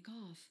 Mic off.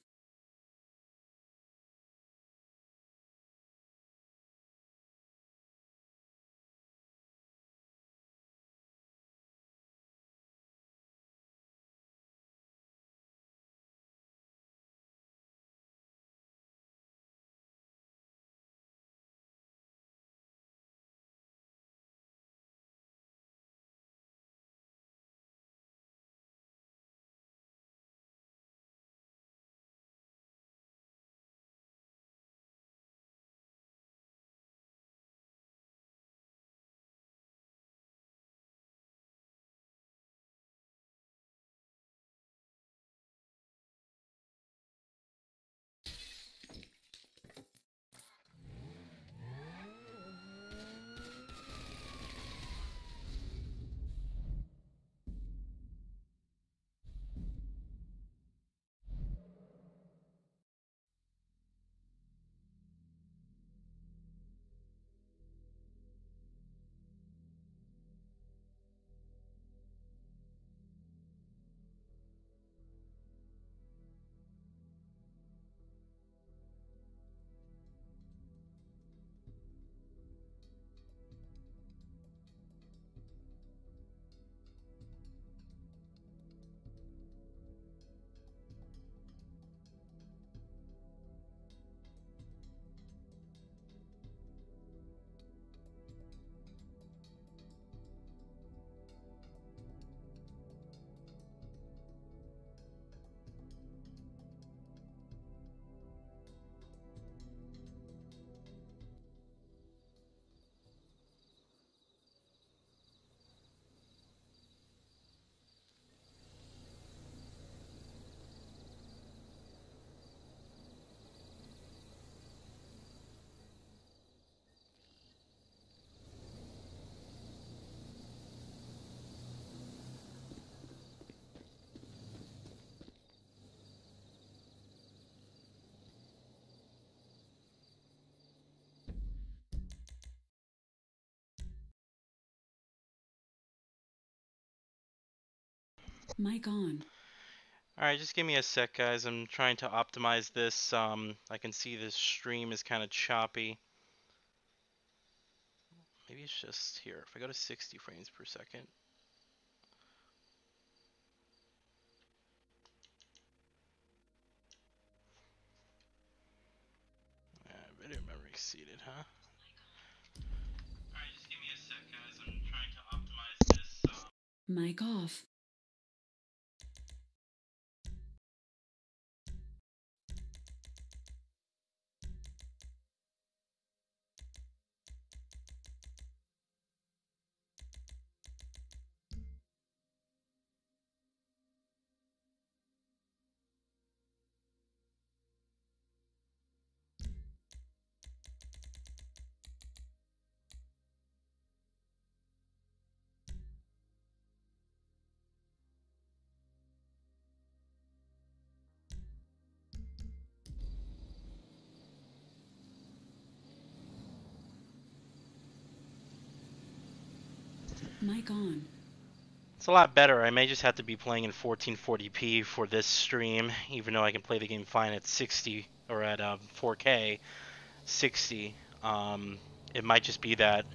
Mic on. Alright, just give me a sec, guys. I'm trying to optimize this. I can see this stream is kind of choppy. Maybe it's just here. If I go to 60 frames per second. Video memory exceeded, huh? Alright, just give me a sec, guys. I'm trying to optimize this. Mic off. Mic on. It's a lot better. I may just have to be playing in 1440p for this stream, even though I can play the game fine at 60 or at 4K 60. It might just be that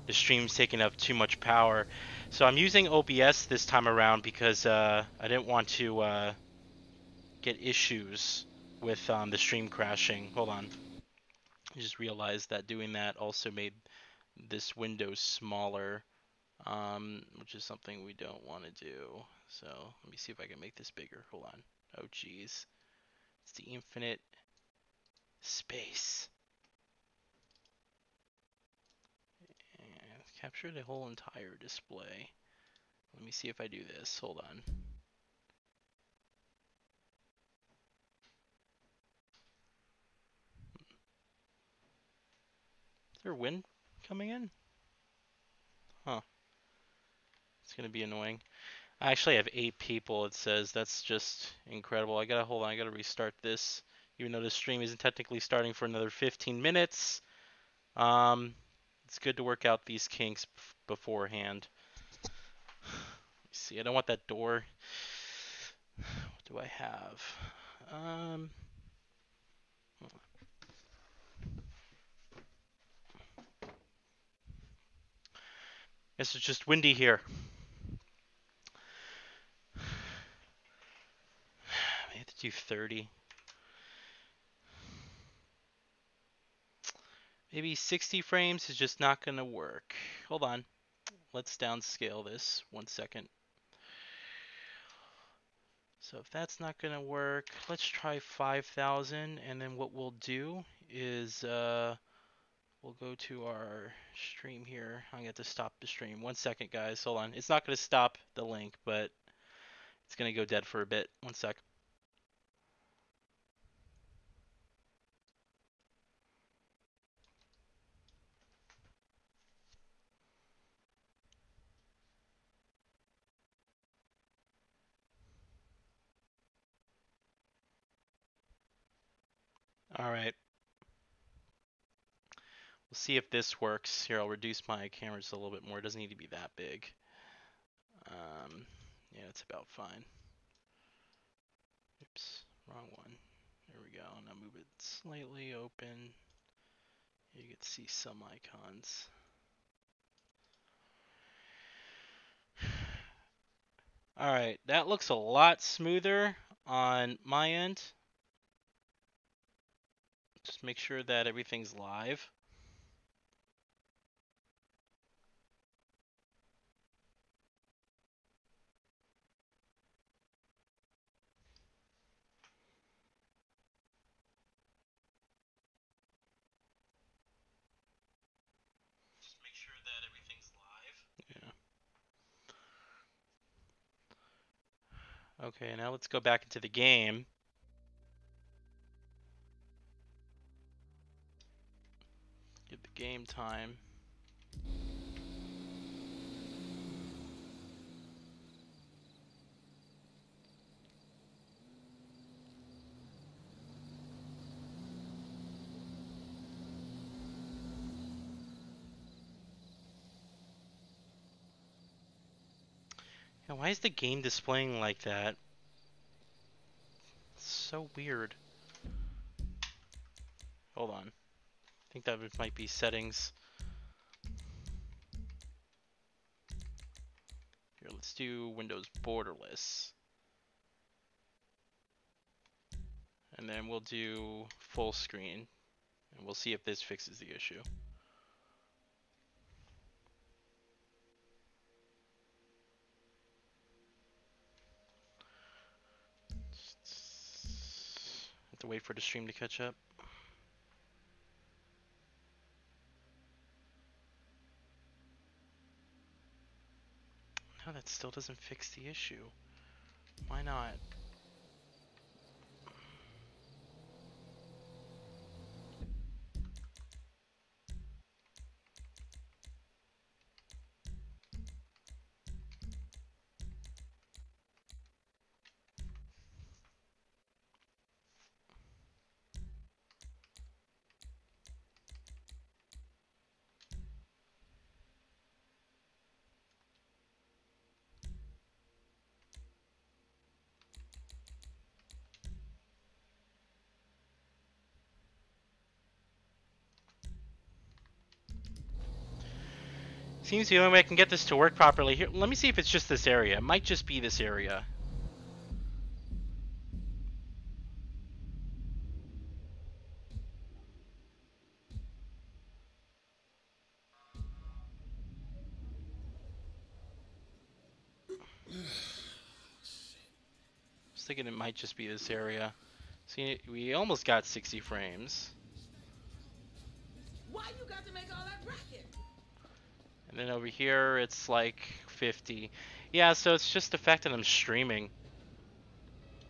the stream's taking up too much power. So I'm using OBS this time around because I didn't want to get issues with the stream crashing. Hold on. I just realized that doing that also made this window smaller, which is something we don't want to do. So let me see if I can make this bigger. Hold on. Oh, geez. It's the infinite space. And capture the whole entire display. Let me see if I do this. Hold on. Is there wind coming in? Huh. It's gonna be annoying. I actually have 8 people, it says. That's just incredible. Hold on, I gotta restart this. Even though the stream isn't technically starting for another 15 minutes. It's good to work out these kinks beforehand. Let's see, I don't want that door. What do I have? Guess it's just windy here. I have to do 30. Maybe 60 frames is just not going to work. Hold on. Let's downscale this 1 second. So if that's not going to work, let's try 5,000. And then what we'll do is we'll go to our stream here. I'm going to have to stop the stream. 1 second, guys. Hold on. It's not going to stop the link, but it's going to go dead for a bit. 1 sec. All right. We'll see if this works. Here, I'll reduce my cameras a little bit more. It doesn't need to be that big. Yeah, it's about fine. Oops, wrong one. There we go. Now move it slightly open. You can see some icons. Alright, that looks a lot smoother on my end. Just make sure that everything's live. Just make sure that everything's live. Yeah. Okay, now let's go back into the game. Give the game time. Yeah, why is the game displaying like that? It's so weird. Hold on. I think that might be settings. Here, let's do Windows borderless. And then we'll do full screen. And we'll see if this fixes the issue. Have to wait for the stream to catch up. No, that still doesn't fix the issue. Why not? Seems the only way I can get this to work properly. Here, let me see if it's just this area. It might just be this area. I was thinking it might just be this area. See, we almost got 60 frames. Why you got to make all that racket? And then over here, it's like 50. Yeah, so it's just the fact that I'm streaming.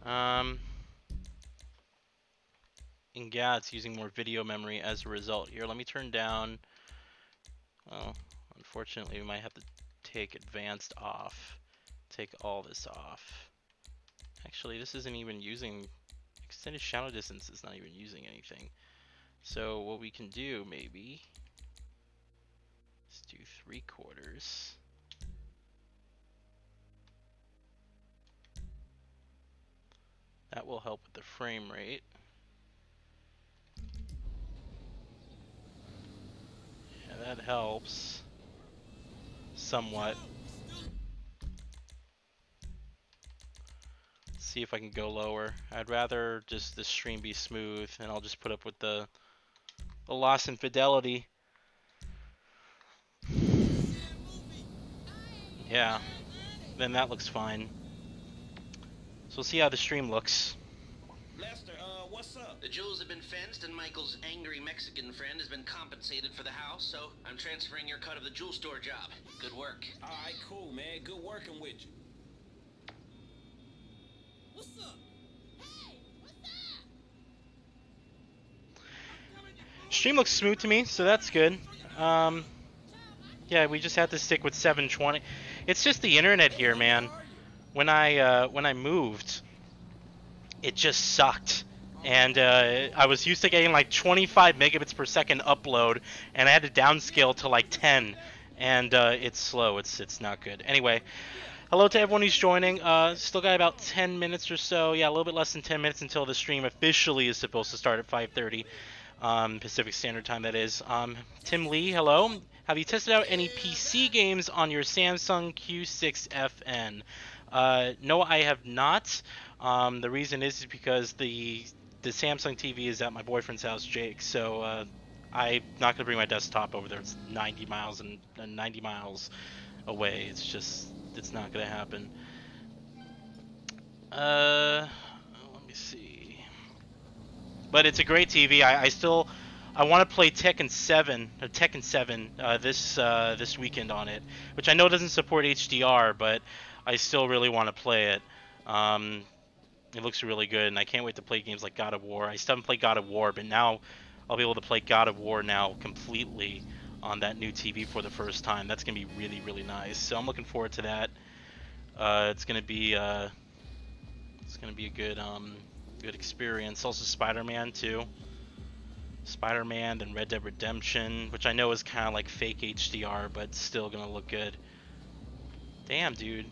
And yeah, it's using more video memory as a result. Here, let me turn down. Well, unfortunately, we might have to take advanced off. Take all this off. Actually, this isn't even using... Extended shadow distance is not even using anything. So what we can do, maybe... Let's do 3/4. that will help with the frame rate. Yeah, that helps somewhat. Let's see if I can go lower. I'd rather just the stream be smooth, and I'll just put up with the loss in fidelity. Yeah, then that looks fine. So we'll see how the stream looks. Lester, what's up? The jewels have been fenced, and Michael's angry Mexican friend has been compensated for the house, so I'm transferring your cut of the jewel store job. Good work. All right, cool, man. Good working with you. What's up? Hey, what's up? Stream looks smooth to me, so that's good. Yeah, we just had to stick with 720. It's just the internet here, man. When I moved, it just sucked, and I was used to getting like 25 megabits per second upload, and I had to downscale to like 10, and it's slow. It's not good. Anyway, hello to everyone who's joining. Still got about 10 minutes or so. Yeah, a little bit less than 10 minutes until the stream officially is supposed to start at 5:30 Pacific Standard Time. That is. Tim Lee, hello. Have you tested out any PC games on your Samsung Q6FN? No, I have not. The reason is because the Samsung TV is at my boyfriend's house, Jake. So I'm not gonna bring my desktop over there. It's 90 miles and 90 miles away. It's not gonna happen. Let me see. But it's a great TV. I want to play Tekken 7 this weekend on it, which I know doesn't support HDR, but I still really want to play it. It looks really good, and I can't wait to play games like God of War. I still haven't played God of War, but now I'll be able to play God of War now completely on that new TV for the first time. That's gonna be really, really nice. So I'm looking forward to that. It's gonna be a good experience. Also Spider-Man too. Spider-Man, then Red Dead Redemption, which I know is kind of like fake HDR, but still gonna look good. Damn, dude.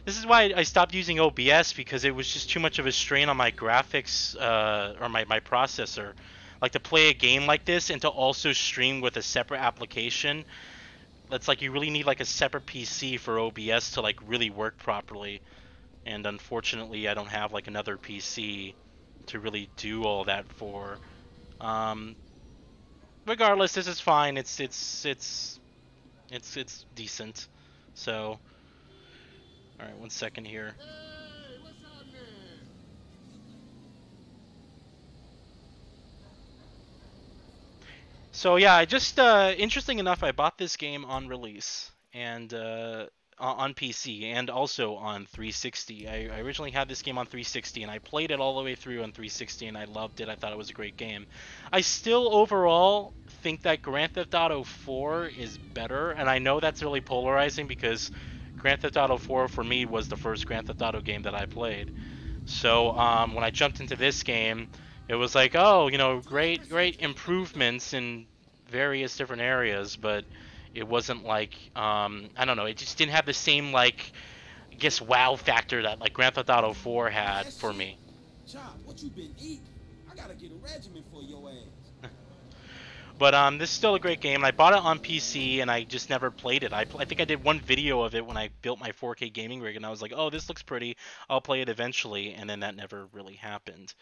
This is why I stopped using OBS, because it was just too much of a strain on my graphics, or my processor. Like, to play a game like this and to also stream with a separate application, that's like you really need like a separate PC for OBS to like really work properly. And unfortunately, I don't have like another PC to really do all that for. Regardless, this is fine. It's decent. So, all right, 1 second here. Hey, what's happening? So yeah, I just interesting enough, I bought this game on release and on PC and also on 360. I originally had this game on 360 and I played it all the way through on 360 and I loved it. I thought it was a great game. I still overall think that Grand Theft Auto 4 is better, and I know that's really polarizing because Grand Theft Auto 4 for me was the first Grand Theft Auto game that I played. So when I jumped into this game, it was like, oh, you know, great improvements in various different areas, but it wasn't like, I don't know, it just didn't have the same, like, I guess, wow factor that, like, Grand Theft Auto 4 had for me. Chop, what you been eating? I gotta get a regimen for your ass. But this is still a great game. I bought it on PC, and I just never played it. I think I did one video of it when I built my 4K gaming rig, and I was like, oh, this looks pretty. I'll play it eventually, and then that never really happened.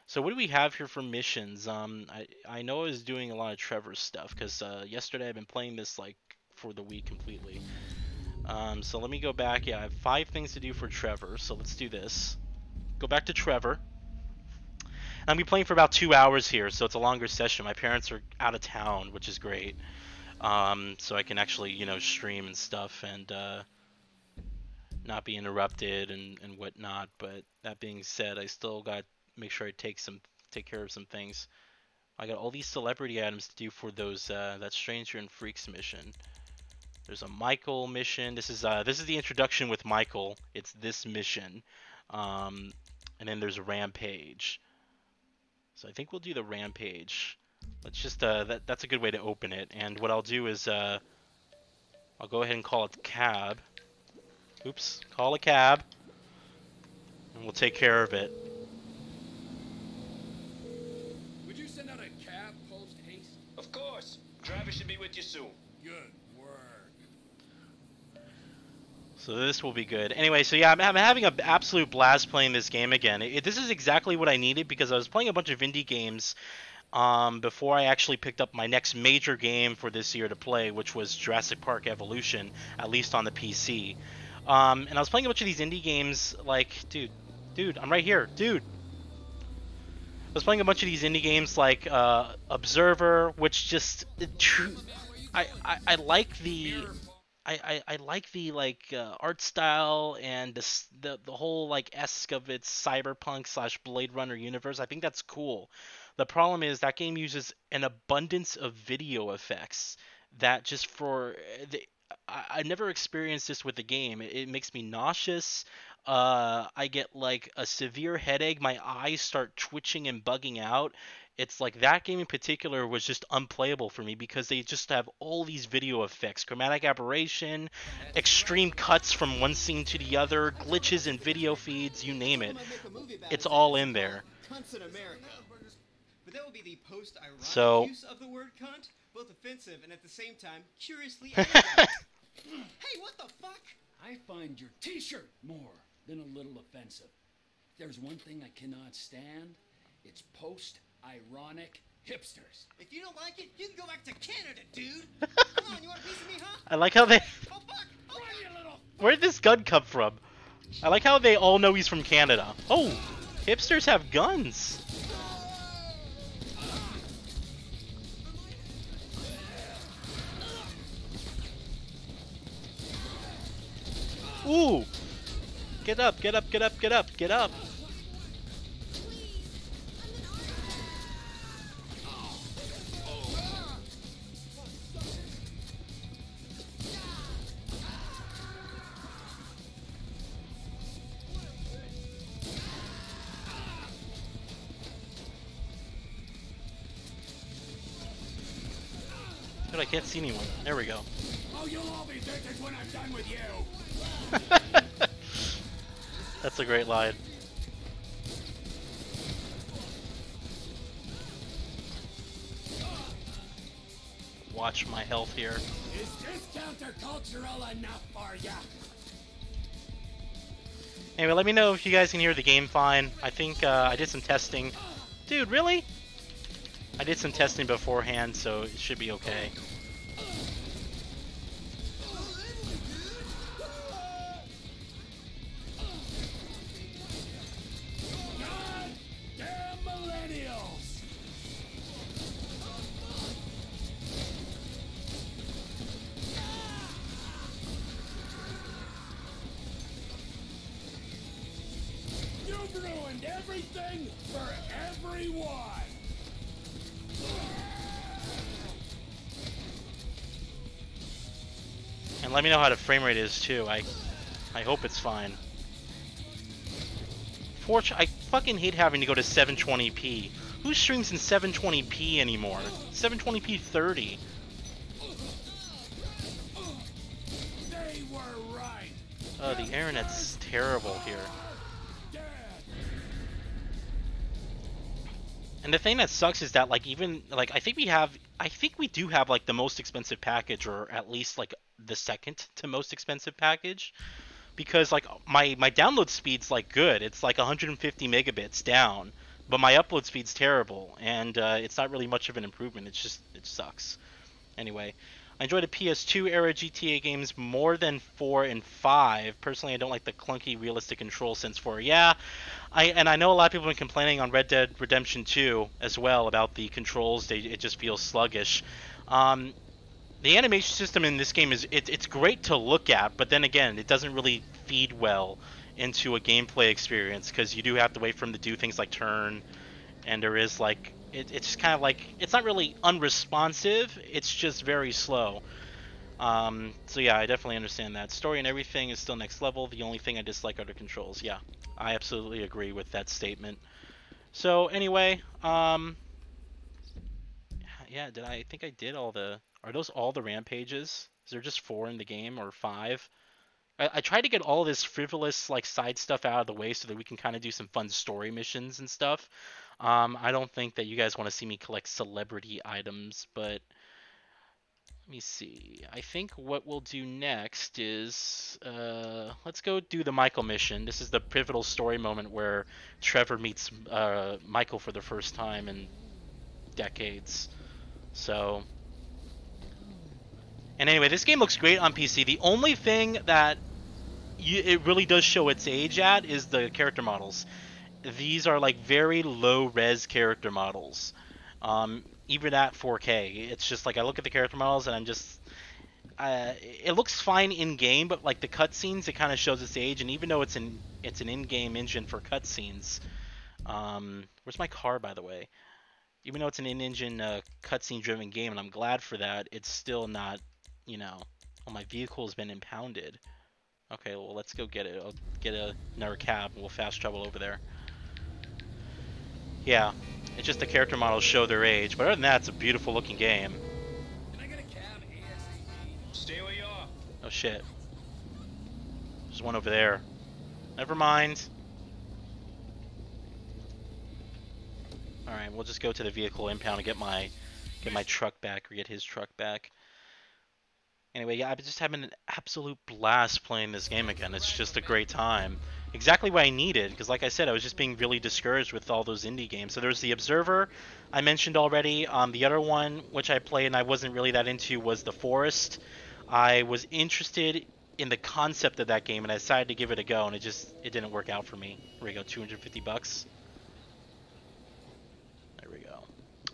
So what do we have here for missions? I know I was doing a lot of Trevor's stuff, because yesterday I've been playing this, like, for the week completely. So let me go back. Yeah, I have 5 things to do for Trevor, so let's do this. Go back to Trevor. I'll be playing for about 2 hours here, so it's a longer session. My parents are out of town, which is great. So I can actually, you know, stream and stuff and not be interrupted and whatnot. But that being said, I still got make sure I take care of some things. I got all these celebrity items to do for those that Stranger and Freaks mission. There's a Michael mission. This is the introduction with Michael. It's this mission, and then there's a Rampage. So I think we'll do the Rampage. Let's just that's a good way to open it. And what I'll do is I'll go ahead and call it cab. Oops, call a cab. We'll take care of it. Would you send out a cab post haste? Of course. Driver should be with you soon. Good work. So this will be good. Anyway, so yeah, I'm having an absolute blast playing this game again. This is exactly what I needed because I was playing a bunch of indie games before I actually picked up my next major game for this year to play, which was Jurassic Park Evolution, at least on the PC. And I was playing a bunch of these indie games, like, dude, I'm right here, dude. I was playing a bunch of these indie games like Observer, which just I like the I like the art style and the whole like esque of its cyberpunk / Blade Runner universe. I think that's cool. The problem is that game uses an abundance of video effects that just for the I never experienced this with the game. It makes me nauseous. I get like a severe headache. My eyes start twitching and bugging out. It's like that game in particular was just unplayable for me because they just have all these video effects, chromatic aberration, extreme cuts from one scene to the other, glitches in video feeds, you name it. It's all in there. Cunts in America. But that would be the post-ironic So- use of the word cunt, both offensive and at the same time curiously erudite. Hey, what the fuck? I find your t-shirt more than a little offensive. If there's one thing I cannot stand, it's post-ironic hipsters. If you don't like it, you can go back to Canada, dude. Come on, you want a piece of me, huh? I like how they... Oh, fuck! Oh, Run, you little... Where did this gun come from? I like how they all know he's from Canada. Oh, hipsters have guns. Ooh! Get up, get up, get up, get up, get up! Dude, I can't see anyone. There we go. Oh, you'll all be victims when I'm done with you. That's a great line. Watch my health here. Is this countercultural enough for ya? Anyway, let me know if you guys can hear the game fine. I think I did some testing. Dude, really? I did some testing beforehand, so it should be okay. Damn millennials! You've ruined everything for everyone! And let me know how the frame rate is too. I hope it's fine. I fucking hate having to go to 720p. Who streams in 720p anymore? 720p 30. They were right! Oh, the internet's terrible here. Dad! And the thing that sucks is that like even like I think we do have like the most expensive package, or at least like the second to most expensive package, because like my download speed's like good. It's like 150 megabits down, but my upload speed's terrible, and it's not really much of an improvement. It sucks. Anyway, I enjoy the PS2 era GTA games more than 4 and 5. Personally, I don't like the clunky realistic control since 4. Yeah, I know a lot of people have been complaining on Red Dead Redemption 2 as well about the controls. It just feels sluggish. The animation system in this game it's great to look at, but then again, it doesn't really feed well into a gameplay experience because you do have to wait for them to do things like turn, and there is like it's just kind of like it's not really unresponsive. It's just very slow. So yeah, I definitely understand that. Story and everything is still next level. The only thing I dislike are the controls. Yeah, I absolutely agree with that statement. So anyway, yeah, I think I did all the... Are those all the rampages? Is there just 4 in the game, or 5? I tried to get all this frivolous like side stuff out of the way so that we can kind of do some fun story missions and stuff. I don't think that you guys want to see me collect celebrity items, but let me see. I think what we'll do next is let's go do the Michael mission. This is the pivotal story moment where Trevor meets Michael for the first time in decades. So, and anyway, this game looks great on PC. The only thing that it really does show its age at is the character models. These are like very low res character models. Even at 4K, it's just like I look at the character models and I'm just it looks fine in game, but like the cutscenes, it kind of shows its age. And even though it's an in-game engine for cutscenes, where's my car, by the way? Even though it's an in-engine cutscene-driven game, and I'm glad for that, it's still not, you know. Oh, my vehicle has been impounded. Okay, well, let's go get it. I'll get another cab, and we'll fast travel over there. Yeah, it's just the character models show their age, but other than that, it's a beautiful-looking game. Can I get a cab ASAP? Stay where you are. Oh, shit. There's one over there. Never mind. Alright, we'll just go to the vehicle impound and get my truck back, or get his truck back. Anyway, yeah, I've been just having an absolute blast playing this game again. It's just a great time. Exactly what I needed, because like I said, I was just being really discouraged with all those indie games. So there's The Observer, I mentioned already. The other one, which I played and I wasn't really that into, was The Forest. I was interested in the concept of that game, and I decided to give it a go, and it didn't work out for me. Here we go, 250 bucks. There we go.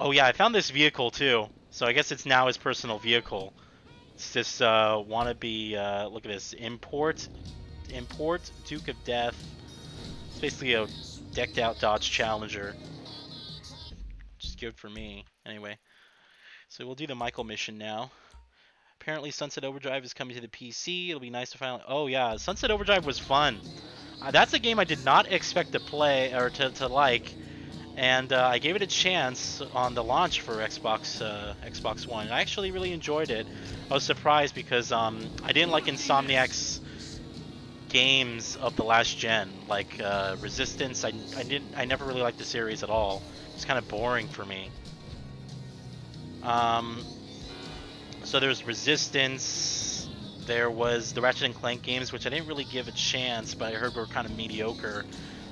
Oh yeah, I found this vehicle too. So I guess it's now his personal vehicle. It's this wannabe, look at this, import Duke of Death. It's basically a decked out Dodge Challenger. Which is good for me. Anyway, so we'll do the Michael mission now. Apparently Sunset Overdrive is coming to the PC. It'll be nice to finally... Oh yeah, Sunset Overdrive was fun. That's a game I did not expect to play, or to like. And I gave it a chance on the launch for Xbox One. I actually really enjoyed it. I was surprised because I didn't like Insomniac's games of the last gen, like Resistance. I never really liked the series at all. It's kind of boring for me. So there's Resistance. There was the Ratchet and Clank games, which I didn't really give a chance, but I heard were kind of mediocre.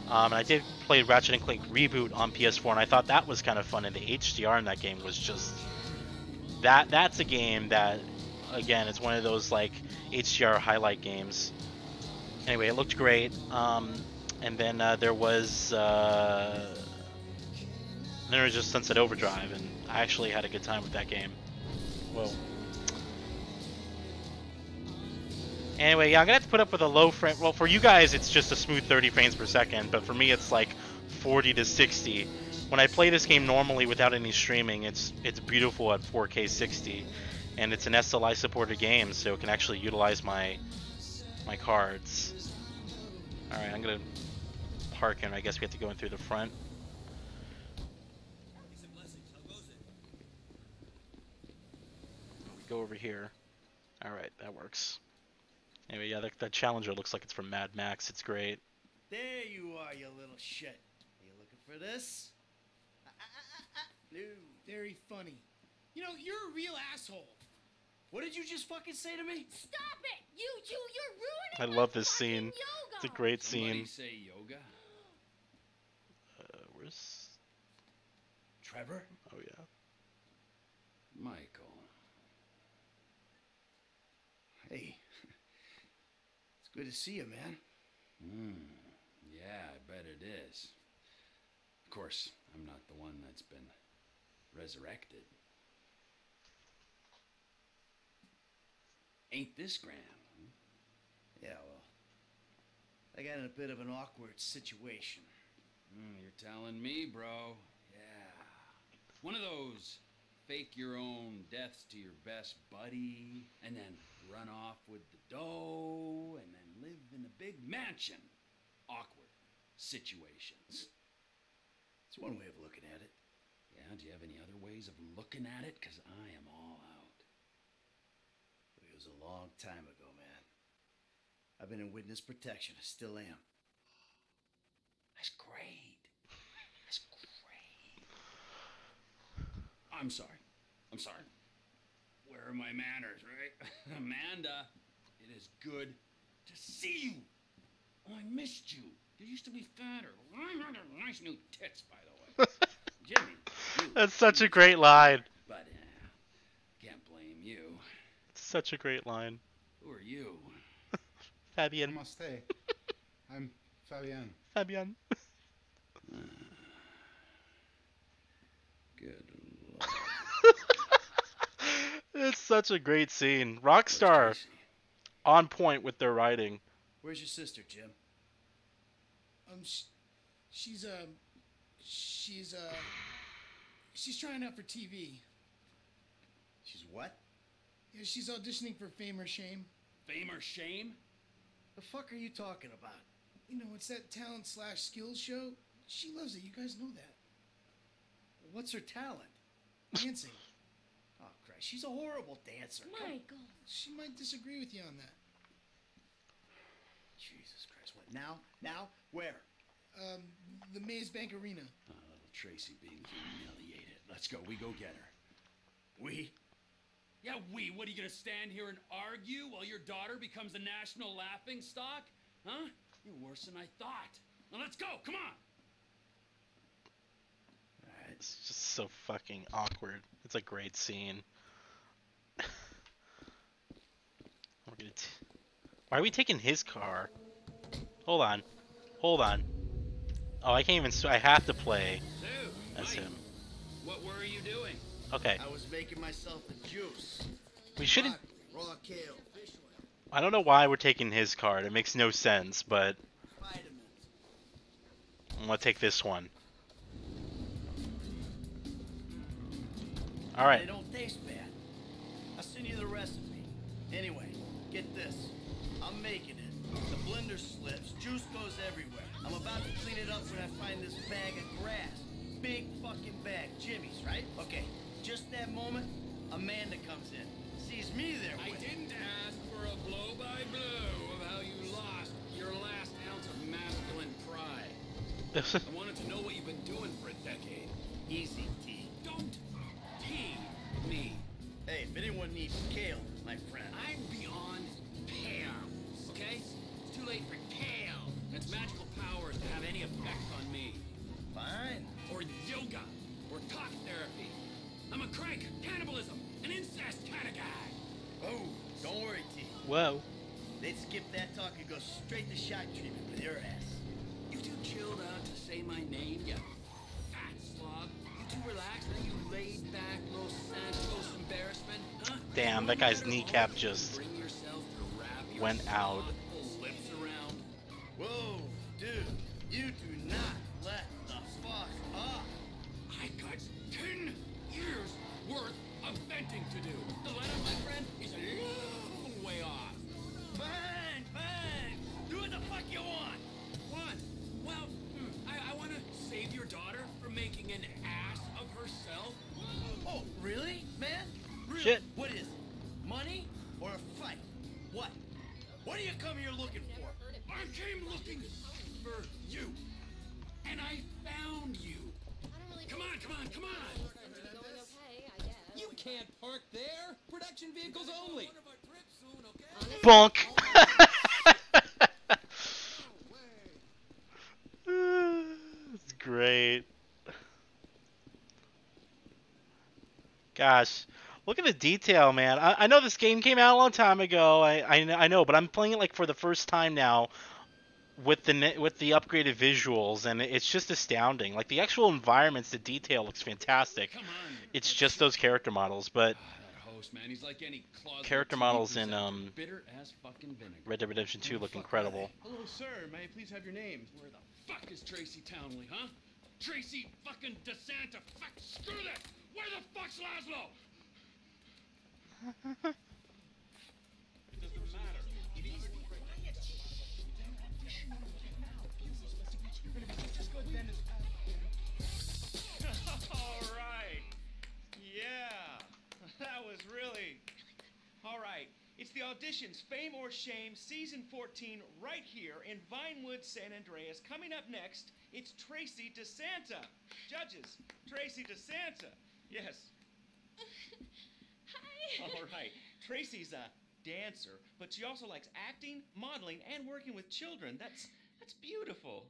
And I did play Ratchet and Clank Reboot on PS4, and I thought that was kind of fun. And the HDR in that game was just that's a game that, again, it's one of those like HDR highlight games. Anyway, it looked great. And then there was just Sunset Overdrive, and I actually had a good time with that game. Whoa. Anyway, yeah, I'm gonna have to put up with a low frame. Well, for you guys, it's just a smooth 30 frames per second, but for me, it's like 40 to 60. When I play this game normally without any streaming, it's beautiful at 4K 60, and it's an SLI supported game, so it can actually utilize my cards. All right, I'm gonna park, and I guess we have to go in through the front. We go over here. All right, that works. Anyway, yeah, that Challenger looks like it's from Mad Max. It's great. There you are, you little shit. You looking for this? No. Very funny. You know, you're a real asshole. What did you just fucking say to me? Stop it! You're ruining I love this fucking scene. yoga. It's a great Somebody scene. say yoga? Where's... Trevor? Oh, yeah. Michael. Hey. It's good to see you, man. Yeah, I bet it is. Of course, I'm not the one that's been resurrected. Ain't this grand? Yeah, well, I got in a bit of an awkward situation. You're telling me, bro. Yeah. One of those fake your own deaths to your best buddy, and then run off with the dough, and then live in a big mansion. Awkward situations. It's one way of looking at it. Yeah, do you have any other ways of looking at it? Because I am all out. It was a long time ago, man. I've been in witness protection. I still am. That's great. That's great. I'm sorry. I'm sorry. Where are my manners, right? Amanda, it is good to see you. Oh, I missed you. You used to be fatter. Nice new tits, by the way. Jimmy. That's such a great line. But can't blame you. Such a great line. Who are you? Fabian. Namaste. I'm Fabian. Fabian. Good Lord. It's such a great scene. Rockstar on point with their writing. Where's your sister, Jim? She's trying out for TV. She's what? Yeah, she's auditioning for Fame or Shame. Fame or Shame? The fuck are you talking about? You know, it's that talent/skills show. She loves it. You guys know that. What's her talent? Dancing. Oh, Christ. She's a horrible dancer. Michael. She might disagree with you on that. Jesus Christ. What, now? Now? Where? The Maze Bank Arena. Oh, little Tracy being humiliated. Let's go. We go get her. We? Yeah, we. What, are you going to stand here and argue while your daughter becomes a national laughing stock? Huh? You're worse than I thought. Now let's go. Come on. It's just so fucking awkward. It's a great scene. Why are we taking his car? Hold on. Hold on. Oh, I can't even... I have to play as him. What were you doing? Okay. I was making myself a juice. We shouldn't... Raw kale, fish oil, I don't know why we're taking his card. It makes no sense, but... vitamins. I'm gonna take this one. Alright. They don't taste bad. I'll send you the recipe. Anyway, get this. I'm making it. The blender slips, juice goes everywhere. I'm about to clean it up when I find this bag of grass. Big fucking bag, Jimmy's, right? Okay, just that moment, Amanda comes in. Sees me there I with didn't ask for a blow-by-blow of how you lost your last ounce of masculine pride. I wanted to know what you've been doing for a decade. Easy, T. Don't tease me. Hey, if anyone needs kale, my friend. I'm beyond pale, okay? It's too late for kale. Its magical powers to have any effect on me. Fine. Or yoga. Or talk therapy. I'm a crank, cannibalism, an incest kind of guy. Oh, don't worry, T. Whoa. They'd skip that talk and go straight to shock treatment with your ass. You too chilled out to say my name, you fat slob. You too relaxed, now you laid back Los Santos embarrassment, huh? Damn, that guy's kneecap just Bring yourself to wrap your went out. slothful lips around. Whoa, dude, you do not let the fuck up. I got 10 years worth of venting to do. The let up, my friend, is a long way off. Fine, fine. Do what the fuck you want. What? Well, I want to save your daughter from making an ass of herself. Oh, really, man? Really? Shit. What is it? Money or a fight? What? What do you come here looking for? I came looking for you, and I found you. Come on, come on, come on! You can't park there. Production vehicles only. Bonk! It's great. Gosh, look at the detail, man. I know this game came out a long time ago. I know, but I'm playing it like for the first time now with the upgraded visuals, and it's just astounding. Like the actual environments, the detail looks fantastic. Come on. It's just those character models, but That host, man, he's like any closet character TV models in presenter. Bitter as fucking vinegar. Red Dead Redemption 2 look incredible. Hello, sir. May I please have your name? Where the fuck is Tracy Townley, huh? Tracy fucking DeSanta. Fuck, screw that. Where the fuck's Laszlo? It doesn't matter. All right. Yeah. That was really... All right. It's the audition Editions Fame or Shame Season 14 right here in Vinewood, San Andreas. Coming up next, it's Tracy DeSanta. Judges, Tracy DeSanta. Yes. Hi. All right. Tracy's a dancer, but she also likes acting, modeling, and working with children. That's beautiful.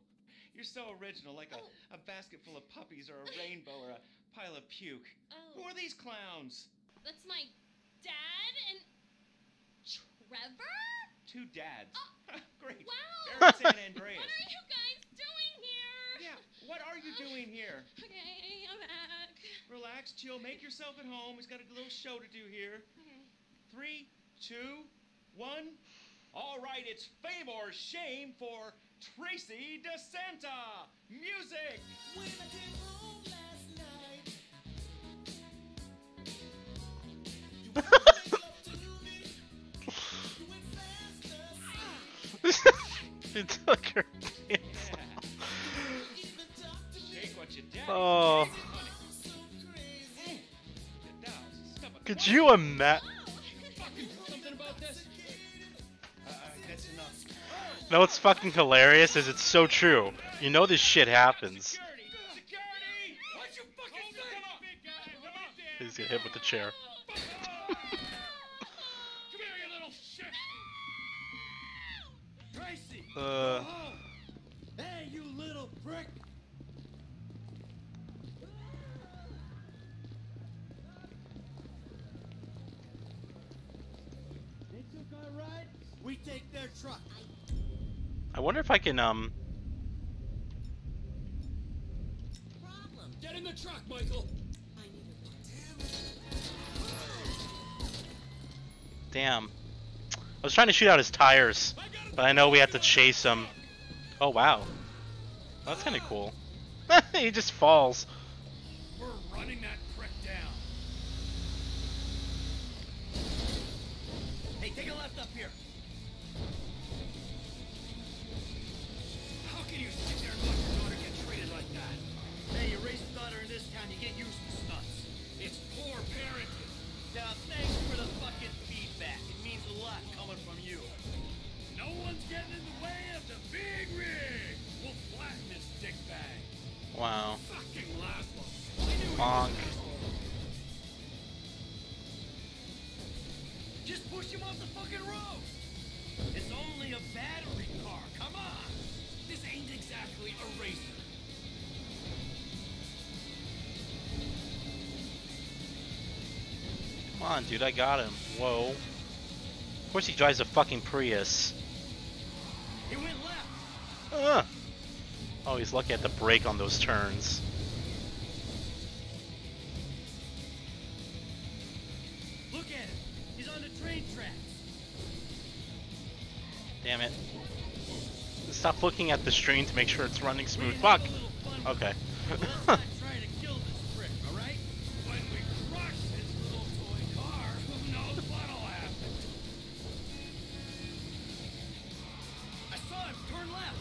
You're so original, like a basket full of puppies or a rainbow or a pile of puke. Oh. Who are these clowns? That's my dad and Trevor? Two dads. Great. Wow. They're in San Andreas. What are you guys doing here? Yeah, what are you doing here? Okay, I'm back. Relax, chill, make yourself at home. He's got a little show to do here. Okay. 3, 2, 1. All right, it's Fame or Shame for Tracy DeSanta. Music. When I came home last night, you were making up to me. You went faster. She took her pants Even talk to me. Shake what you did. Oh. So crazy. Could you imagine? Something about this? That's enough. No, what's fucking hilarious is it's so true. You know this shit happens. Security! Security! What'd you fucking say? Come on, big guy. Come on. He's gonna hit with the chair. Come here, you little shit. Tracy! Uh. Hey, you little prick! They took our ride, we take their truck. I wonder if I can Get in the truck, Michael. Damn. I was trying to shoot out his tires, but I know we have to chase him. Oh wow. That's kinda cool. He just falls. We're running that prick down. Hey, take a left up here. How can you sit there and watch your daughter get treated like that? Hey, you raise a daughter in this town, you get used to stunts. It's poor parenting. Now, thanks for the fucking feedback. It means a lot coming from you. No one's getting in the way of the big rig. We'll flatten this dickbag. Wow. Fucking Laszlo. I knew he was Bonk. an asshole. Just push him off the fucking road. It's only a battery car. Come on. This ain't exactly a racer. Come on, dude, I got him. Whoa. Of course he drives a fucking Prius. He went left. Oh, he's lucky at the brake on those turns. Look at him. He's on the train tracks. Damn it. Stop looking at the stream to make sure it's running smooth. Fuck! Okay. Well, I'm not trying to kill this prick, alright? When we crush this little toy car, who knows what'll happen? I saw him. Turn left.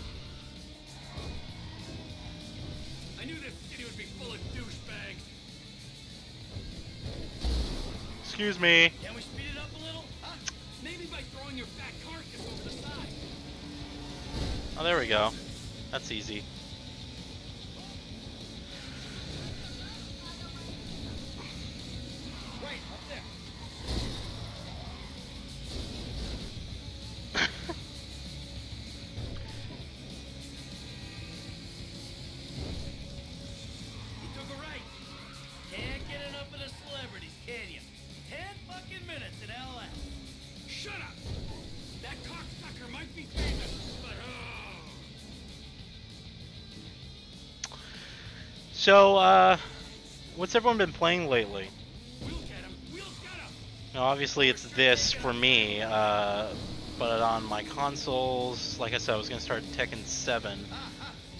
I knew this city would be full of douchebags. Excuse me. Can we speed it up a little? Huh? Maybe by throwing your fat carcass over the side. Oh, there we go. That's easy. Right, up there. You took a right. Can't get enough of the celebrities, can you? 10 fucking minutes in LA. Shut up! That cocksucker might be famous, but So, what's everyone been playing lately? we'll get him. We'll get him. Now, obviously it's this for me, but on my consoles, like I said, I was gonna start Tekken 7,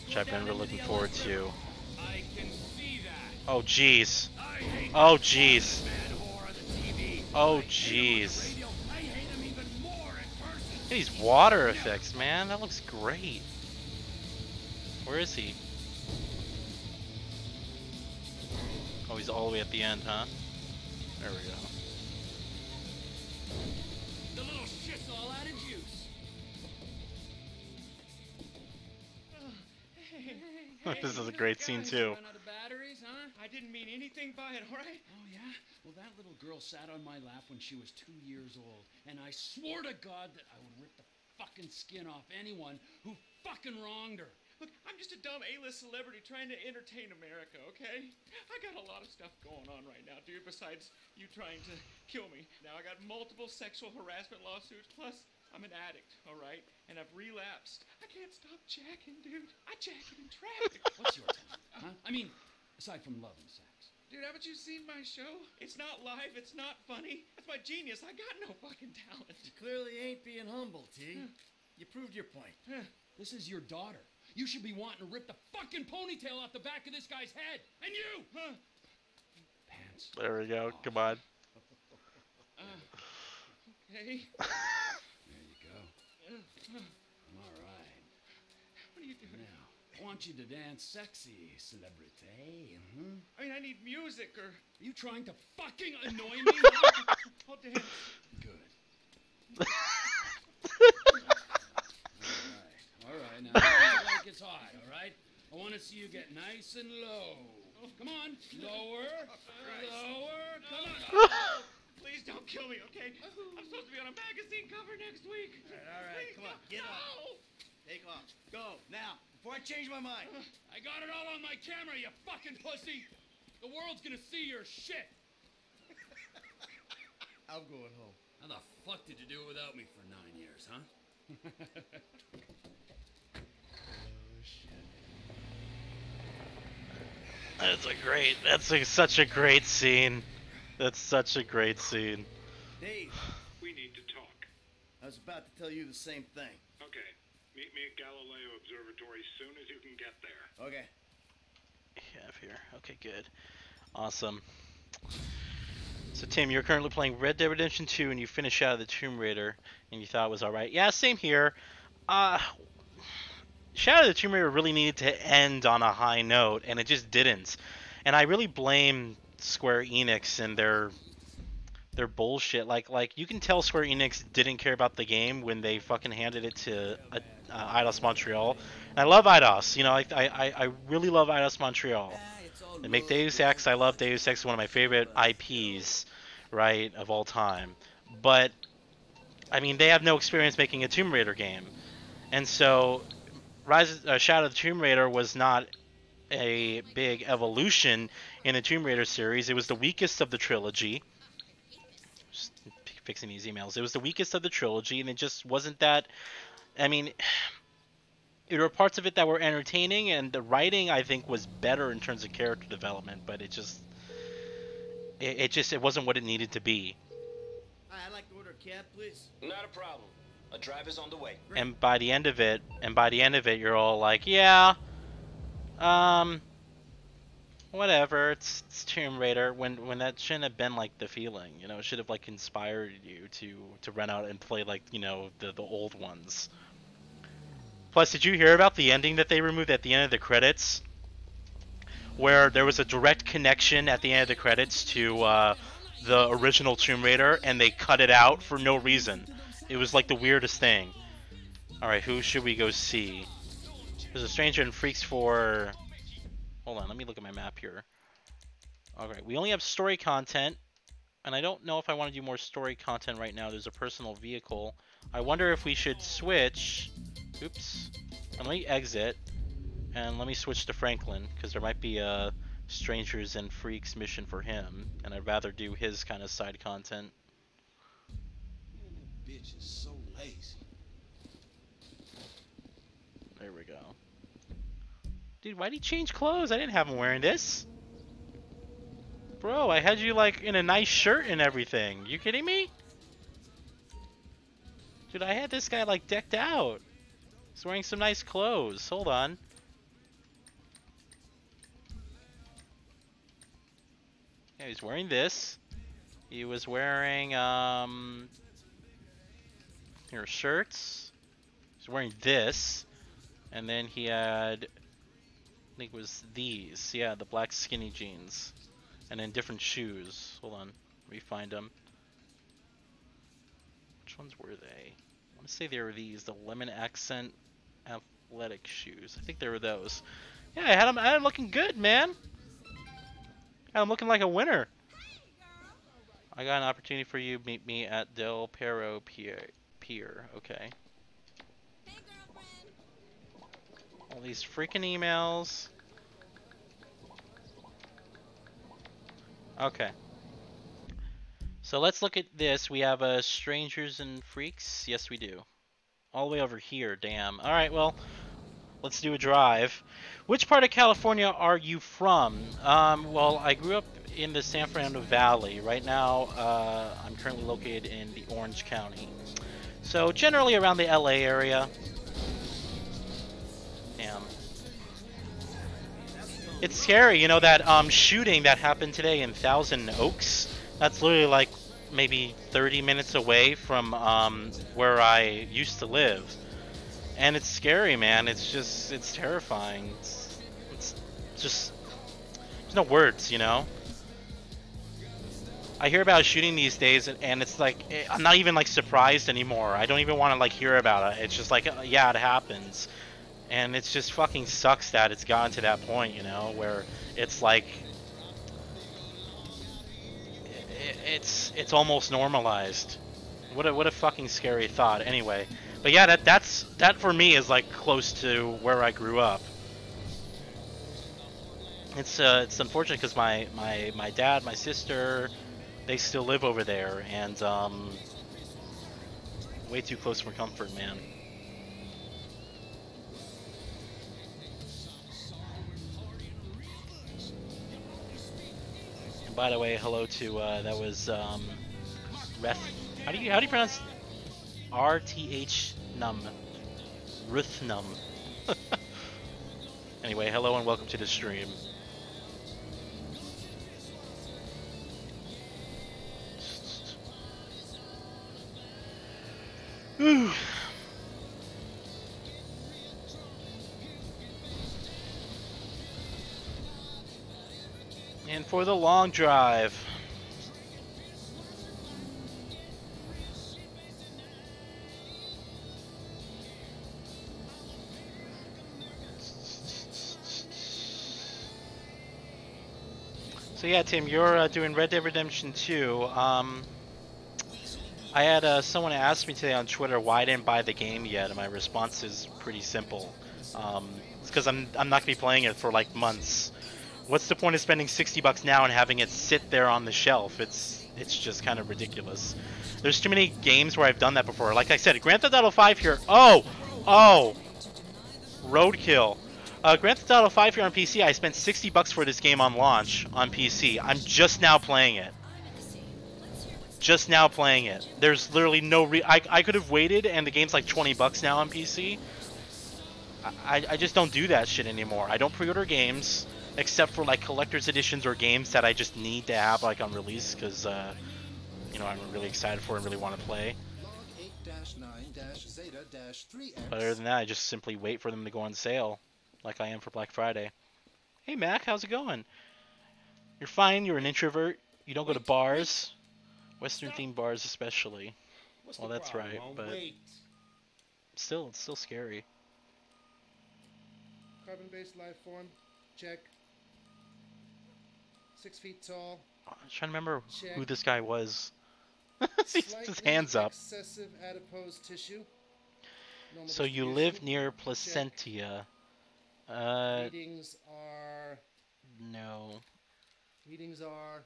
which I've been really looking forward to. I can see that. Oh, jeez. I hate Oh, jeez. man whore on the TV. Oh, I hate him on the jeez. radio. I hate him even more in person. These water effects, man, that looks great. Where is he? Oh, he's all the way at the end, huh? There we go. The little shit This is a great scene Guys, too. Run out of batteries, huh? I didn't mean anything by it, all right? Oh, yeah? Well, that little girl sat on my lap when she was 2 years old, and I swore to God that I would rip the fucking skin off anyone who fucking wronged her. Look, I'm just a dumb A-list celebrity trying to entertain America, okay? I got a lot of stuff going on right now, dude, besides you trying to kill me. Now I got multiple sexual harassment lawsuits, plus I'm an addict, all right? And I've relapsed. I can't stop jacking, dude. I jack it in traffic. What's your talent, huh? I mean, aside from love and sex. Dude, haven't you seen my show? It's not live, it's not funny. That's my genius. I got no fucking talent. You clearly ain't being humble, T. You proved your point. This is your daughter. You should be wanting to rip the fucking ponytail off the back of this guy's head. And you! Pants. There we go. Come on. Okay. There you go. All right. What are you doing? Now, I want you to dance sexy, celebrity. I mean, I need music or... Are you trying to fucking annoy me? I'll dance. Good. All right, now, like it's hot, all right? I want to see you get nice and low. Come on, lower, lower, come on. Please don't kill me, okay? I'm supposed to be on a magazine cover next week. All right, come on, get up. Take off. Go, now, before I change my mind. I got it all on my camera, you fucking pussy. The world's gonna see your shit. I'm going home. How the fuck did you do it without me for 9 years, huh? Such a great scene. That's such a great scene. Dave, We need to talk. I was about to tell you the same thing. Okay. Meet me at Galileo Observatory soon as you can get there. Okay. Yeah, here. Okay, good. Awesome. So Tim, you're currently playing Red Dead Redemption 2 and you finished out of the Tomb Raider and you thought it was alright. Yeah, same here. Shadow of the Tomb Raider really needed to end on a high note, and it just didn't. And I really blame Square Enix and their bullshit. Like you can tell Square Enix didn't care about the game when they fucking handed it to Eidos Montreal. And I love Eidos. You know, I really love Eidos Montreal. They make Deus Ex. I love Deus Ex. One of my favorite IPs, right, of all time. But I mean, they have no experience making a Tomb Raider game, and so Shadow of the Tomb Raider was not a big evolution in the Tomb Raider series. It was the weakest of the trilogy. Just fixing these emails. It was the weakest of the trilogy, and it just wasn't that. I mean, there were parts of it that were entertaining, and the writing I think was better in terms of character development. But it wasn't what it needed to be. I'd like to order a cab, please. Not a problem. A driver's on the way. And by the end of it, you're all like, yeah, whatever. It's Tomb Raider. When that shouldn't have been like the feeling. You know, it should have like inspired you to run out and play like, you know, the old ones. Plus, did you hear about the ending that they removed at the end of the credits? Where there was a direct connection at the end of the credits to the original Tomb Raider, and they cut it out for no reason. It was like the weirdest thing. Alright, who should we go see? There's a Stranger in Freaks for... Hold on, let me look at my map here. Alright, we only have story content, and I don't know if I want to do more story content right now. There's a personal vehicle. I wonder if we should switch... Oops. And let me exit, and let me switch to Franklin, because there might be a Strangers and Freaks mission for him, and I'd rather do his kind of side content. Bitch is so lazy. There we go. Dude, why'd he change clothes? I didn't have him wearing this. Bro, I had you like in a nice shirt and everything. You kidding me? Dude, I had this guy like decked out. He's wearing some nice clothes. Hold on. Yeah, he's wearing this. He was wearing here, shirts. He's wearing this. And then he had, I think it was these. Yeah, the black skinny jeans. And then different shoes. Hold on. Let me find them. Which ones were they? I want to say they were these. The lemon accent athletic shoes. I think they were those. Yeah, I had them looking good, man. Had them looking like a winner. I got an opportunity for you. Meet me at Del Perro Pier. Okay. All these freaking emails. Okay. So let's look at this. We have Strangers and Freaks. Yes, we do. All the way over here. Damn. All right. Well, let's do a drive. Which part of California are you from? Well, I grew up in the San Fernando Valley. Right now, I'm currently located in the Orange County. So generally around the LA area. Damn. It's scary, you know, that shooting that happened today in Thousand Oaks. That's literally like maybe 30 minutes away from where I used to live. And it's scary, man. It's terrifying. It's just, there's no words, you know? I hear about shooting these days, and it's like, I'm not even like surprised anymore. I don't even want to like hear about it. It's just like, yeah, it happens. And it just fucking sucks that it's gotten to that point, you know, where it's like, it's almost normalized. What a fucking scary thought. Anyway, but yeah, that for me is like close to where I grew up. It's unfortunate because my dad, my sister, they still live over there, and way too close for comfort, man. And by the way, hello to that was Reth. How do you pronounce RTH Num? Ruthnum. Anyway, hello and welcome to the stream. Whew. And for the long drive. So yeah, Tim, you're doing Red Dead Redemption 2. I had someone ask me today on Twitter why I didn't buy the game yet, and my response is pretty simple. It's because I'm not gonna be playing it for like months. What's the point of spending $60 now and having it sit there on the shelf? It's just kind of ridiculous. There's too many games where I've done that before. Like I said, Grand Theft Auto 5 here. Oh, roadkill. Grand Theft Auto 5 here on PC. I spent $60 for this game on launch on PC. I'm just now playing it. Just now playing it. There's literally no I could have waited, and the game's like $20 now on PC. I just don't do that shit anymore. I don't pre-order games except for like collector's editions or games that I just need to have like on release because you know, I'm really excited for and really want to play. But other than that, I just simply wait for them to go on sale, like I am for Black Friday. Hey Mac, how's it going? You're fine. You're an introvert. You don't go to bars. Western themed bars especially. Well, that's right, but still, it's still scary. Carbon-based life form. Check. 6 feet tall. I was trying to remember Check. who this guy was. His hands up. Excessive adipose tissue. Normal So you live near Placentia. Readings are... No. Readings are...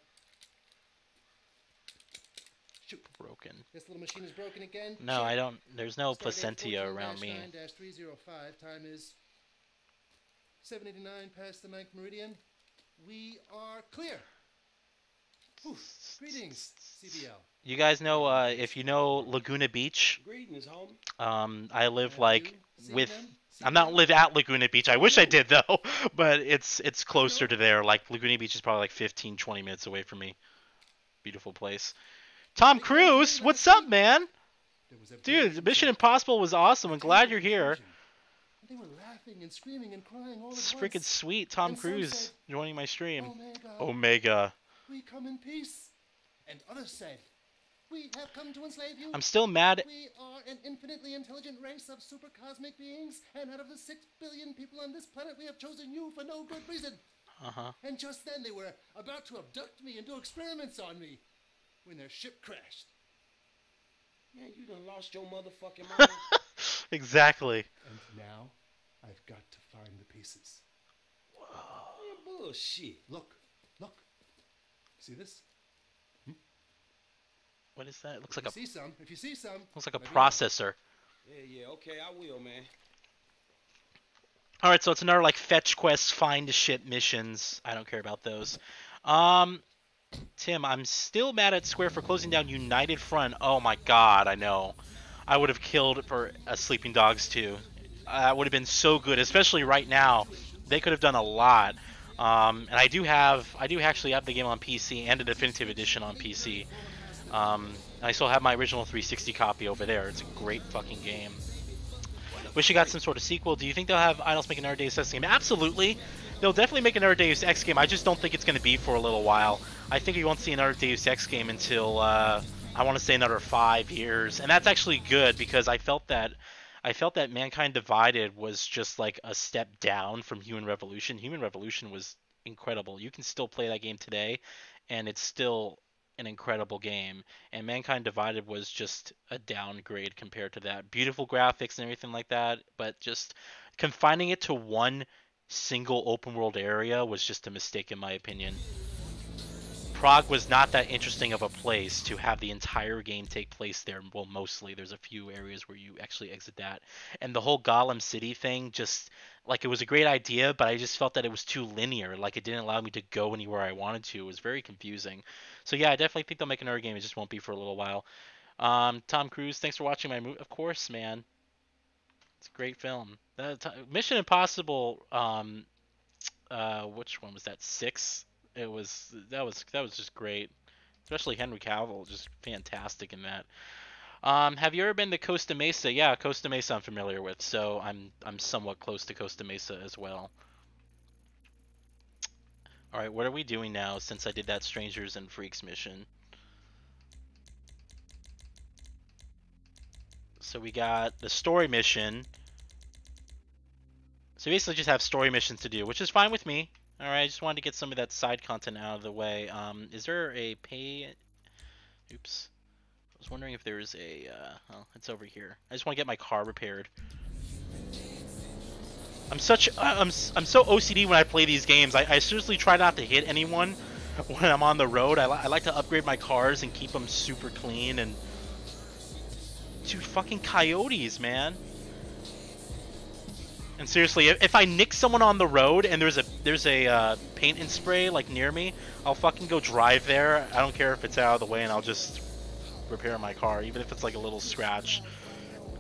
Shoot. Broken. This little machine is broken again. No, Check. I don't. There's no Stardate Placentia around me. 14-9-305. Time is 7:89 past the 9th meridian. We are clear. Whew. Greetings, CBL. You guys know, if you know Laguna Beach, Greetings, home. I live like with. I'm not live at Laguna Beach. I wish I did though, but it's closer to there. Like Laguna Beach is probably like 15-20 minutes away from me. Beautiful place. Tom Cruise, what's up, man? Dude, Mission Impossible was awesome. I'm glad you're here. They were laughing and screaming and crying all It's at freaking once. sweet. Tom And some Cruise said, joining my stream. Omega. Omega. We come in peace. And others said, We have come to enslave you. I'm still mad. We are an infinitely intelligent race of super cosmic beings, and out of the 6 billion people on this planet, we have chosen you for no good reason. Uh-huh. And just then they were about to abduct me and do experiments on me when their ship crashed. Man, you done lost your motherfucking mind. Exactly. And now I've got to find the pieces. Man, bullshit. Look. See this? What is that? It looks like a If you see some. looks like a let me know. processor. Yeah, okay, I will, man. All right, so it's another like fetch quest, find shit missions. I don't care about those. Tim, I'm still mad at Square for closing down United Front. Oh my god, I know. I would have killed for Sleeping Dogs too. That would have been so good, especially right now. They could have done a lot. And I do actually have the game on PC and a definitive edition on PC. I still have my original 360 copy over there. It's a great fucking game. Wish you got some sort of sequel. Do you think they'll have Eidos make another Deus Ex game? Absolutely. They'll definitely make another Deus Ex game. I just don't think it's going to be for a little while. I think you won't see another Deus Ex game until, I want to say another 5 years. And that's actually good because I felt that Mankind Divided was just like a step down from Human Revolution. Human Revolution was incredible. You can still play that game today, and it's still an incredible game. And Mankind Divided was just a downgrade compared to that. Beautiful graphics and everything like that, but just confining it to one single open world area was just a mistake in my opinion. Prague was not that interesting of a place to have the entire game take place there. Well, mostly. There's a few areas where you actually exit that. And the whole Gollum City thing, just, like, it was a great idea, but I just felt that it was too linear. Like, it didn't allow me to go anywhere I wanted to. It was very confusing. So, yeah, I definitely think they'll make another game. It just won't be for a little while. Tom Cruise, thanks for watching my movie. Of course, man. It's a great film. Mission Impossible, which one was that? 6? That was just great, especially Henry Cavill, just fantastic in that. Have you ever been to Costa Mesa? Yeah, Costa Mesa I'm familiar with, so I'm somewhat close to Costa Mesa as well. All right, what are we doing now since I did that Strangers and Freaks mission? So we got the story mission. So basically just have story missions to do, which is fine with me. Alright, I just wanted to get some of that side content out of the way. Is there a pay... Oops. I was wondering if there's a... oh, it's over here. I just want to get my car repaired. I'm so OCD when I play these games. I seriously try not to hit anyone when I'm on the road. I like to upgrade my cars and keep them super clean and... Dude, fucking coyotes, man. And seriously, if I nick someone on the road and there's a paint and spray like near me, I'll fucking go drive there. I don't care if it's out of the way, and I'll just repair my car, even if it's like a little scratch.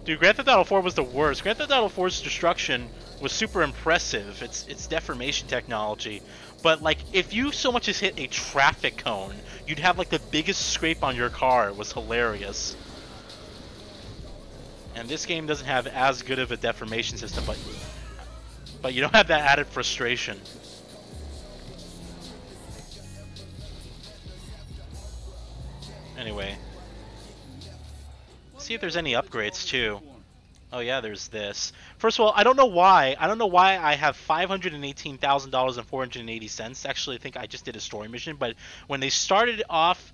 Dude, Grand Theft Auto 4 was the worst. Grand Theft Auto 4's destruction was super impressive. It's deformation technology, but like if you so much as hit a traffic cone, you'd have like the biggest scrape on your car. It was hilarious. And this game doesn't have as good of a deformation system, but you don't have that added frustration. Anyway. See if there's any upgrades too. Oh yeah, there's this. First of all, I don't know why I have $518,000 and 480 cents. Actually, I think I just did a story mission, but when they started off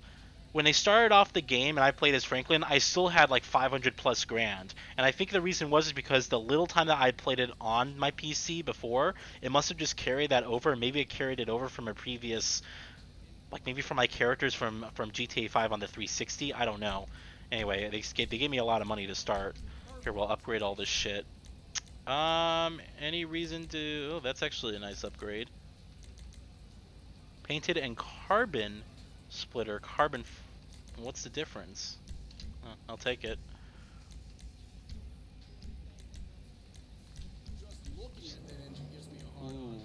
the game and I played as Franklin, I still had like 500 plus grand. And I think the reason was because the little time that I played it on my PC before, it must have just carried that over. Maybe it carried it over from a previous, like maybe from my characters from GTA 5 on the 360. I don't know. Anyway, they gave me a lot of money to start. Here, we'll upgrade all this shit. Any reason to... Oh, that's actually a nice upgrade. Painted and carbon splitter. Carbon... What's the difference? Oh, I'll take it. Ooh.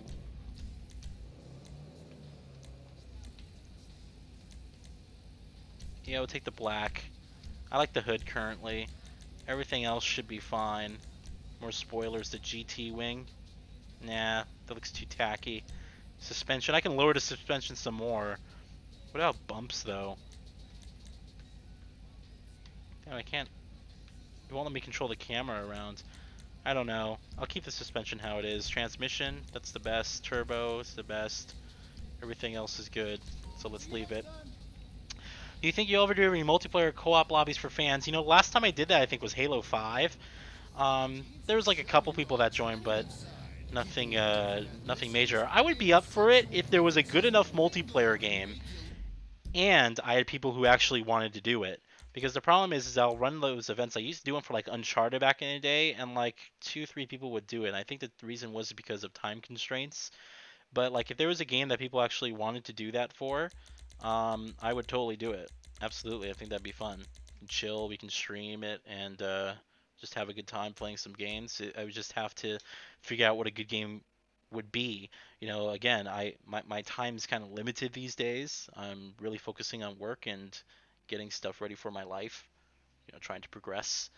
Yeah, we'll take the black. I like the hood currently. Everything else should be fine. More spoilers. The GT wing. Nah, that looks too tacky. Suspension. I can lower the suspension some more. What about bumps though? Damn, I can't. It won't let me control the camera around. I don't know. I'll keep the suspension how it is. Transmission, that's the best. Turbo is the best. Everything else is good. So let's leave it. Do you think you'll ever do any multiplayer co-op lobbies for fans? You know, last time I did that I think was Halo 5. There was like a couple people that joined, but nothing major. I would be up for it if there was a good enough multiplayer game and I had people who actually wanted to do it. Because the problem is I'll run those events. I used to do them for like Uncharted back in the day, and like 2, 3 people would do it. And I think that the reason was because of time constraints. But like if there was a game that people actually wanted to do that for, I would totally do it. Absolutely, I think that'd be fun. We can chill, we can stream it, and just have a good time playing some games. I would just have to figure out what a good game would be. You know, again, my time's kind of limited these days. I'm really focusing on work and getting stuff ready for my life. You know, trying to progress.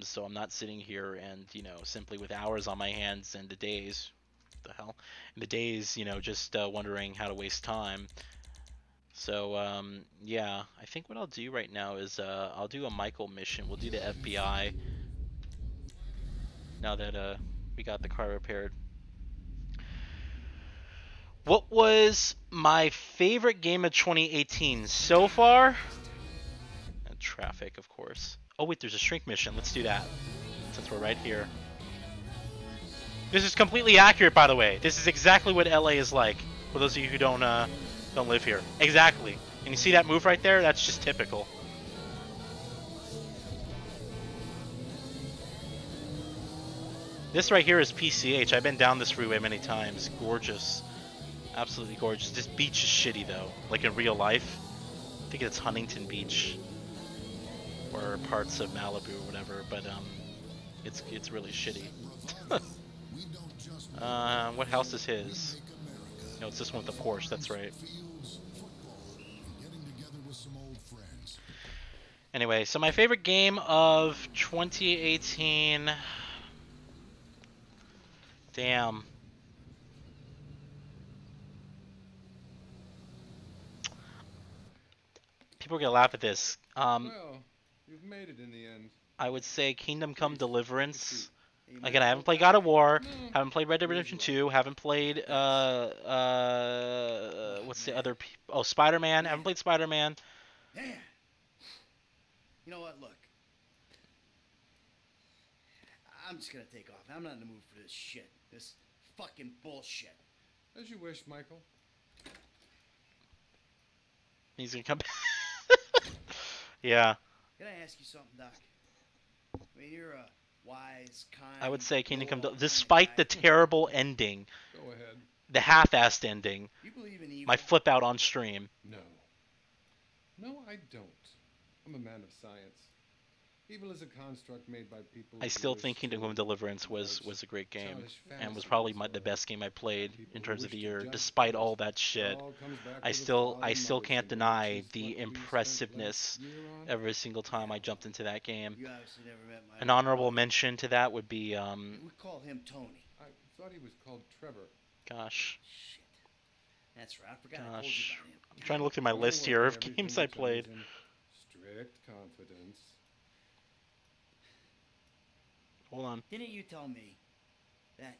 So I'm not sitting here and simply with hours on my hands and the days. What the hell? And the days, just wondering how to waste time. So yeah, I think what I'll do right now is I'll do a Michael mission. We'll do the FBI. Now that we got the car repaired. What was my favorite game of 2018 so far? And traffic, of course. Oh wait, there's a shrink mission. Let's do that since we're right here. This is completely accurate, by the way. This is exactly what LA is like. For those of you who don't live here. Exactly. And you see that move right there? That's just typical. This right here is PCH. I've been down this freeway many times. Gorgeous. Absolutely gorgeous. This beach is shitty though. Like in real life. I think it's Huntington Beach. Or parts of Malibu or whatever. But it's really shitty. What house is his? No, it's this one with the Porsche. That's right. Anyway, so my favorite game of 2018. Damn. People are gonna laugh at this. Well, you've made it in the end. I would say Kingdom Come Deliverance. Again, I haven't played God of War, haven't played Red Dead Redemption 2, haven't played what's the other? Oh, Spider-Man. Haven't played Spider-Man. Man. You know what? Look. I'm just gonna take off. I'm not in the mood for this shit. This fucking bullshit. As you wish, Michael. He's gonna come back. Yeah. Can I ask you something, Doc? I mean, you're a wise, kind... I would say Kingdom Come despite the terrible ending. Go ahead. The half-assed ending. You believe in evil? My flip out on stream. No. No, I don't. I'm a man of science. Evil is a construct made by people. I still think Kingdom Come Deliverance was a great game and was probably the best game I played in terms of the year, despite all that shit. I still can't deny the impressiveness every single time I jumped into that game. An honorable mention to that would be We call him Tony. I thought he was called Trevor. Gosh. Shit. That's right. I forgot I told you Gosh. about him. I'm trying to look through my list here of games I played. Strict confidence. Hold on. Didn't you tell me that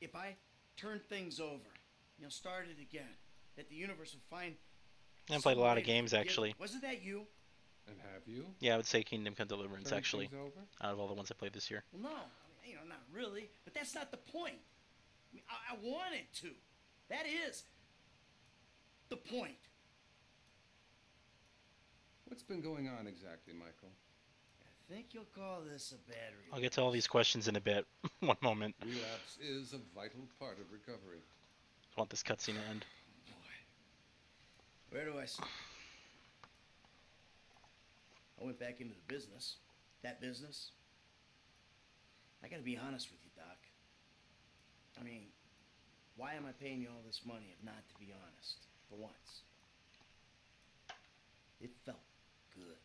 if I turned things over, started again, that the universe would find... I haven't played a lot of games, actually. Wasn't that you? And have you? Yeah, I would say Kingdom Come Deliverance, Turned actually, things over? out of all the ones I played this year. Well, no. I mean, not really. But that's not the point. I mean, I wanted to. That is the point. What's been going on exactly, Michael? I think you'll call this a bad relapse. I'll get to all these questions in a bit. One moment. Relapse is a vital part of recovery. I want this cutscene to end. Boy. Where do I start? I went back into the business. That business. I gotta be honest with you, Doc. I mean, why am I paying you all this money if not to be honest? For once. It felt good.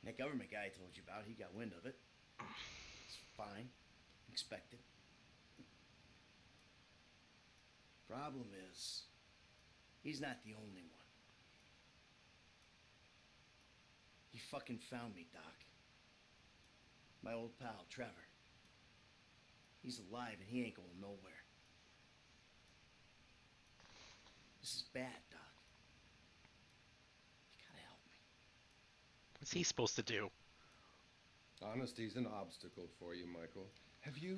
That government guy I told you about, he got wind of it. It's fine. Expected. Problem is, he's not the only one. He He fucking found me, Doc. My old pal, Trevor. He's alive and he ain't going nowhere. This is bad, Doc. You gotta help me. What's he supposed to do? Honesty's an obstacle for you, Michael. Have you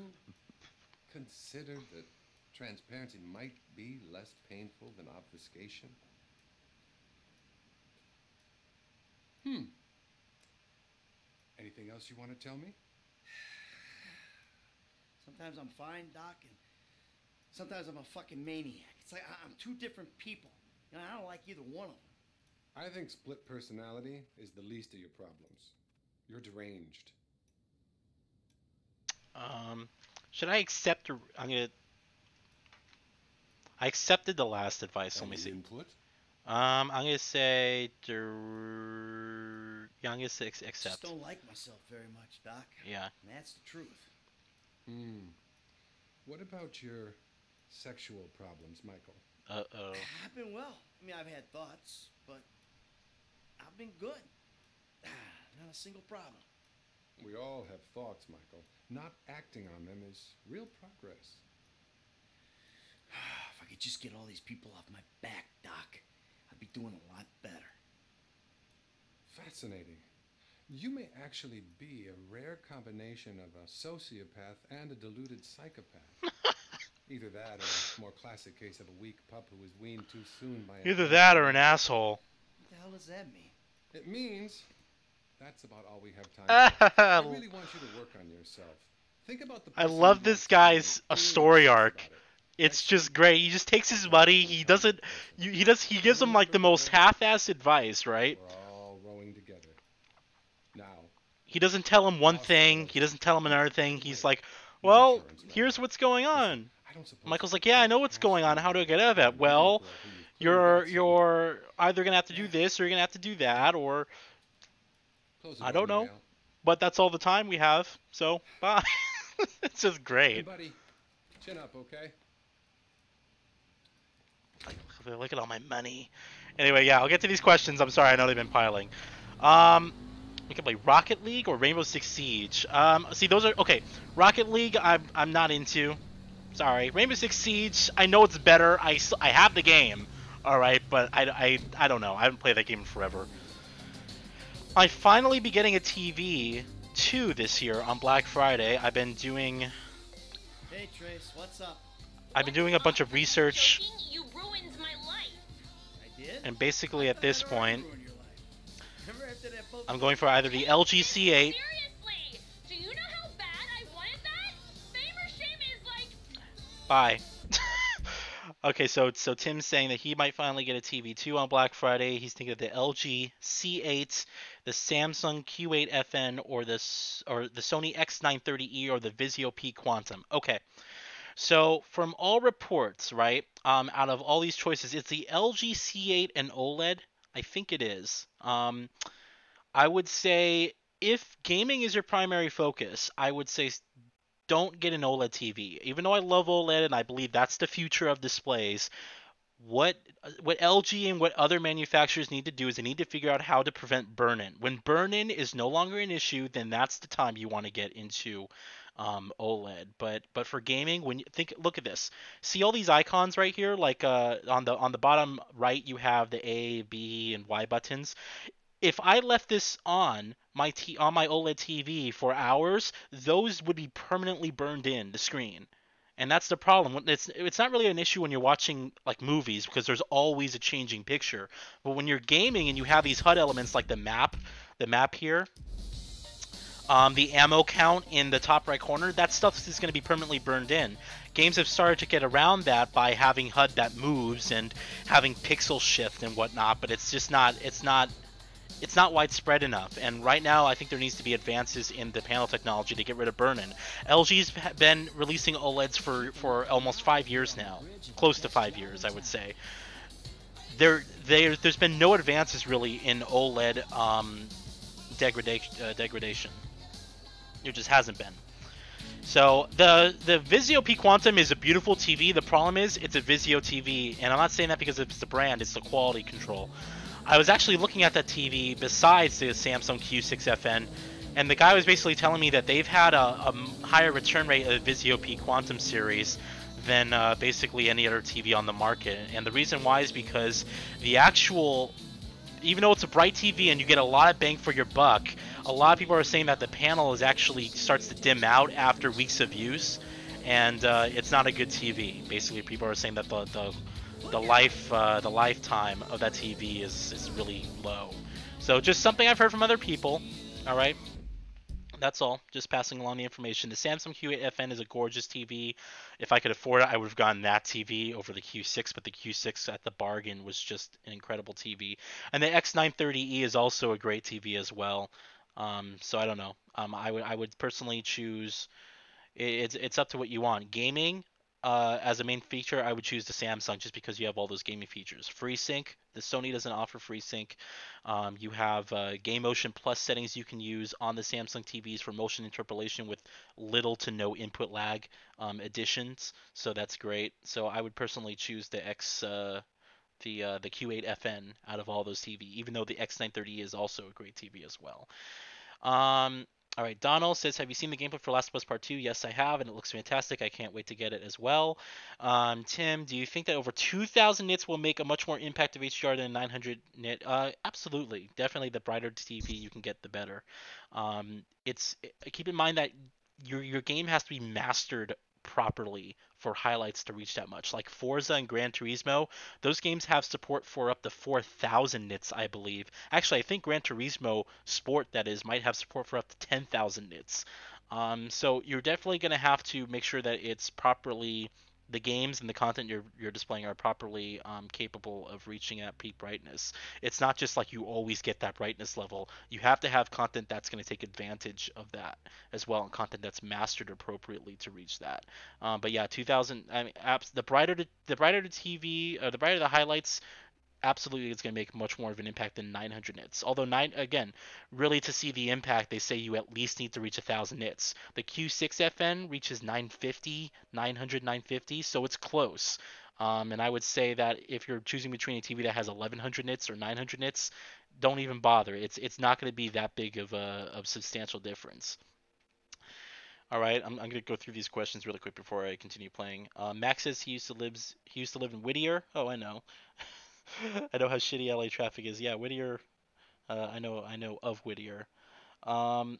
considered that transparency might be less painful than obfuscation? Anything else you want to tell me? Sometimes I'm fine, Doc, and sometimes I'm a fucking maniac. It's like I'm two different people. You know, I don't like either one of them. I think split personality is the least of your problems. You're deranged. Should I accept? I accepted the last advice. Let me see. Input? I'm gonna say. Yeah, I'm gonna say I accept. just don't like myself very much, Doc. Yeah. And that's the truth. What about your sexual problems, Michael? Uh-oh. I've been well. I mean, I've had thoughts, but I've been good. Not a single problem. We all have thoughts, Michael. Not acting on them is real progress. If I could just get all these people off my back, Doc, I'd be doing a lot better. Fascinating. You may actually be a rare combination of a sociopath and a deluded psychopath. Either that or a more classic case of a weak pup who was weaned too soon by Either that or an asshole. What the hell does that mean? It means that's about all we have time for. I really want you to work on yourself. Think about the I person love you this want to guy's be. a story arc. It's just great. He just takes his money. He doesn't. He gives him like the most half-assed advice, right? We're all rowing together. Now. He doesn't tell him one thing. He doesn't tell him another thing. He's like, well, here's what's going on. Michael's like, yeah, I know what's going on. How do I get out of that? Well, you're either gonna have to do this or you're gonna have to do that, or I don't know. But that's all the time we have. So bye. It's just great. Hey, buddy, chin up, okay? Look at all my money. Anyway, yeah, I'll get to these questions. I'm sorry, I know they've been piling. We can play Rocket League or Rainbow Six Siege. See, those are okay. Rocket League, I'm not into. Sorry. Rainbow Six Siege, I know it's better. I have the game, all right, but I don't know. I haven't played that game in forever. I finally be getting a TV 2 this year on Black Friday. I've been doing. Hey Trace, what's up? I've been doing a bunch of research. You ruined my life. I did? And basically at this point, Remember after that boat? I'm going for either the LG C8. Seriously, do you know how bad I wanted that? Fame or shame is like. Bye. Okay, so Tim's saying that he might finally get a TV 2 on Black Friday. He's thinking of the LG C8, the Samsung Q8 FN, or the Sony X930E, or the Vizio P Quantum. Okay. So from all reports, right, out of all these choices, it's the LG C8 and OLED. I think it is. I would say if gaming is your primary focus, I would say don't get an OLED TV. Even though I love OLED and I believe that's the future of displays, what LG and what other manufacturers need to do is they need to figure out how to prevent burn-in. When burn-in is no longer an issue, then that's the time you want to get into OLED. But for gaming, when you look at this, see all these icons right here, like on the bottom right, you have the A, B, and Y buttons. If I left this on my OLED TV for hours, those would be permanently burned in the screen. And that's the problem. It's not really an issue when you're watching like movies because there's always a changing picture. But when you're gaming and you have these HUD elements like the map here, the ammo count in the top right corner, that stuff is going to be permanently burned in. Games have started to get around that by having HUD that moves and having pixel shift and whatnot, but it's just not widespread enough. And right now, I think there needs to be advances in the panel technology to get rid of burn-in. LG's been releasing OLEDs for almost 5 years now, close to 5 years, I would say. There's been no advances really in OLED degradation. There just hasn't been. So the Vizio P Quantum is a beautiful TV. The problem is it's a Vizio TV, and I'm not saying that because it's the brand; it's the quality control. I was actually looking at that TV besides the Samsung Q6FN, and the guy was basically telling me that they've had a higher return rate of the Vizio P Quantum series than basically any other TV on the market. And the reason why is because the actual, even though it's a bright TV and you get a lot of bang for your buck, a lot of people are saying that the panel is actually starts to dim out after weeks of use, and it's not a good TV. Basically, people are saying that the lifetime of that TV is really low. So just something I've heard from other people. All right. That's all. Just passing along the information. The Samsung Q8FN is a gorgeous TV. If I could afford it, I would have gotten that TV over the Q6, but the Q6 at the bargain was just an incredible TV. And the X930E is also a great TV as well. So I don't know. I would personally choose. It's up to what you want. Gaming, as a main feature, I would choose the Samsung just because you have all those gaming features. FreeSync, the Sony doesn't offer FreeSync. You have Game Motion Plus settings you can use on the Samsung TVs for motion interpolation with little to no input lag additions. So that's great. So I would personally choose the Q8FN out of all those TV, even though the X930 is also a great TV as well. All right, Donald says, have you seen the gameplay for Last of Us Part 2? Yes, I have, and it looks fantastic. I can't wait to get it as well. Tim, do you think that over 2,000 nits will make a much more impact of HDR than 900 nit? Absolutely. Definitely the brighter the TV you can get, the better. Keep in mind that your game has to be mastered properly for highlights to reach that much. Like Forza and Gran Turismo, those games have support for up to 4,000 nits, I believe. Actually, I think Gran Turismo Sport, that is, might have support for up to 10,000 nits. So you're definitely going to have to make sure that it's properly, the games and the content you're displaying are properly capable of reaching at peak brightness. It's not just like you always get that brightness level. You have to have content that's going to take advantage of that as well, and content that's mastered appropriately to reach that. But yeah, 2,000. I mean, the brighter the TV, the brighter the highlights, absolutely it's going to make much more of an impact than 900 nits. Although really to see the impact, they say you at least need to reach 1,000 nits. The Q6FN reaches 950, 900, 950, so it's close. And I would say that if you're choosing between a TV that has 1,100 nits or 900 nits, don't even bother. It's not going to be that big of a substantial difference. All right, I'm going to go through these questions really quick before I continue playing. Max says he used to live in Whittier. Oh, I know. I know how shitty LA traffic is. Yeah, Whittier. I know of Whittier. And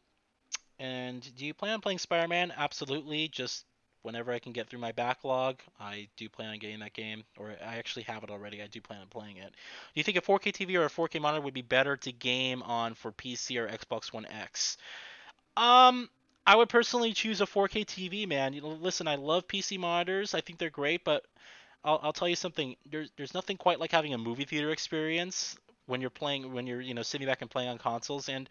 do you plan on playing Spider-Man? Absolutely. Just whenever I can get through my backlog, I do plan on getting that game. Or I actually have it already. I do plan on playing it. Do you think a 4K TV or a 4K monitor would be better to game on for PC or Xbox One X? I would personally choose a 4K TV, man. Listen, I love PC monitors. I think they're great, but I'll tell you something. There's nothing quite like having a movie theater experience when you're sitting back and playing on consoles, and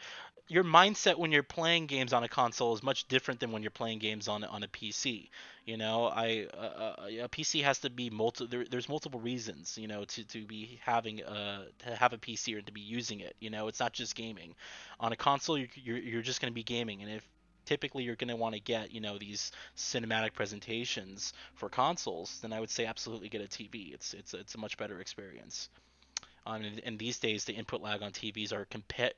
your mindset when you're playing games on a console is much different than when you're playing games on a PC. A PC has to be there's multiple reasons, to be having to have a PC or to be using it. It's not just gaming. On a console, you're just going to be gaming, and if typically you're going to want to get these cinematic presentations for consoles, then I would say absolutely get a TV. It's a much better experience. And these days the input lag on TVs are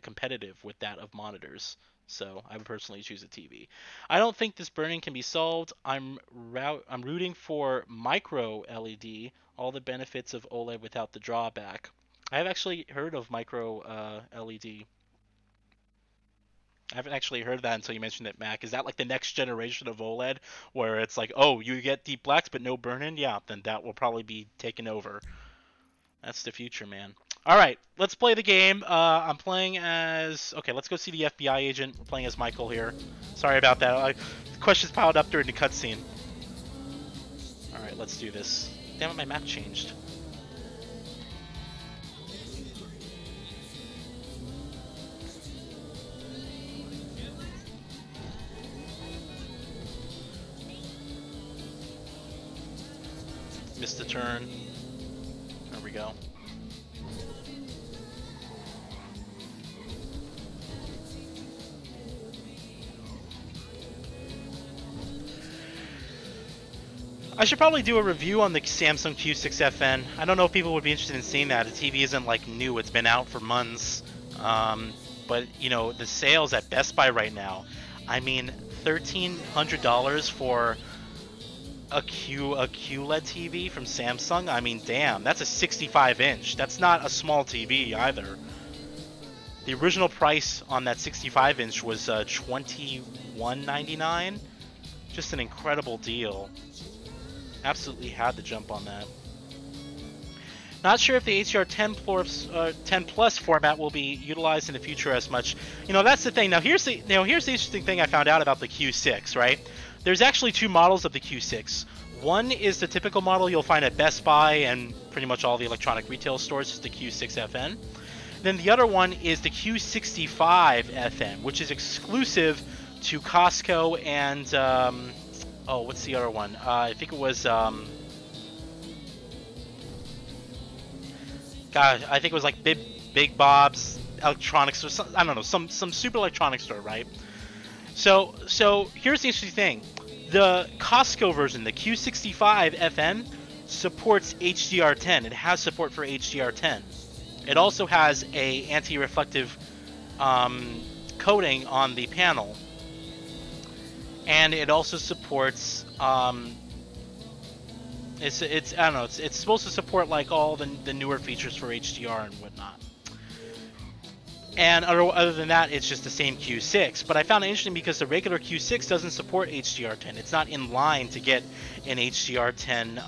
competitive with that of monitors, so I would personally choose a TV. I don't think this burn-in can be solved. I'm rooting for micro LED, all the benefits of OLED without the drawback. I have actually heard of micro LED. I haven't actually heard that until you mentioned it, Mac. Is that like the next generation of OLED, where it's like, oh, you get deep blacks but no burn-in? Yeah, then that will probably be taken over. That's the future, man. All right, let's play the game. I'm playing as... Okay, let's go see the FBI agent. We're playing as Michael here. Sorry about that. Questions piled up during the cutscene. All right, let's do this. Damn it, my map changed. Missed a turn. There we go. I should probably do a review on the Samsung Q6FN. I don't know if people would be interested in seeing that. The TV isn't like new; it's been out for months. But you know, the sales at Best Buy right now. I mean, $1,300 for a QLED TV from Samsung. I mean, damn, that's a 65-inch. That's not a small TV either. The original price on that 65-inch was $21.99. Just an incredible deal. Absolutely had to jump on that. Not sure if the HDR10 Plus format will be utilized in the future as much. You know, that's the thing. Now here's the interesting thing I found out about the Q6, right? There's actually two models of the Q6. One is the typical model you'll find at Best Buy and pretty much all the electronic retail stores, is the Q6FN. Then the other one is the Q65FM, which is exclusive to Costco and oh, what's the other one? I think it was God, I think it was like Big Bob's Electronics or some, I don't know, some super electronics store, right? So here's the interesting thing. The Costco version, the Q65 FM, supports HDR10. It has support for HDR10. It also has a anti-reflective coating on the panel, and it also supports it's I don't know, it's supposed to support like all the newer features for HDR and whatnot. And other than that, it's just the same Q6. But I found it interesting because the regular Q6 doesn't support HDR10. It's not in line to get an HDR10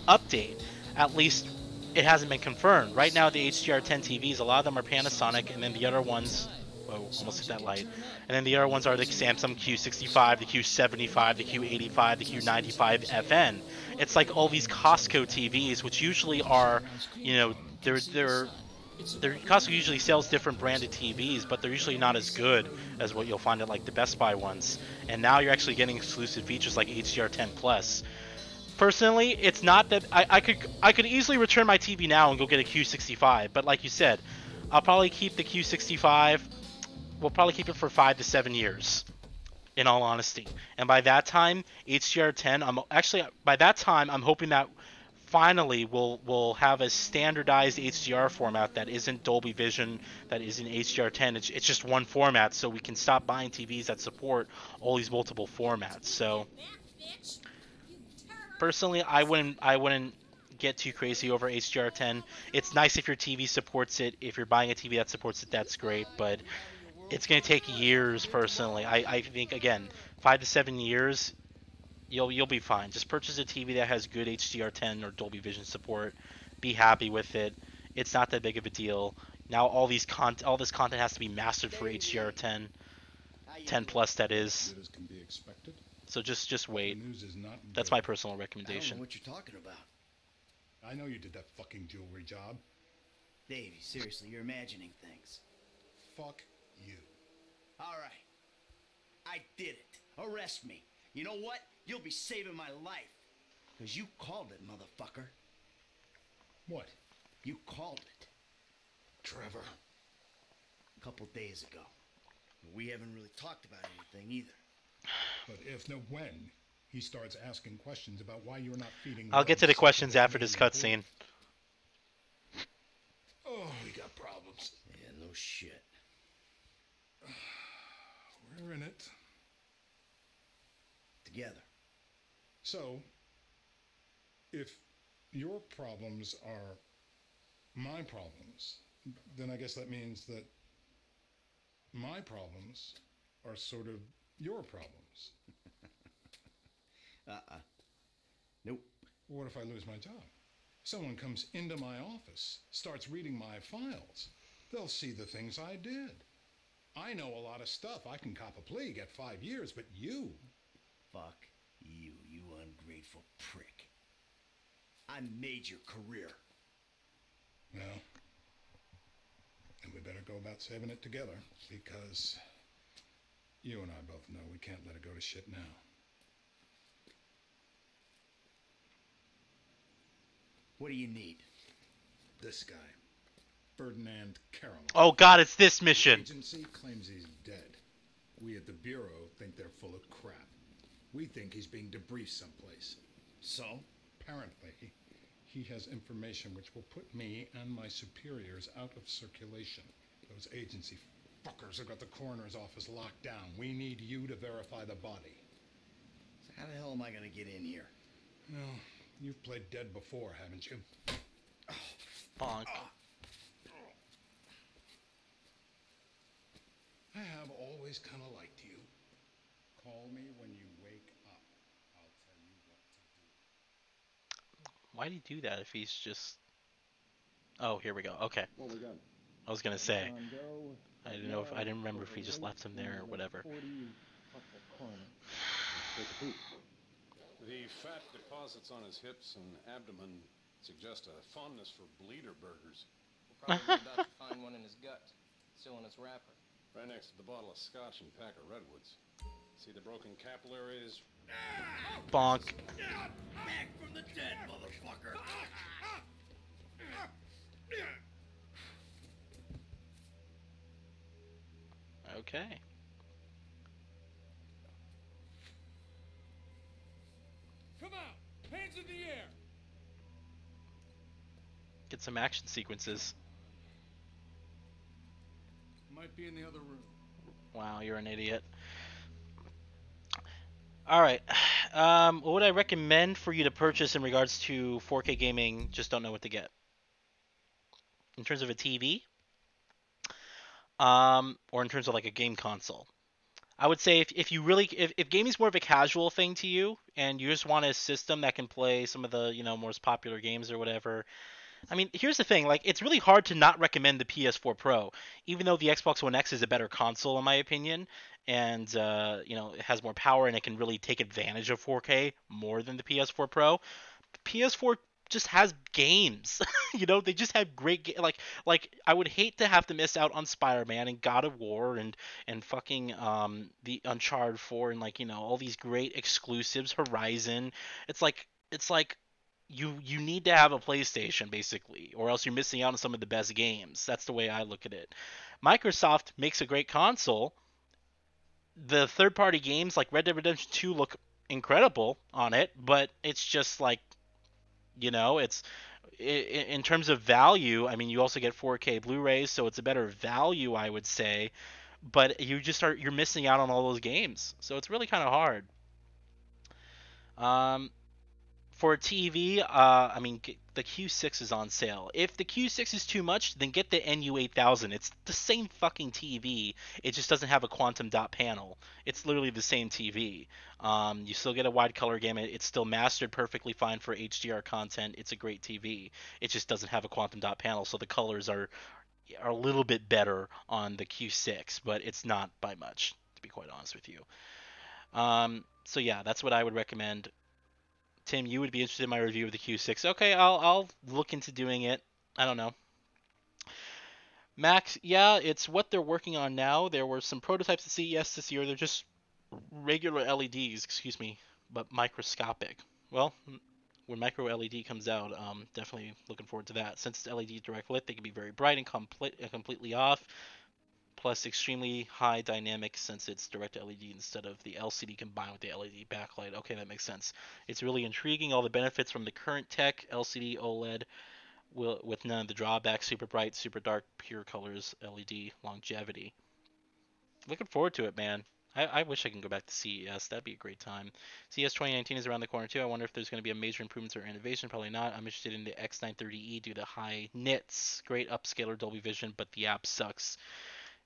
update. At least it hasn't been confirmed. Right now, the HDR10 TVs, a lot of them are Panasonic, and then the other ones, whoa, almost hit that light. And then the other ones are the Samsung Q65, the Q75, the Q85, the Q95 FN. It's like all these Costco TVs, which usually are, you know, Costco usually sells different branded TVs, but they're usually not as good as what you'll find at like the Best Buy ones. And now you're actually getting exclusive features like HDR10 Plus. Personally, it's not that I could easily return my TV now and go get a Q65, but like you said, I'll probably keep the Q65. We'll probably keep it for 5 to 7 years, in all honesty. And by that time, HDR10. By that time, I'm hoping that finally we'll have a standardized HDR format that isn't Dolby Vision, that isn't HDR10. It's just one format, so we can stop buying TVs that support all these multiple formats. So personally, I wouldn't get too crazy over HDR10. It's nice if your TV supports it. If you're buying a TV that supports it, that's great, but it's going to take years. Personally, I think, again, 5 to 7 years, you'll be fine. Just purchase a TV that has good HDR10 or Dolby Vision support. Be happy with it. It's not that big of a deal. Now all this content has to be mastered for HDR10, 10 plus, that is. So just wait. That's my personal recommendation. I don't know what you're talking about. I know you did that fucking jewelry job. Davey, seriously, you're imagining things. Fuck you. All right. I did it. Arrest me. You know what? You'll be saving my life. Because you called it, motherfucker. What? You called it. Trevor. A couple days ago. We haven't really talked about anything either. But if, no, when he starts asking questions about why you're not feeding... I'll get to the questions after this cutscene. Oh, we got problems. Yeah, no shit. We're in it. Together. So, if your problems are my problems, then I guess that means that my problems are sort of your problems. Nope. What if I lose my job? Someone comes into my office, starts reading my files. They'll see the things I did. I know a lot of stuff. I can cop a plea, get 5 years, but you... Fuck you, you ungrateful prick. I made your career. Well, and we better go about saving it together, because you and I both know we can't let it go to shit now. What do you need? This guy, Ferdinand Caroline. Oh God, it's this mission. The agency claims he's dead. We at the Bureau think they're full of crap. We think he's being debriefed someplace. So? Apparently, he has information which will put me and my superiors out of circulation. Those agency fuckers have got the coroner's office locked down. We need you to verify the body. So how the hell am I gonna get in here? Well, you've played dead before, haven't you? Bonk. I have always kind of liked you. Call me when you wake up. I'll tell you what to do. Why'd he do that if he's just... Oh, here we go. Okay. What we got? I was gonna say. Go. I didn't know if I didn't remember if he just left him there or whatever. The fat deposits on his hips and abdomen suggest a fondness for bleeder burgers. We're probably about to find one in his gut, still in its wrapper. Right next to the bottle of scotch and pack of redwoods. See the broken capillaries? Bonk. Back from the dead, motherfucker! Okay. Come out! Hands in the air! Get some action sequences. Might be in the other room. Wow, you're an idiot. Alright. What would I recommend for you to purchase in regards to 4K gaming? Just don't know what to get. In terms of a TV? Or in terms of like a game console? I would say if you really if gaming's more of a casual thing to you and you just want a system that can play some of the, most popular games or whatever. I mean, here's the thing, like it's really hard to not recommend the PS4 Pro, even though the Xbox One X is a better console in my opinion, and it has more power and it can really take advantage of 4K more than the PS4 Pro. PS4 just has games. They just have great like I would hate to have to miss out on Spider-Man and God of War and fucking the Uncharted 4 and all these great exclusives, Horizon. It's like you need to have a PlayStation basically, or else you're missing out on some of the best games. That's the way I look at it. Microsoft makes a great console. The third-party games like Red Dead Redemption 2 look incredible on it, but it's just like it's in terms of value. I mean, you also get 4K Blu-rays, so it's a better value, I would say. But you're missing out on all those games, so it's really kind of hard. For a TV, I mean, the Q6 is on sale. If the Q6 is too much, then get the NU8000. It's the same fucking TV. It just doesn't have a quantum dot panel. It's literally the same TV. You still get a wide color gamut. It's still mastered perfectly fine for HDR content. It's a great TV. It just doesn't have a quantum dot panel, so the colors are a little bit better on the Q6, but it's not by much, to be quite honest with you. So yeah, that's what I would recommend. Tim, you would be interested in my review of the Q6. Okay, I'll look into doing it. I don't know. Max, yeah, it's what they're working on now. There were some prototypes at CES this year. They're just regular LEDs, but microscopic. Well, when micro LED comes out, definitely looking forward to that. Since it's LED direct lit, they can be very bright and completely off. Plus extremely high dynamic since it's direct LED instead of the LCD combined with the LED backlight. Okay, that makes sense. It's really intriguing. All the benefits from the current tech, LCD, OLED, with none of the drawbacks, super bright, super dark, pure colors, LED, longevity. Looking forward to it, man. I wish I can go back to CES. That'd be a great time. CES 2019 is around the corner too. I wonder if there's going to be a major improvements or innovation. Probably not. I'm interested in the X930E due to high nits. Great upscaler Dolby Vision, but the app sucks.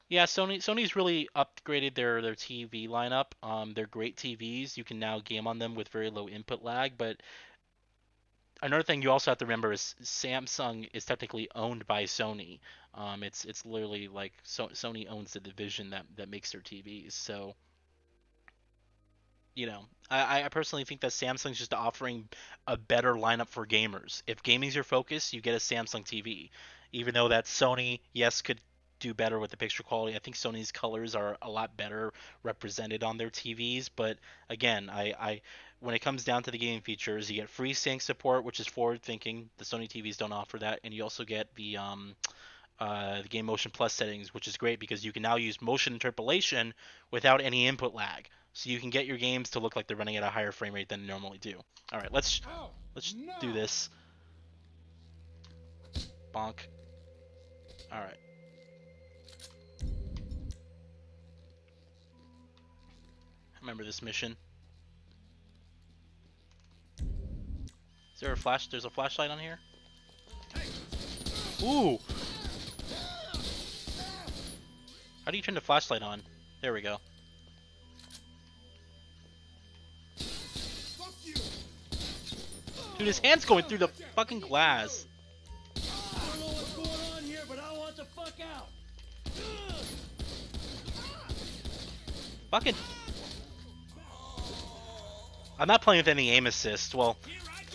Yeah, Sony's really upgraded their TV lineup. They're great TVs. You can now game on them with very low input lag. But another thing you also have to remember is Samsung is technically owned by Sony. It's literally like Sony owns the division that makes their TVs. So I personally think that Samsung's just offering a better lineup for gamers. If gaming's your focus, you get a Samsung TV. Even though that Sony, yes, could do better with the picture quality. I think Sony's colors are a lot better represented on their TVs. But again, I when it comes down to the game features, you get FreeSync support, which is forward thinking. The Sony TVs don't offer that, and you also get the Game Motion Plus settings, which is great because you can now use motion interpolation without any input lag. so you can get your games to look like they're running at a higher frame rate than they normally do. All right, let's do this. Bonk. All right. Remember this mission. Is there a flash? There's a flashlight on here. Ooh. How do you turn the flashlight on? There we go. Dude, his hand's going through the fucking glass. I don't know what's going on here, but I want the fuck out. Fucking. I'm not playing with any aim assist. Well,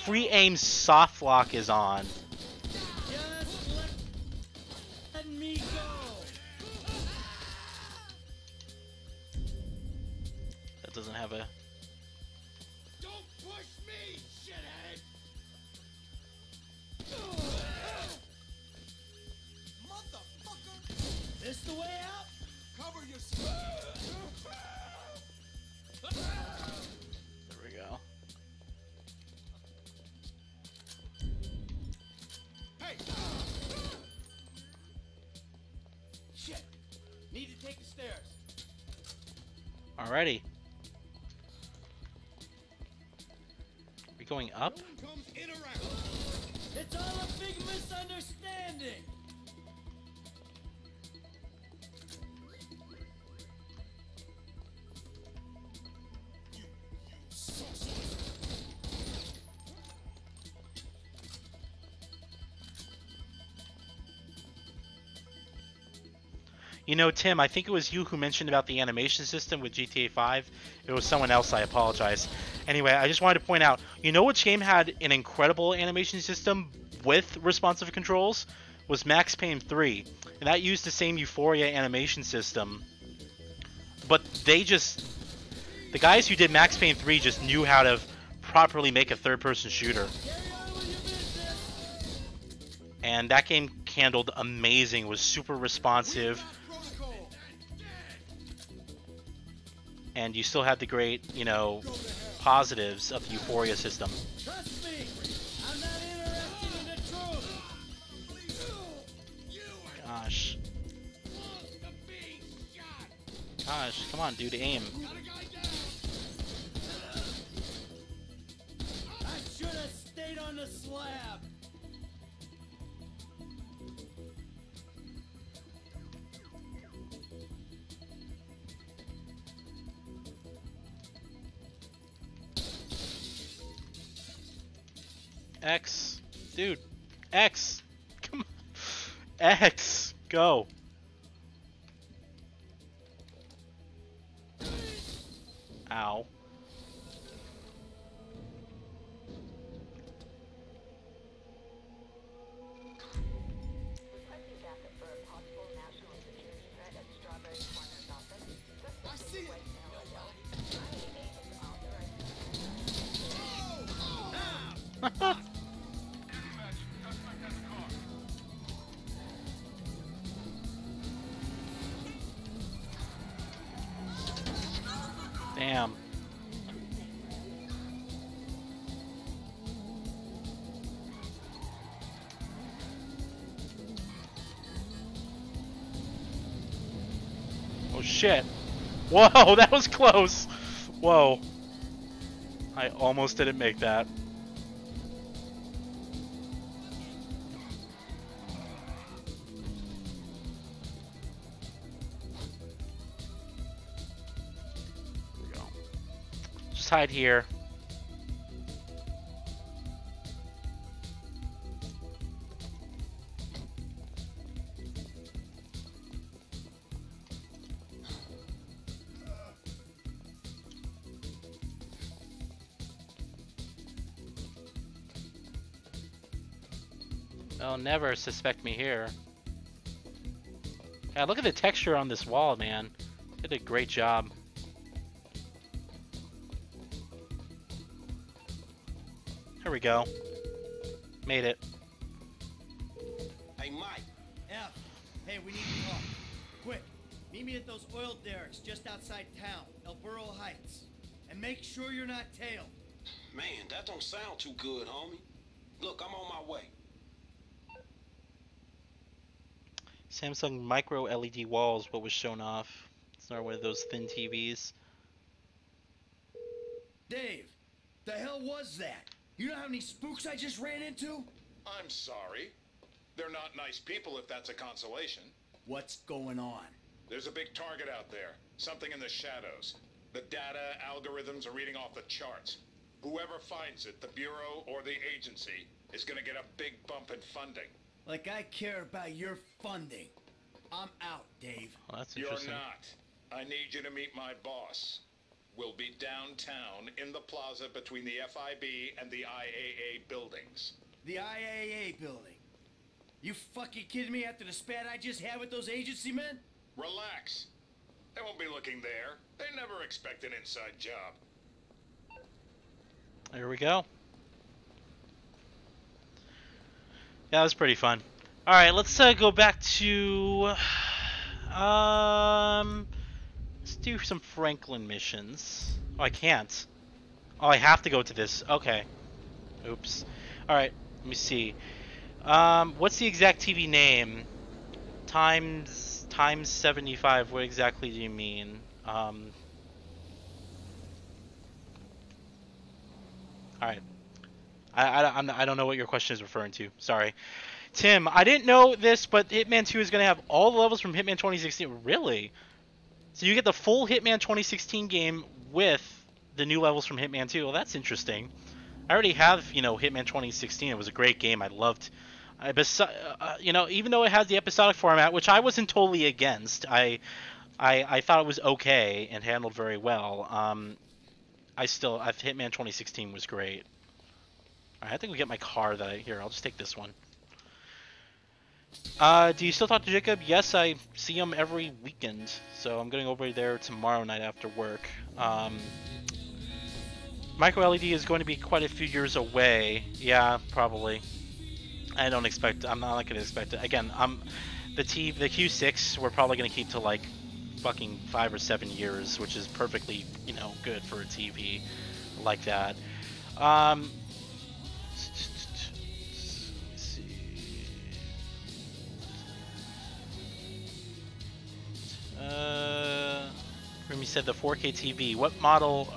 free aim soft lock is on. Just let me go. That doesn't have a. Don't push me, shithead! Motherfucker! This the way out? Cover yourself! There we go. Hey! Shit! Need to take the stairs. Alrighty. We going up? It's all a big misunderstanding. You know, Tim, I think it was you who mentioned about the animation system with GTA 5. It was someone else, I apologize. Anyway, I just wanted to point out, you know which game had an incredible animation system with responsive controls? Was Max Payne 3. And that used the same Euphoria animation system. But they just... The guys who did Max Payne 3 just knew how to properly make a third-person shooter. And that game handled amazing, was super responsive. And you still had the great, you know, positives of the Euphoria system. Trust me, I'm not interested in the truth. Gosh. Gosh, come on, dude, aim. I should have stayed on the slab. X. Dude. X. Come on. X. Go. Ow. Damn. Oh shit. Whoa, that was close. Whoa. I almost didn't make that. There we go. Just hide here. They'll never suspect me here. Yeah, look at the texture on this wall, man. They did a great job. There we go. Made it. Hey, Mike. F. Hey, we need to talk. Quick. Meet me at those oil derricks just outside town, El Burro Heights. And make sure you're not tailed. Man, that don't sound too good, homie. Look, I'm on my way. Samsung micro LED walls, what was shown off. It's not one of those thin TVs. Dave, the hell was that? You know how many spooks I just ran into? I'm sorry. They're not nice people if that's a consolation. What's going on? There's a big target out there. Something in the shadows. The data algorithms are reading off the charts. Whoever finds it, the Bureau or the agency, is gonna get a big bump in funding. Like I care about your funding. I'm out, Dave. Well, that's You're interesting. not. I need you to meet my boss. We'll be downtown in the plaza between the FIB and the IAA buildings. The IAA building. You fucking kidding me after the spat I just had with those agency men? Relax. They won't be looking there. They never expect an inside job. There we go. Yeah, that was pretty fun. Alright, let's go back to... let's do some Franklin missions. Oh, I can't. Oh, I have to go to this. Okay. Oops. Alright, let me see. What's the exact TV name? Times 75. What exactly do you mean? Alright. I don't know what your question is referring to. Sorry. Tim, I didn't know this, but Hitman 2 is going to have all the levels from Hitman 2016. Really? So you get the full Hitman 2016 game with the new levels from Hitman 2. Well, that's interesting. I already have, you know, Hitman 2016. It was a great game. I loved... you know, even though it has the episodic format, which I wasn't totally against, I thought it was okay and handled very well. I Hitman 2016 was great. Alright, I think we get my car that here, I'll just take this one. Do you still talk to Jacob? Yes, I see him every weekend. So I'm going over there tomorrow night after work. Micro LED is going to be quite a few years away. Yeah, probably. I'm not going to expect it. Again, the Q6 we're probably going to keep to like fucking 5 or 7 years, which is perfectly, you know, good for a TV like that. Remy said the 4K TV. What model?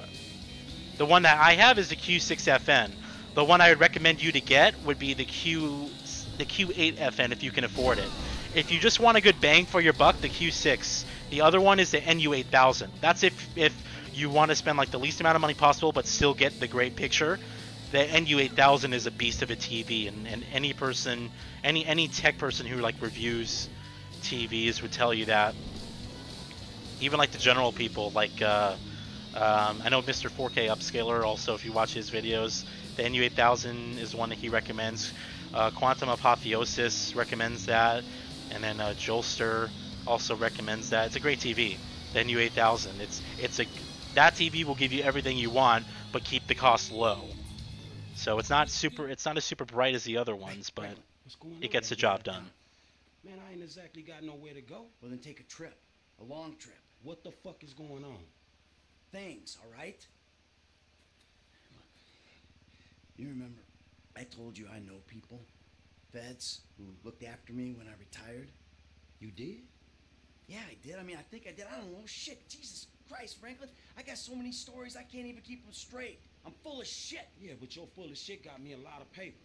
The one that I have is the Q6FN. The one I would recommend you to get would be the Q8FN if you can afford it. If you just want a good bang for your buck, the Q6. The other one is the NU8000. That's if you want to spend like the least amount of money possible but still get the great picture. The NU8000 is a beast of a TV, and any person, any tech person who like reviews TVs would tell you that. Even like the general people, like I know Mr. 4K Upscaler also, if you watch his videos, the NU8000 is one that he recommends. Quantum Apotheosis recommends that, and then Jolster also recommends that. It's a great TV, the NU8000. That TV will give you everything you want, but keep the cost low. So it's not as super bright as the other ones, but it gets the job done. Man, I ain't exactly got nowhere to go. Well, then take a trip. A long trip. What the fuck is going on? Things, all right? You remember, I told you I know people, feds, who looked after me when I retired? You did? Yeah, I did. I mean, I think I did. I don't know. Shit, Jesus Christ, Franklin. I got so many stories, I can't even keep them straight. I'm full of shit. Yeah, but your full of shit got me a lot of paper.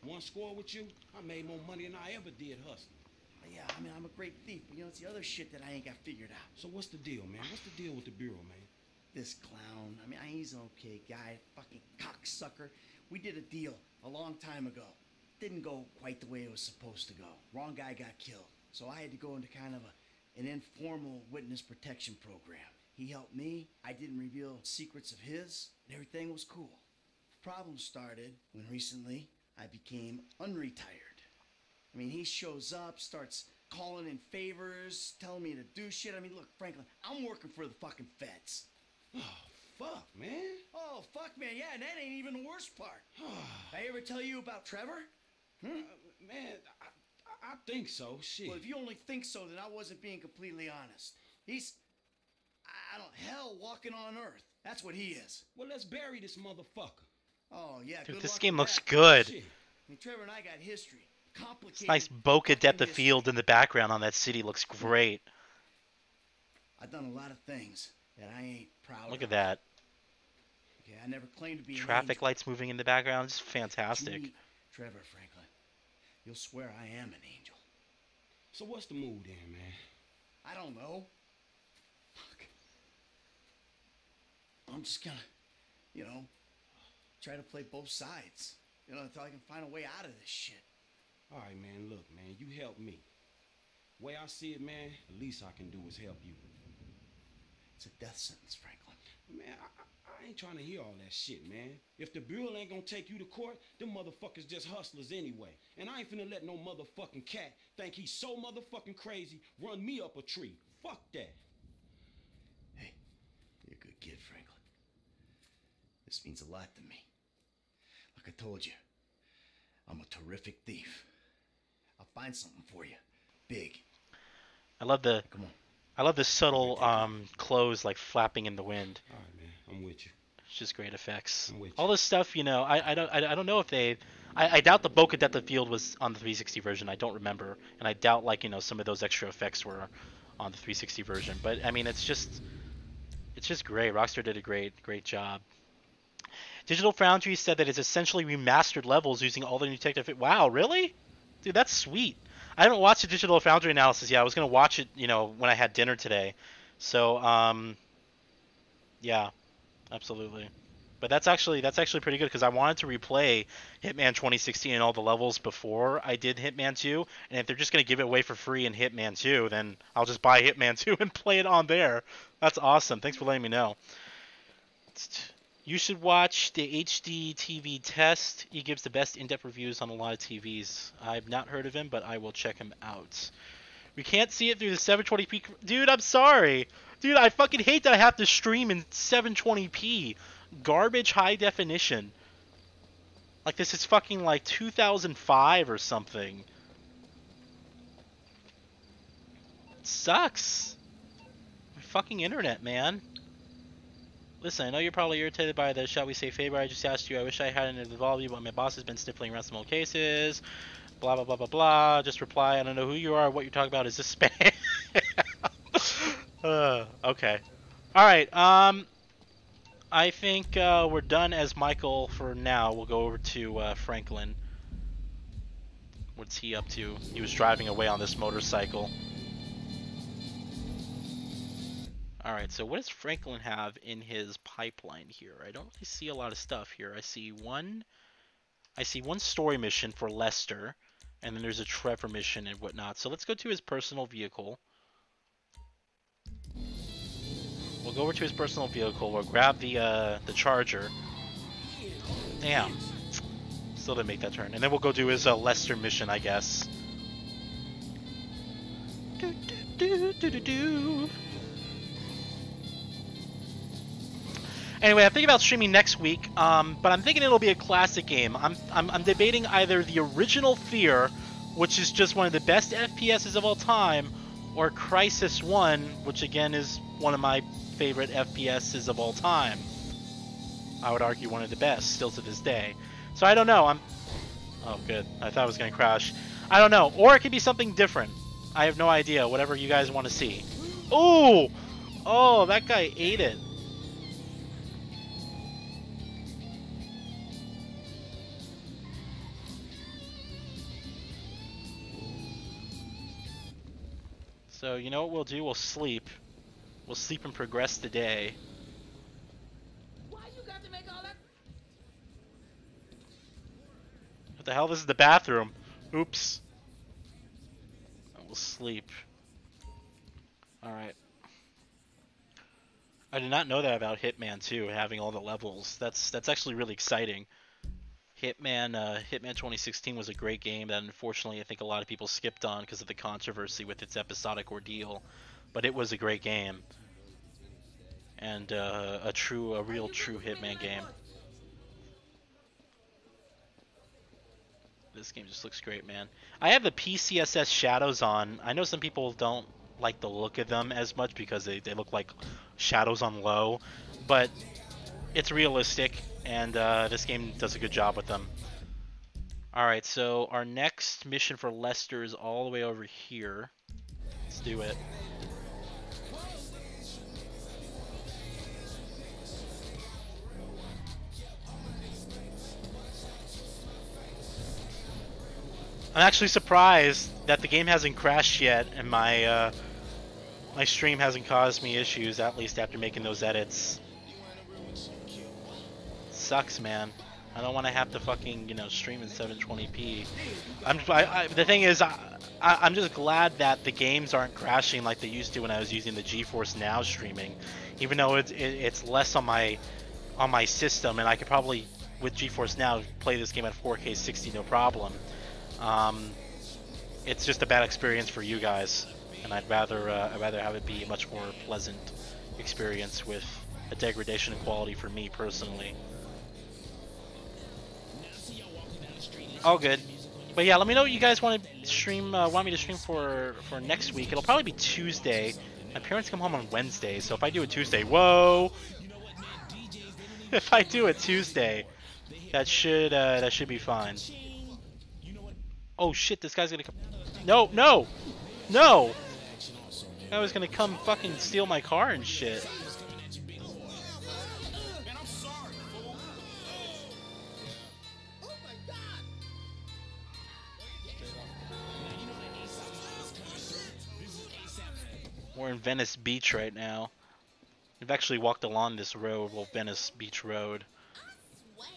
One score with you, I made more money than I ever did hustling. Yeah, I mean, I'm a great thief, but you know, it's the other shit that I ain't got figured out. So what's the deal, man? What's the deal with the Bureau, man? This clown, I mean, he's an okay guy, fucking cocksucker. We did a deal a long time ago. Didn't go quite the way it was supposed to go. Wrong guy got killed. So I had to go into kind of an informal witness protection program. He helped me. I didn't reveal secrets of his, and everything was cool. The problem started when recently I became unretired. I mean, he shows up, starts calling in favors, telling me to do shit. I mean, look, Franklin, I'm working for the fucking feds. Oh, fuck, man. Oh, fuck, man. Yeah, and that ain't even the worst part. I ever tell you about Trevor? Man, I think so. Shit. Well, if you only think so, then I wasn't being completely honest. He's, I don't, hell walking on earth. That's what he is. Well, let's bury this motherfucker. Oh, yeah, Dude, good this luck game with looks that. good. Shit. I mean, Trevor and I got history. Complicated. It's nice bokeh depth of history. field in the background on that city. Looks great. I've done a lot of things that I ain't proud of. Look at that. Okay, I never claimed to be an Traffic angel. lights moving in the background. Just But fantastic. you meet Trevor Franklin, you'll swear I am an angel. So what's the mood then, man? I don't know. Fuck. I'm just gonna, you know, try to play both sides. You know, until I can find a way out of this shit. All right, man, look, man, you help me. Way I see it, man, the least I can do is help you. It's a death sentence, Franklin. Man, I ain't trying to hear all that shit, man. If the Bureau ain't gonna take you to court, them motherfuckers just hustlers anyway. And I ain't finna let no motherfucking cat think he's so motherfucking crazy run me up a tree. Fuck that. Hey, you're a good kid, Franklin. This means a lot to me. Like I told you, I'm a terrific thief. I'll find something for you. Big. I love the Come on. I love the subtle clothes like flapping in the wind. All right, man, I'm with you. It's just great effects. I'm with you. All this stuff, you know, I don't know if they I doubt the bokeh depth of field was on the 360 version. I don't remember, and I doubt like, you know, some of those extra effects were on the 360 version. But I mean, it's just great. Rockstar did a great job. Digital Foundry said that it's essentially remastered levels using all the new tech. Wow, really? Dude, that's sweet. I haven't watched the Digital Foundry analysis yet. I was gonna watch it, you know, when I had dinner today. So, yeah, absolutely. But that's actually pretty good because I wanted to replay Hitman 2016 and all the levels before I did Hitman 2. And if they're just gonna give it away for free in Hitman 2, then I'll just buy Hitman 2 and play it on there. That's awesome. Thanks for letting me know. You should watch the HD TV test. He gives the best in-depth reviews on a lot of TVs. I've not heard of him, but I will check him out. We can't see it through the 720p. Dude, I'm sorry. Dude, I fucking hate that I have to stream in 720p. Garbage high definition. Like this is fucking like 2005 or something. It sucks. My fucking internet, man. Listen, I know you're probably irritated by the, shall we say, favor I just asked you. I wish I hadn't involved you, but my boss has been sniffling around some old cases. Blah, blah, blah, blah, blah. Just reply, I don't know who you are, what you're talking about. Is this spam? Okay. Alright, I think we're done as Michael for now. We'll go over to Franklin. What's he up to? He was driving away on this motorcycle. Alright, so what does Franklin have in his pipeline here? I don't really see a lot of stuff here. I see one story mission for Lester, and then there's a Trevor mission and whatnot. So let's go to his personal vehicle. We'll go over to his personal vehicle. We'll grab the charger. Damn. Still didn't make that turn. And then we'll go do his Lester mission, I guess. Do, do, do, do, do, do. Anyway, I'm thinking about streaming next week, but I'm thinking it'll be a classic game. I'm debating either the original Fear, which is just one of the best FPSs of all time, or Crysis 1, which again is one of my favorite FPSs of all time. I would argue one of the best, still to this day. So I don't know. Oh, good. I thought I was going to crash. I don't know. Or it could be something different. I have no idea. Whatever you guys want to see. Ooh! Oh, that guy ate it. So, you know what we'll do? We'll sleep. We'll sleep and progress the day. Why you got to make all that? What the hell? This is the bathroom. Oops. We'll sleep. Alright. I did not know that about Hitman 2, having all the levels. That's actually really exciting. Hitman 2016 was a great game that unfortunately I think a lot of people skipped on because of the controversy with its episodic ordeal. But it was a great game. And a real true Hitman game. This game just looks great, man. I have the PCSS shadows on. I know some people don't like the look of them as much because they look like shadows on low, but it's realistic, and this game does a good job with them. Alright, so our next mission for Lester is all the way over here. Let's do it. I'm actually surprised that the game hasn't crashed yet, and my my stream hasn't caused me issues, at least after making those edits. Sucks, man. I don't want to have to fucking, you know, stream in 720p. The thing is, I'm just glad that the games aren't crashing like they used to when I was using the GeForce Now streaming. Even though it's less on my system, and I could probably, with GeForce Now, play this game at 4K 60 no problem. It's just a bad experience for you guys, and I'd rather have it be a much more pleasant experience with a degradation in quality for me personally. All good. But yeah, let me know what you guys want to stream. Want me to stream for next week. It'll probably be Tuesday. My parents come home on Wednesday, so if I do it Tuesday, whoa! If I do it Tuesday, that should be fine. Oh shit! This guy's gonna come. No, no, no! I was gonna come fucking steal my car and shit. We're in Venice Beach right now. We've actually walked along this road, well, Venice Beach Road.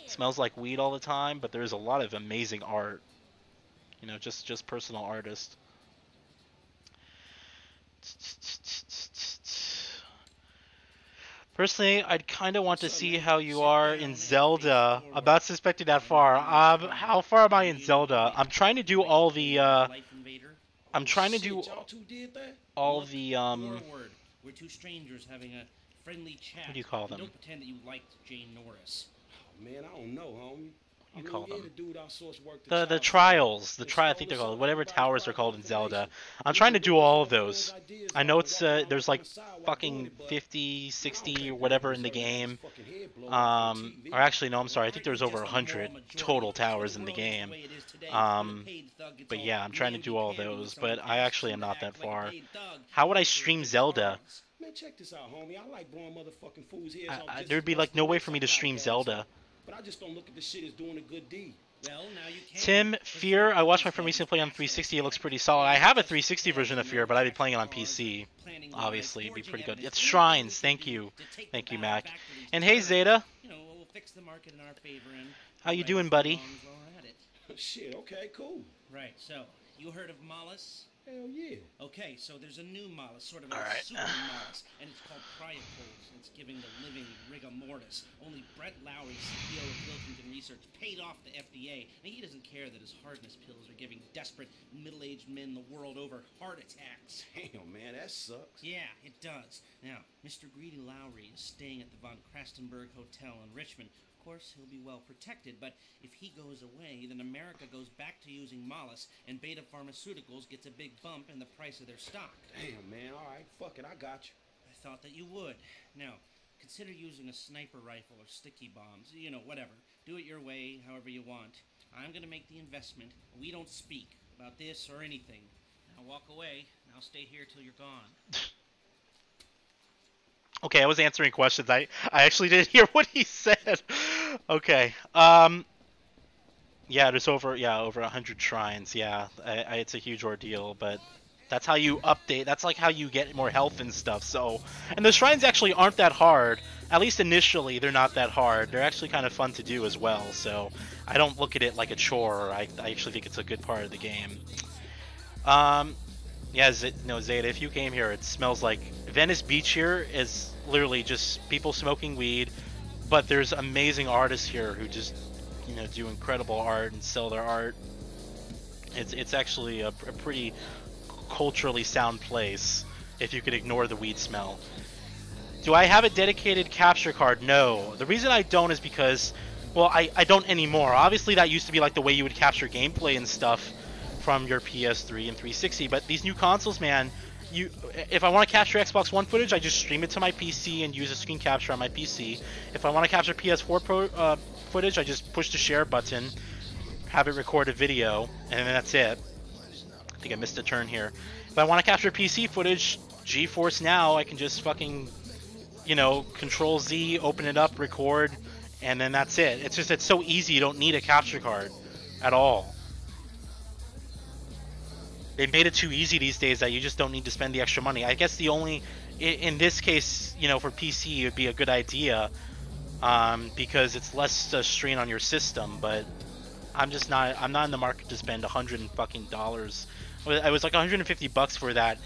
It smells like weed all the time, but there's a lot of amazing art. You know, just personal artists. Personally, I'd kind of want to see how you are in Zelda. I'm not suspecting that far. How far am I in Zelda? I'm trying to do all the, I'm trying to do all the, We're two strangers having a friendly chat. What do you call them? Don't pretend that you liked Jane Norris. Oh, man, I don't know, homie. What do you call them? The trials. I think they're called. Whatever towers they're called in Zelda. I'm trying to do all of those. I know it's, there's like fucking 50, 60, or whatever in the game. Or actually, no, I'm sorry. I think there's over 100 total towers in the game. But yeah, I'm trying to do all those. But I actually am not that far. How would I stream Zelda? Man, check this out, homie. I like blowing motherfucking fools' heads off. There'd be like no way for me to stream Zelda. But I just don't look at the shit as doing a good deed. Well, now you can. Tim, Fear, I watched my friend recently play on 360. It looks pretty solid. I have a 360 version of Fear, but I'd be playing it on PC. Obviously, it'd be pretty good. It's Shrines. Thank you. Thank you, Mac. And hey, Zeta. You know, we'll fix the market in our favor and How you doing, buddy? Shit, okay, cool. Right, so, you heard of Mollis? Hell yeah. Okay, so there's a new Mollis, sort of a super Mollis, and it's called Priapose, and it's giving the living rigor mortis. Only Brett Lowry, CEO of Wilkington Research, paid off the FDA, and he doesn't care that his hardness pills are giving desperate middle-aged men the world over heart attacks. Damn, man, that sucks. Yeah, it does. Now, Mr. Greedy Lowry is staying at the Von Krastenberg Hotel in Richmond. Of course, he'll be well protected, but if he goes away, then America goes back to using Mollis, and Beta Pharmaceuticals gets a big bump in the price of their stock. Damn, man, alright, fuck it, I got you. I thought that you would. Now, consider using a sniper rifle or sticky bombs, you know, whatever. Do it your way, however you want. I'm gonna make the investment. We don't speak about this or anything. Now walk away, and I'll stay here till you're gone. Okay, I was answering questions. I actually didn't hear what he said. Okay. Yeah, there's over 100 shrines. Yeah, it's a huge ordeal, but that's how you update. That's like how you get more health and stuff. So, and the shrines actually aren't that hard. At least initially, they're not that hard. They're actually kind of fun to do as well. So, I don't look at it like a chore. I actually think it's a good part of the game. Yeah, no, Zeta, if you came here, it smells like... Venice Beach here is literally just people smoking weed, but there's amazing artists here who just, you know, do incredible art and sell their art. It's actually a pretty culturally sound place, if you could ignore the weed smell. Do I have a dedicated capture card? No. The reason I don't is because, well, I don't anymore. Obviously, that used to be like the way you would capture gameplay and stuff from your PS3 and 360, but these new consoles, man, if I want to capture Xbox One footage, I just stream it to my PC and use a screen capture on my PC. If I want to capture PS4 footage, I just push the share button, have it record a video, and then that's it. I think I missed a turn here. If I want to capture PC footage, GeForce Now, I can just fucking, Control Z, open it up, record, and then that's it. It's so easy. You don't need a capture card at all. They made it too easy these days that you just don't need to spend the extra money. I guess in this case, for PC, it would be a good idea because it's less strain on your system. But I'm not in the market to spend $100. It was like $150 for that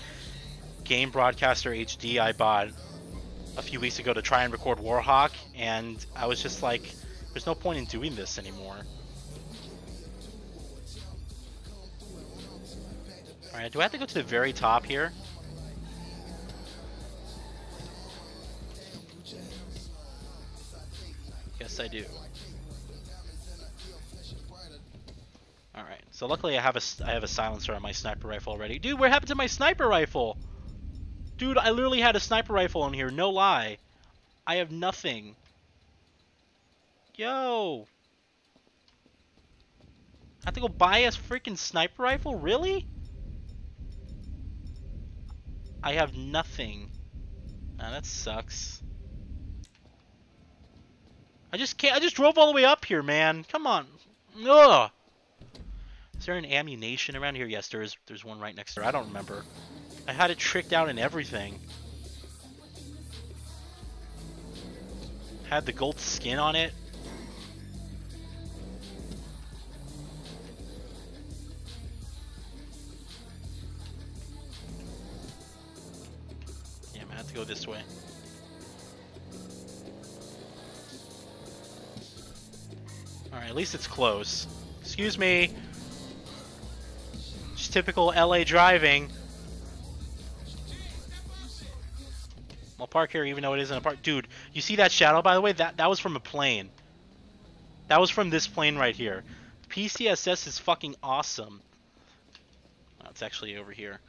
Game Broadcaster HD I bought a few weeks ago to try and record Warhawk, and I was just like, there's no point in doing this anymore. Alright, do I have to go to the very top here? Yes, I do. Alright, so luckily I have a silencer on my sniper rifle already. Dude, what happened to my sniper rifle? Dude, I literally had a sniper rifle in here, no lie. I have nothing. Yo! I have to go buy a freaking sniper rifle? Really? I have nothing. Ah, that sucks. I just drove all the way up here, man. Come on. Ugh. Is there an ammunition around here? Yes, there's one right next door. I don't remember. I had it tricked out and everything. Had the gold skin on it. Yeah, man, I have to go this way. Alright, at least it's close. Excuse me. Just typical LA driving. I'll park here even though it isn't a park. Dude, you see that shadow, by the way? That was from a plane. That was from this plane right here. PCSS is fucking awesome. Oh, it's actually over here.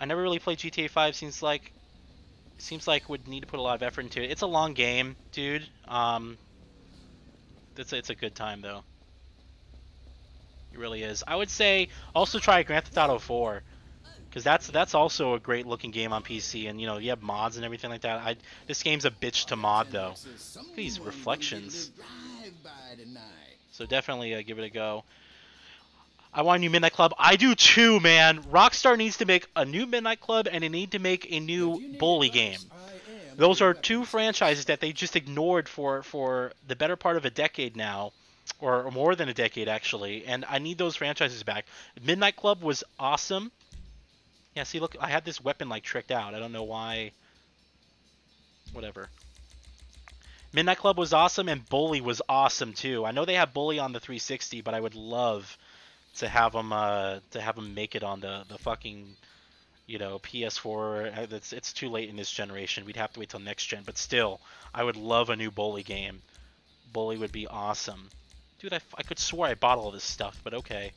I never really played GTA 5. Seems like would need to put a lot of effort into it. It's a long game, dude. It's a good time though. It really is. I would say also try Grand Theft Auto 4. Because that's also a great looking game on PC, and you have mods and everything like that. This game's a bitch to mod though. Look at these reflections. So definitely give it a go. I want a new Midnight Club. I do too, man. Rockstar needs to make a new Midnight Club, and they need to make a new Bully game. Those are two franchises that they just ignored for the better part of a decade now. Or more than a decade actually, and I need those franchises back. Midnight Club was awesome. Yeah, see, look, I had this weapon, like, tricked out. I don't know why. Whatever. Midnight Club was awesome, and Bully was awesome, too. I know they have Bully on the 360, but I would love to have them make it on the fucking, PS4. It's too late in this generation. We'd have to wait till next gen, but still, I would love a new Bully game. Bully would be awesome. Dude, I could swear I bought all this stuff, but okay.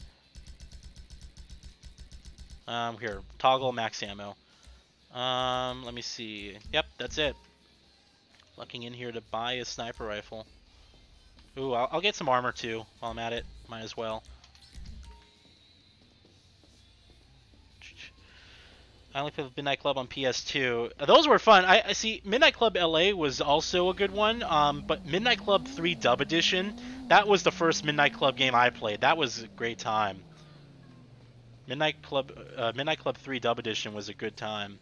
Here, toggle max ammo. Let me see. Yep, that's it. Looking in here to buy a sniper rifle. Ooh, I'll get some armor too while I'm at it. Might as well. I only played Midnight Club on PS2. Those were fun. I see. Midnight Club LA was also a good one. But Midnight Club 3 Dub Edition, that was the first Midnight Club game I played. That was a great time. Midnight Club 3 Dub Edition was a good time.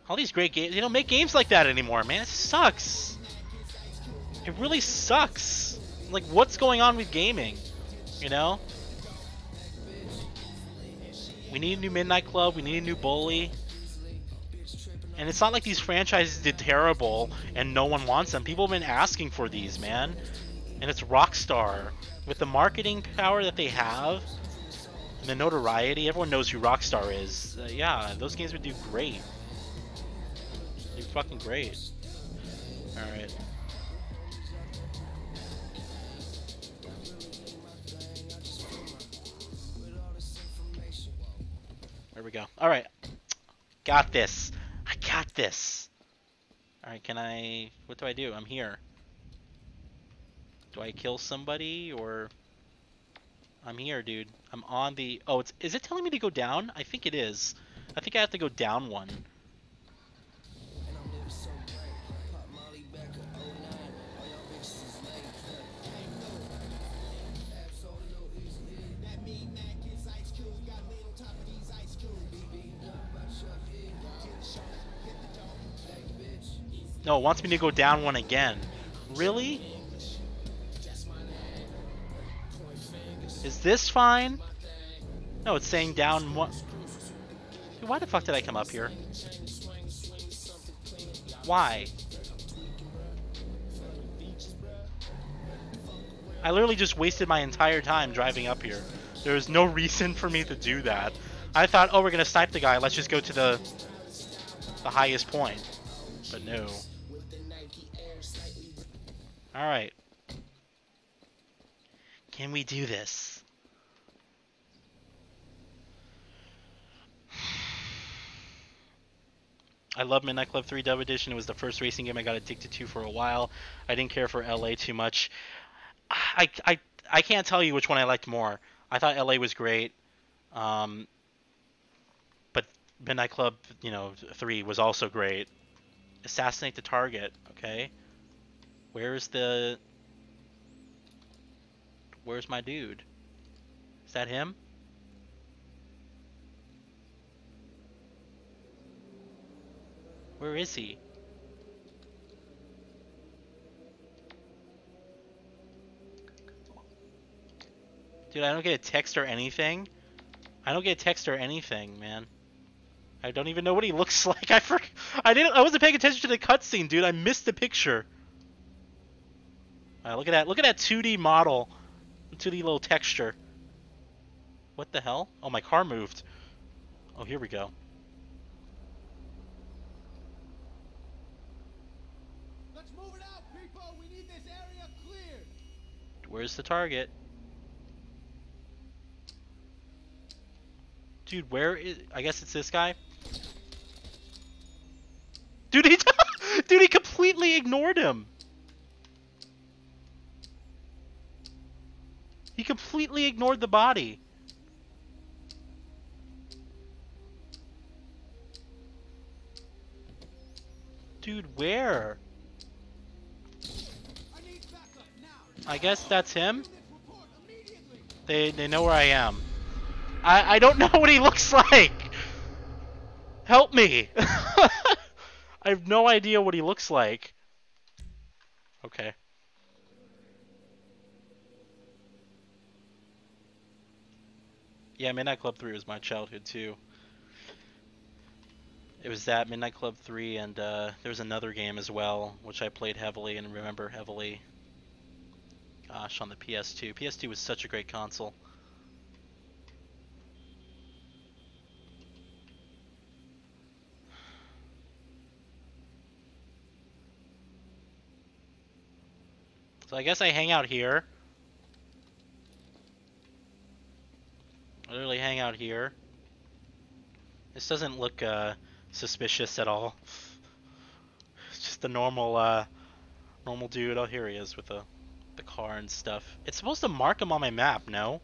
All these great games, they don't make games like that anymore, man. It sucks. It really sucks. Like, what's going on with gaming? We need a new Midnight Club. We need a new Bully. And it's not like these franchises did terrible and no one wants them. People have been asking for these, man. And it's Rockstar. With the marketing power that they have, and the notoriety, everyone knows who Rockstar is. Yeah, those games would do great. Do fucking great. Alright. we go. All right. Got this. I got this. All right, can I... What do I do? I'm here. Do I kill somebody or... I'm here, dude. I'm on the... Oh, it's... Is it telling me to go down? I think it is. I think I have to go down one. No, it wants me to go down one again. Really? Is this fine? No, it's saying down one. Dude, why the fuck did I come up here? Why? I literally just wasted my entire time driving up here. There was no reason for me to do that. I thought, oh, we're gonna snipe the guy. Let's just go to the highest point. But no. Alright. Can we do this? I love Midnight Club 3 Dub Edition. It was the first racing game I got addicted to for a while. I didn't care for LA too much. I can't tell you which one I liked more. I thought LA was great. But Midnight Club, 3 was also great. Assassinate the target, okay? Where's my dude? Is that him? Where is he? Dude, I don't get a text or anything. I don't get a text or anything, man. I don't even know what he looks like. I wasn't paying attention to the cutscene, dude. I missed the picture. Alright, look at that. Look at that 2D model. 2D little texture. What the hell? Oh, my car moved. Oh, here we go. Let's move it out, people. We need this area cleared. Where's the target? Dude, where is... I guess it's this guy. Dude, dude, he completely ignored him. He completely ignored the body. Dude, where? I guess that's him. They know where I am. I don't know what he looks like. Help me. I have no idea what he looks like. Okay. Yeah, Midnight Club 3 was my childhood too. It was that, Midnight Club 3, and there was another game as well, which I played heavily and remember heavily. Gosh, on the PS2. PS2 was such a great console. So I guess I hang out here. I literally hang out here. This doesn't look suspicious at all. It's just a normal normal dude. Oh, here he is with the car and stuff. It's supposed to mark him on my map, no?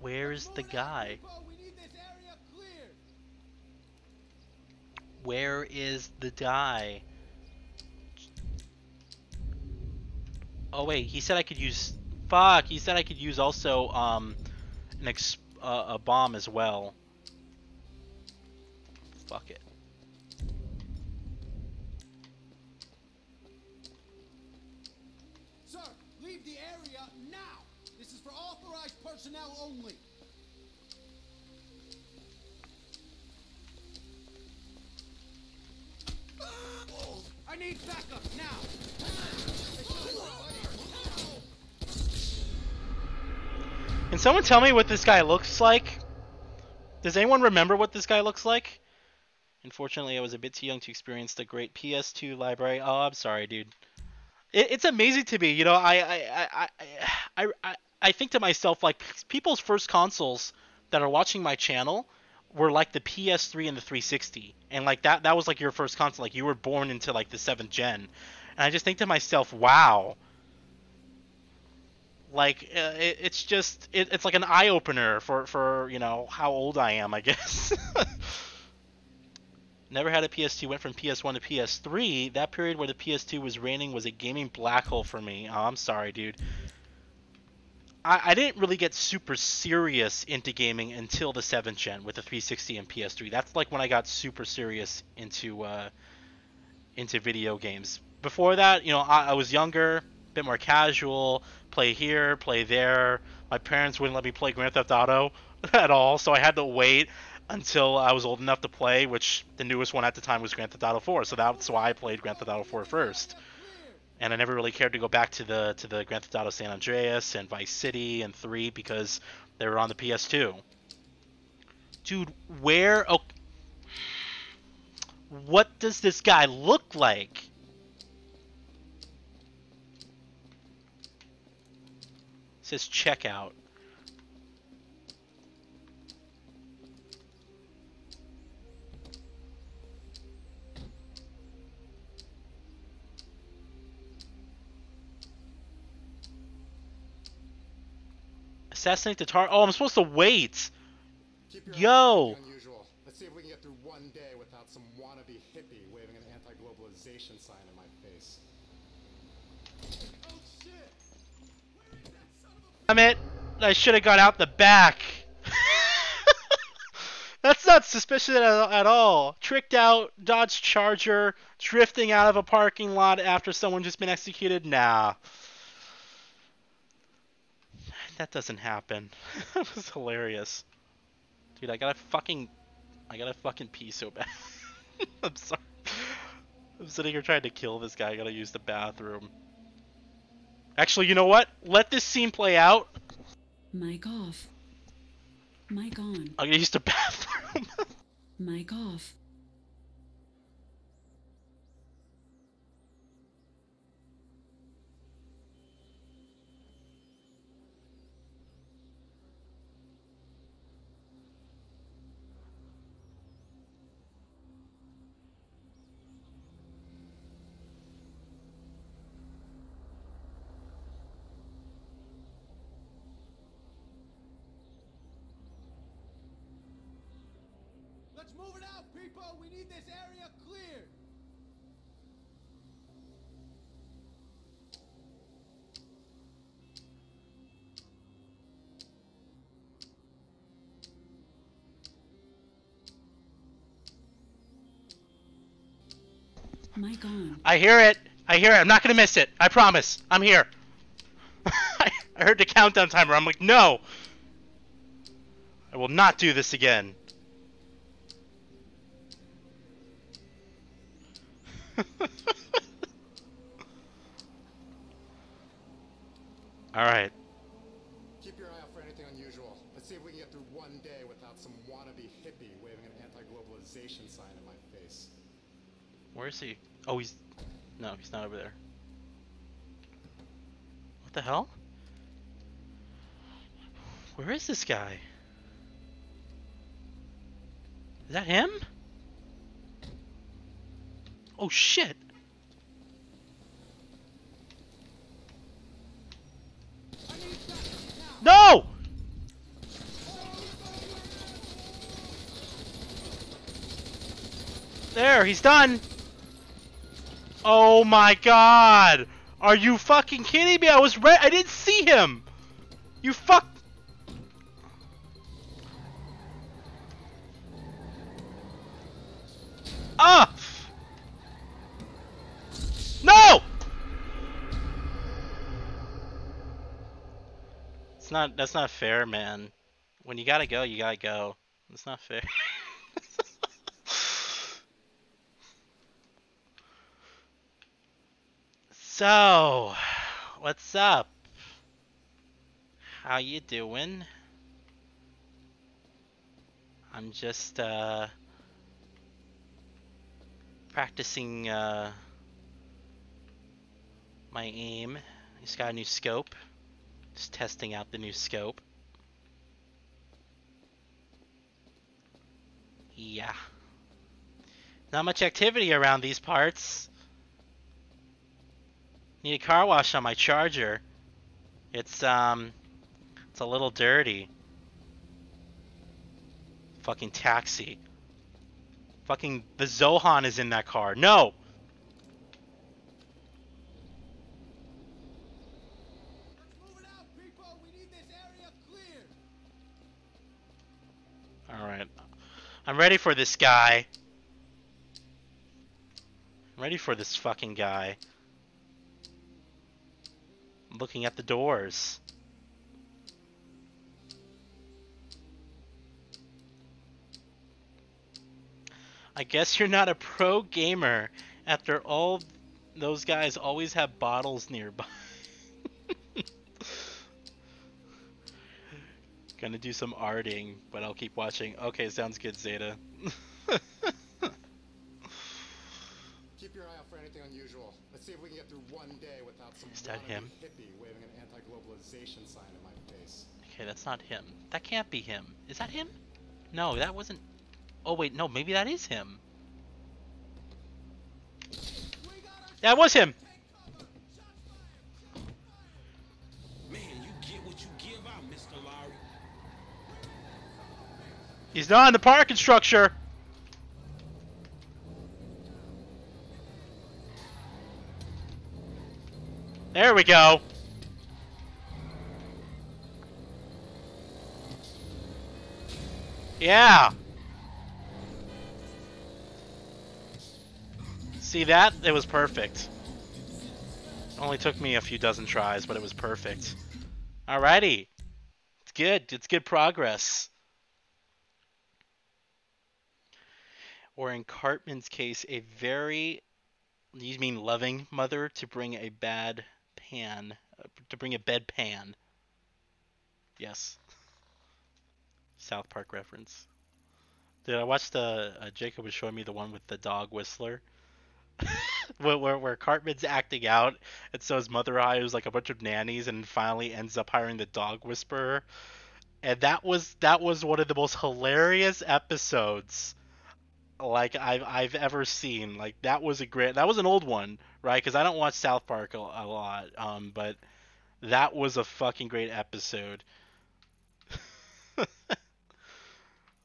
Where's the guy? Where is the guy? Oh wait, he said I could use... Fuck, he said I could use also a bomb as well. Fuck it. Sir, leave the area now. This is for authorized personnel only. I need backup now. Can someone tell me what this guy looks like? Does anyone remember what this guy looks like? Unfortunately, I was a bit too young to experience the great PS2 library. Oh, I'm sorry, dude. It's amazing to me, you know. I I think to myself, like, people's first consoles that are watching my channel were like the PS3 and the 360, and like that was like your first console. Like you were born into like the 7th gen, and I just think to myself, wow. Like it's like an eye opener for you know how old I am, I guess. Never had a PS2. Went from PS1 to PS3. That period where the PS2 was reigning was a gaming black hole for me. Oh, I'm sorry, dude. I didn't really get super serious into gaming until the 7th gen with the 360 and PS3. That's like when I got super serious into video games. Before that, you know, I was younger, a bit more casual, play here, play there. My parents wouldn't let me play Grand Theft Auto at all, so I had to wait until I was old enough to play, which the newest one at the time was Grand Theft Auto 4, so that's why I played Grand Theft Auto 4 first. And I never really cared to go back to the Grand Theft Auto San Andreas and Vice City and 3 because they were on the PS2. Dude, where... Oh, what does this guy look like? It says checkout. Assassinate the tar. Oh, I'm supposed to wait. Yo. Let's see if we can get through one day without some wannabe hippie waving an anti-globalization sign in my face. Oh shit! Damn it! I should have got out the back. That's not suspicious at all. Tricked out, Dodge Charger, drifting out of a parking lot after someone just been executed. Nah. That doesn't happen. That was hilarious. Dude, I gotta fucking pee so bad. I'm sorry. I'm sitting here trying to kill this guy. I gotta use the bathroom. Actually, you know what? Let this scene play out. Mic off. Mic on. I'm gonna use the bathroom. Mic off. Let's move it out, people! We need this area cleared! Mic on. I hear it. I hear it. I'm not gonna miss it. I promise. I'm here. I heard the countdown timer. I'm like, no. I will not do this again. Alright. Keep your eye out for anything unusual. Let's see if we can get through one day without some wannabe hippie waving an anti-globalization sign in my face. Where is he? Oh, he's... No, he's not over there. What the hell? Where is this guy? Is that him? Oh, shit! No! There, he's done! Oh my god! Are you fucking kidding me? I didn't see him! You fuck... Ah! No! That's not fair, man. When you gotta go, you gotta go. That's not fair. So, what's up? How you doing? I'm just practicing my aim. Just got a new scope. Just testing out the new scope. Yeah. Not much activity around these parts. Need a car wash on my Charger. It's a little dirty. Fucking taxi. Fucking the Zohan is in that car. No! Alright. I'm ready for this guy. I'm ready for this fucking guy. I'm looking at the doors. I guess you're not a pro gamer after all those guys always have bottles nearby. Gonna do some arting, but I'll keep watching. Okay, sounds good, Zeta. Keep your eye out for anything unusual. Let's see if we can get through one day without some Is that wannabe him? hippie waving an anti-globalization sign in my face. Okay, that's not him. That can't be him. Is that him? No, that wasn't... Oh wait, no, maybe that is him. That was him! Man, you get what you give out, Mr. Lowry. He's not in the parking structure! There we go! Yeah! See that? It was perfect. Only took me a few dozen tries, but it was perfect. Alrighty. It's good. It's good progress. Or in Cartman's case, a very, you mean loving mother to bring a bad pan, to bring a bedpan. Yes. South Park reference. Dude, I watched Jacob was showing me the one with the dog whistler. where Cartman's acting out, and so his mother hires like a bunch of nannies, and finally ends up hiring the dog whisperer. And that was one of the most hilarious episodes like I've ever seen. Like that was an old one, right? Because I don't watch South Park a lot, but that was a fucking great episode.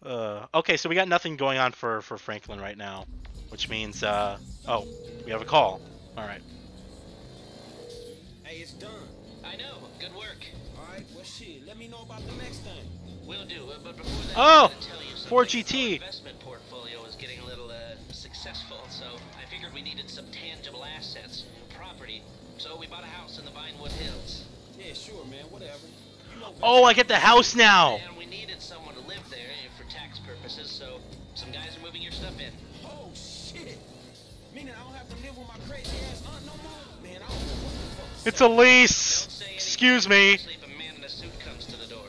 Okay, so we got nothing going on for Franklin right now, which means oh, we have a call. All right. Hey, it's done. I know. Good work. All right, well, shit. Let me know about the next thing. Will do. But before that, Oh, I gotta tell you something. 4GT. Our investment portfolio is getting a little successful, so I figured we needed some tangible assets, property. So we bought a house in the Vinewood Hills. Yeah, sure, man. Whatever. You know, Oh, I get the house now. And we needed someone to live there for tax purposes, so some guys are moving your stuff in. Oh shit! Meaning I don't have to live with my crazy ass aunt no more. Man, I don't know what the fuck. It's a lease. Excuse me. Especially if a man in a suit comes to the door.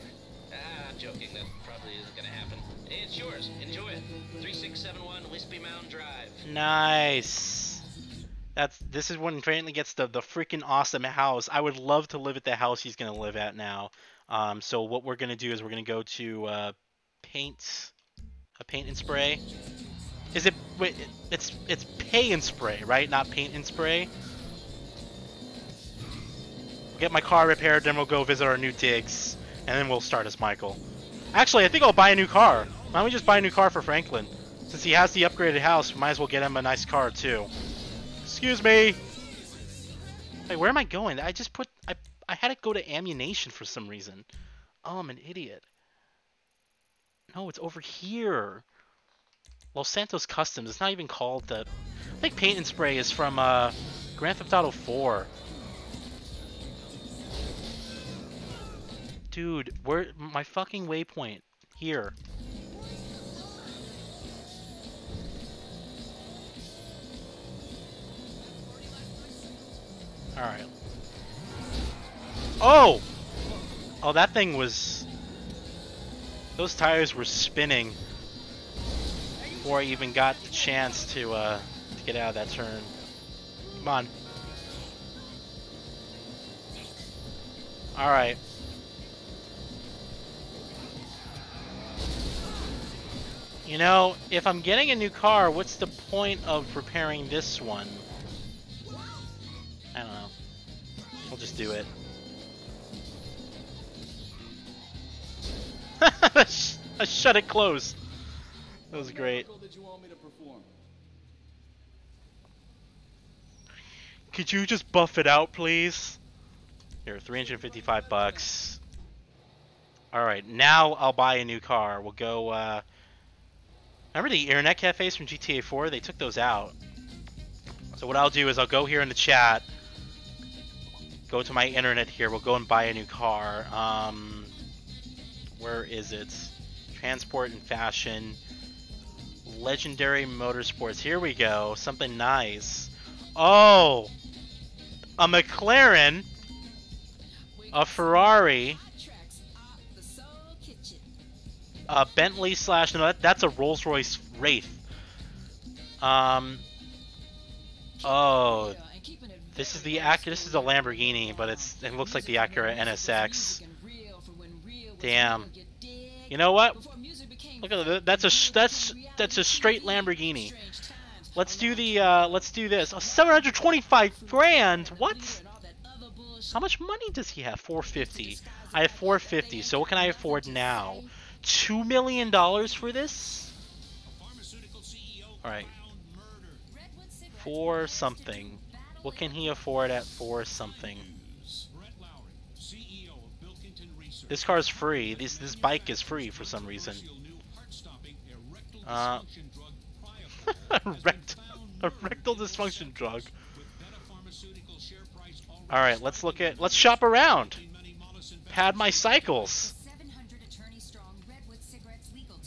I'm joking. That probably isn't gonna happen. It's yours. Enjoy it. 3671 Wispy Mound Drive. Nice. This is when Franklin gets the freaking awesome house. I would love to live at the house he's gonna live at now. So what we're gonna do is we're gonna go to paint and spray. Is it? Wait, it's pay and spray, right? Not paint and spray. We'll get my car repaired, then we'll go visit our new digs, and then we'll start as Michael. Actually, I think I'll buy a new car. Why don't we just buy a new car for Franklin? Since he has the upgraded house, we might as well get him a nice car too. Excuse me. Wait, where am I going? I had to go to ammunition for some reason. Oh, I'm an idiot. No, it's over here. Los Santos Customs. It's not even called the... I think paint and spray is from Grand Theft Auto 4. Dude, where my fucking waypoint? Here. Alright. Oh! Oh, that thing was... Those tires were spinning before I even got the chance to get out of that turn. Come on. Alright. You know, if I'm getting a new car, what's the point of repairing this one? I don't know. We'll just do it. I shut it closed. That was great. Could you just buff it out, please? Here, 355 bucks. Alright, now I'll buy a new car. We'll go, remember the internet cafes from GTA 4? They took those out. So what I'll do is I'll go here in the chat. Go to my internet here. We'll go and buy a new car. Where is it? Transport and fashion. Legendary Motorsports. Here we go. Something nice. Oh! A McLaren. A Ferrari. A Bentley slash... No, that's a Rolls-Royce Wraith. Oh... This is the This is a Lamborghini, but it looks like the Acura NSX. Damn. You know what? Look at that. That's a straight Lamborghini. Let's do this. Oh, 725 grand. What? How much money does he have? 450. I have 450. So what can I afford now? $2 million for this? All right. For something. What can he afford at for something? This car is free. This bike is free for some reason. A rectal dysfunction drug. All right, let's shop around. Pad my cycles.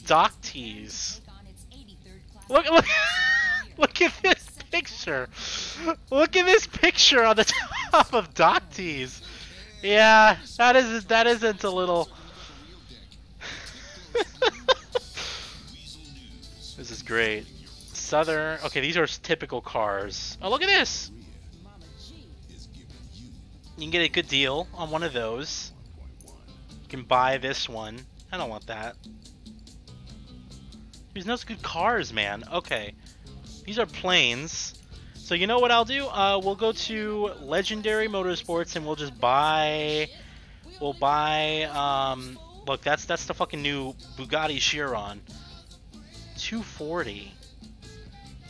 Doc tees. Look look at this picture. Look at this picture on the top of Doc tees. Yeah, that isn't a little. This is great. Southern. Okay, these are typical cars. Oh, look at this. You can get a good deal on one of those. You can buy this one. I don't want that. There's no good cars, man. Okay. These are planes. So you know what I'll do? We'll go to Legendary Motorsports and we'll just buy... We'll buy... Look, that's the fucking new Bugatti Chiron. 240.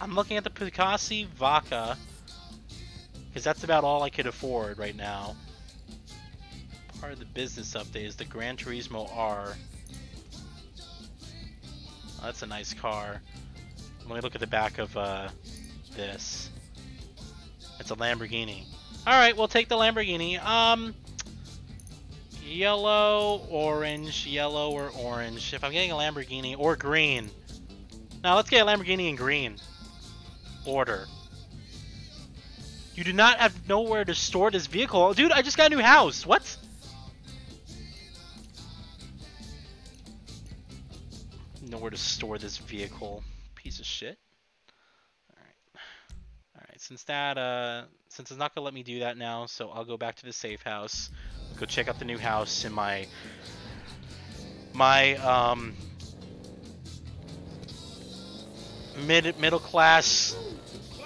I'm looking at the Picasso Vaca. Because that's about all I could afford right now. Part of the business update is the Gran Turismo R. Oh, that's a nice car. Let me look at the back of this. It's a Lamborghini. Alright, we'll take the Lamborghini. Yellow, orange, yellow or orange. If I'm getting a Lamborghini, or green. Now let's get a Lamborghini in green. Order. You do not have nowhere to store this vehicle. Dude, I just got a new house. What? Nowhere to store this vehicle. Piece of shit. Alright, since it's not gonna let me do that now, so I'll go back to the safe house. Go check out the new house in my middle class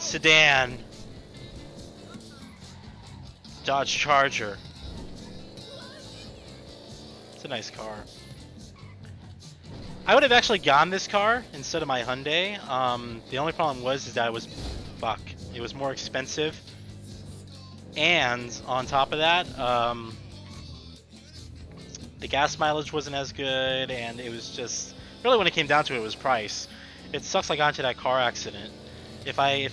sedan Dodge Charger. It's a nice car. I would have actually gotten this car instead of my Hyundai. The only problem was that it was it was more expensive, and on top of that, the gas mileage wasn't as good, and it was just really, when it came down to it, was price. It sucks I got into that car accident. If I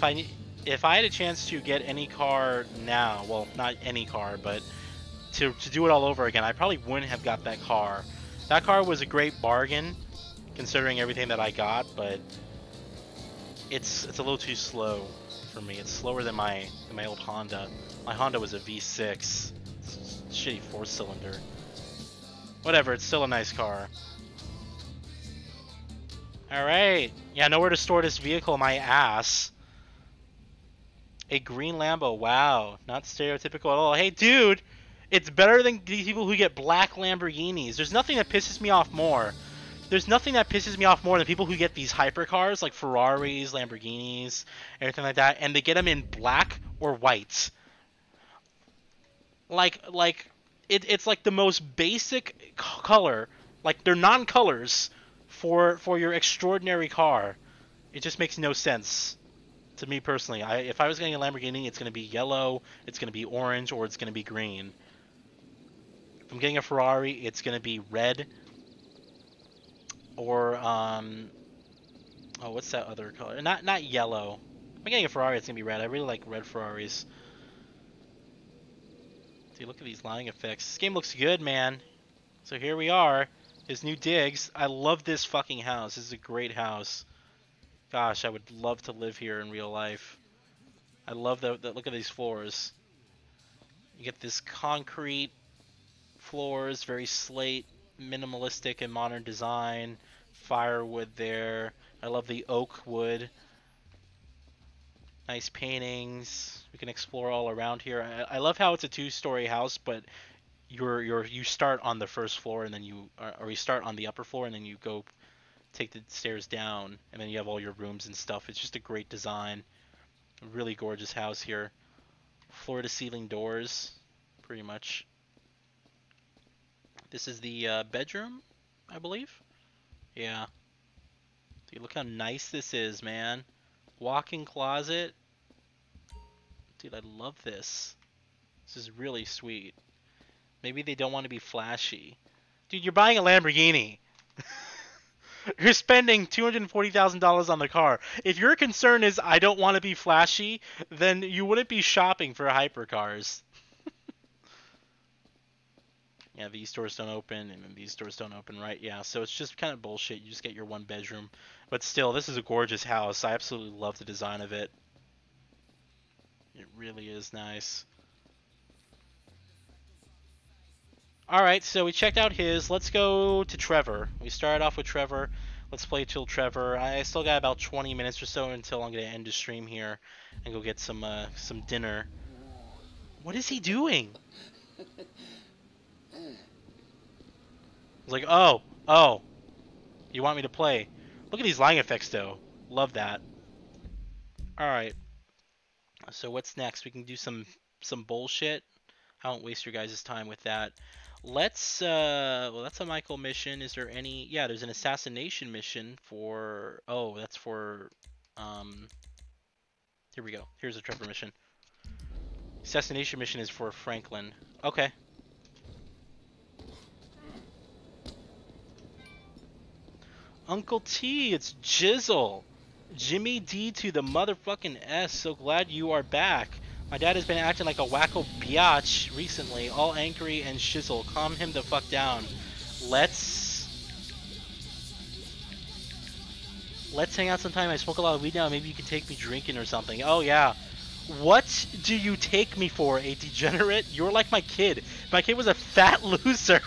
had a chance to get any car now, well, not any car, but to do it all over again, I probably wouldn't have got that car. That car was a great bargain, considering everything that I got, but it's a little too slow for me. It's slower than my old Honda. My Honda was a V6. It's a shitty 4-cylinder. Whatever, it's still a nice car. Alright. Yeah, nowhere to store this vehicle, my ass. A green Lambo. Wow. Not stereotypical at all. Hey, dude! It's better than these people who get black Lamborghinis. There's nothing that pisses me off more. there's nothing that pisses me off more than people who get these hypercars like Ferraris, Lamborghinis, everything like that, and they get them in black or white. It's like the most basic color. Like they're non-colors for your extraordinary car. It just makes no sense to me personally. If I was getting a Lamborghini, it's going to be yellow, it's going to be orange, or it's going to be green. If I'm getting a Ferrari, it's going to be red or oh, what's that other color? Not yellow. If I'm getting a Ferrari, it's going to be red. I really like red Ferraris. Dude, look at these lighting effects. This game looks good, man. So here we are. His new digs. I love this fucking house. This is a great house. Gosh, I would love to live here in real life. I love the look at these floors. You get this concrete floors, very slate, minimalistic and modern design. Firewood there. I love the oak wood. Nice paintings. We can explore all around here. I love how it's a two-story house, but you start on the first floor and then you start on the upper floor and then you go take the stairs down and then you have all your rooms and stuff. It's just a great design. A really gorgeous house here. Floor to ceiling doors, pretty much. This is the bedroom, I believe. Yeah. Dude, look how nice this is, man. Walk-in closet. Dude, I love this. This is really sweet. Maybe they don't want to be flashy. Dude, you're buying a Lamborghini. You're spending $240,000 on the car. If your concern is I don't want to be flashy, then you wouldn't be shopping for hypercars. Yeah, these doors don't open, and then these doors don't open, right? Yeah, so it's just kind of bullshit. You just get your one bedroom. But still, this is a gorgeous house. I absolutely love the design of it. It really is nice. Alright, so we checked out his. Let's go to Trevor. We started off with Trevor. Let's play till Trevor. I still got about 20 minutes or so until I'm going to end the stream here and go get some dinner. What is he doing? I was like, oh, you want me to play? Look at these lighting effects, though. Love that. Alright. So what's next? We can do some bullshit. I won't waste your guys' time with that. Let's, well, that's a Michael mission. Is there any, yeah, there's an assassination mission for, oh, that's for, here we go. Here's a Trevor mission. Assassination mission is for Franklin. Okay. Uncle T, it's Jizzle. Jimmy D to the motherfucking S. So glad you are back. My dad has been acting like a wacko biatch recently, all angry and shizzle. Calm him the fuck down. Let's hang out sometime. I smoke a lot of weed now. Maybe you can take me drinking or something. Oh yeah. What do you take me for, a degenerate? You're like my kid. My kid was a fat loser.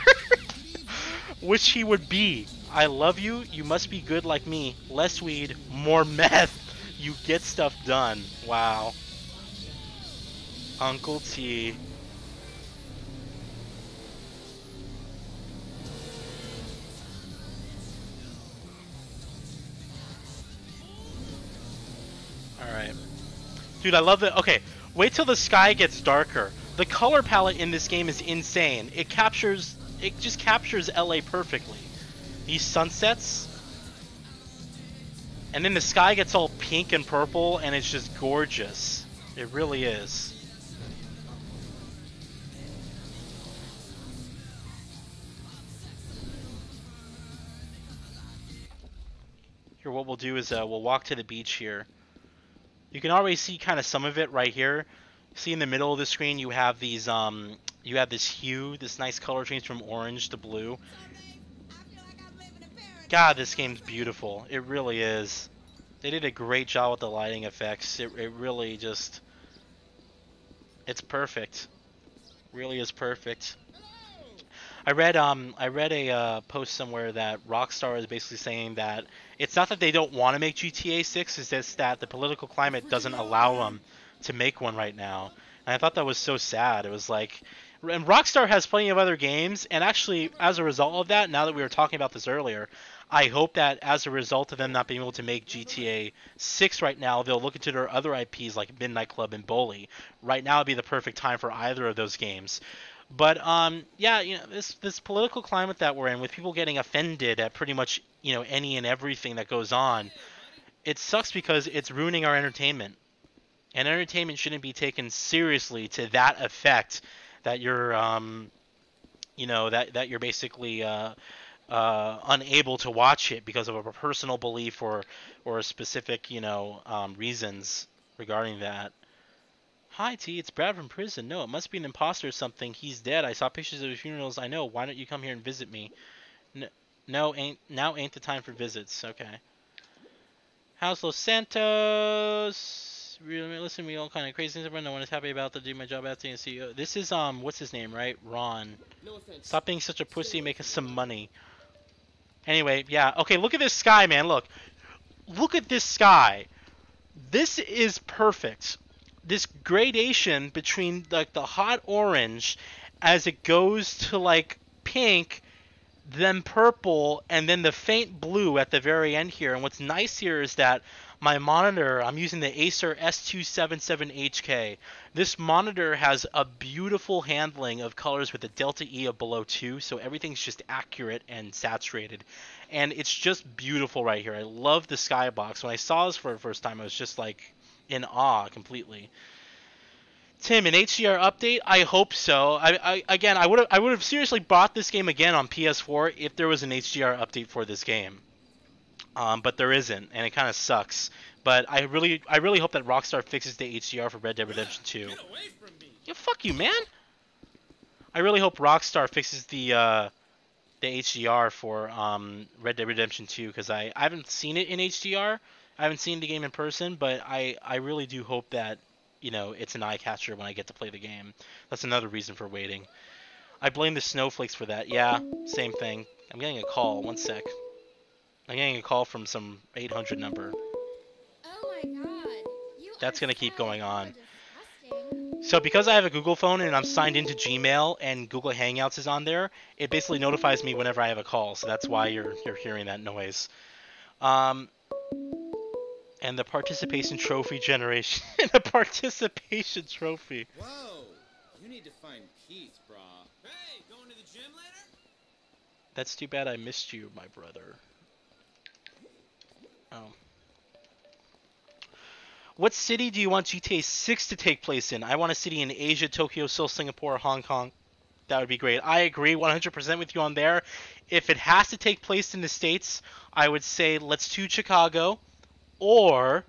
Which he would be. I love you. You must be good like me. Less weed, more meth. You get stuff done. Wow. Uncle T. Alright. Dude, I love it. Okay, wait till the sky gets darker. The color palette in this game is insane. It just captures LA perfectly. These sunsets. And then the sky gets all pink and purple and it's just gorgeous. It really is. Here, what we'll do is we'll walk to the beach here. You can already see kind of some of it right here. See in the middle of the screen you have these you have this hue, this nice color change from orange to blue. God, this game's beautiful. It really is. They did a great job with the lighting effects. It really just, it's perfect. Really is perfect. I read a post somewhere that Rockstar is basically saying that it's not that they don't want to make GTA 6, it's just that the political climate doesn't allow them to make one right now. And I thought that was so sad. It was like, and Rockstar has plenty of other games, and actually, as a result of that, now that we were talking about this earlier, I hope that as a result of them not being able to make GTA 6 right now, they'll look into their other IPs like Midnight Club and Bully. Right now would be the perfect time for either of those games. But yeah, you know, this political climate that we're in, with people getting offended at pretty much, you know, any and everything that goes on, it sucks because it's ruining our entertainment. And entertainment shouldn't be taken seriously to that effect, that you're you know, that you're basically unable to watch it because of a personal belief or a specific, you know, reasons regarding that. Hi T, it's Brad from prison. No, it must be an imposter or something. He's dead. I saw pictures of his funerals. I know. Why don't you come here and visit me? No, now ain't the time for visits. Okay. How's Los Santos? Really, listen, we all kind of crazy. Everyone, no one is happy about to do my job as the CEO. This is what's his name, right? Ron. No offense. Stop being such a pussy. Make us some money. Anyway, yeah. Okay, look at this sky, man. Look at this sky. This is perfect. This gradation between like the hot orange as it goes to like pink, then purple, and then the faint blue at the very end here. And what's nice here is that my monitor, I'm using the Acer S277HK. This monitor has a beautiful handling of colors with a delta E of below 2, so everything's just accurate and saturated. And it's just beautiful right here. I love the skybox. When I saw this for the first time, I was just like in awe completely. Tim, an HDR update? I hope so. I would have seriously bought this game again on PS4 if there was an HDR update for this game. But there isn't, and it kind of sucks. But I really hope that Rockstar fixes the HDR for Red Dead Redemption 2. Get away from me. Yeah, fuck you, man. I really hope Rockstar fixes the HDR for Red Dead Redemption 2, because I haven't seen it in HDR. I haven't seen the game in person, but I really do hope that, you know, it's an eye catcher when I get to play the game. That's another reason for waiting. I blame the snowflakes for that. Yeah, same thing. I'm getting a call. One sec. I'm getting a call from some 800 number. Oh my god. That's going to keep going on. So because I have a Google phone and I'm signed into Gmail and Google Hangouts is on there, it basically notifies me whenever I have a call. So that's why you're hearing that noise. And the participation trophy generation. The participation trophy. Whoa. You need to find Keith, brah. Hey, going to the gym later? That's too bad I missed you, my brother. Oh. What city do you want GTA 6 to take place in? I want a city in Asia, Tokyo, Seoul, Singapore, or Hong Kong. That would be great. I agree 100% with you on there. If it has to take place in the States, I would say let's do Chicago, or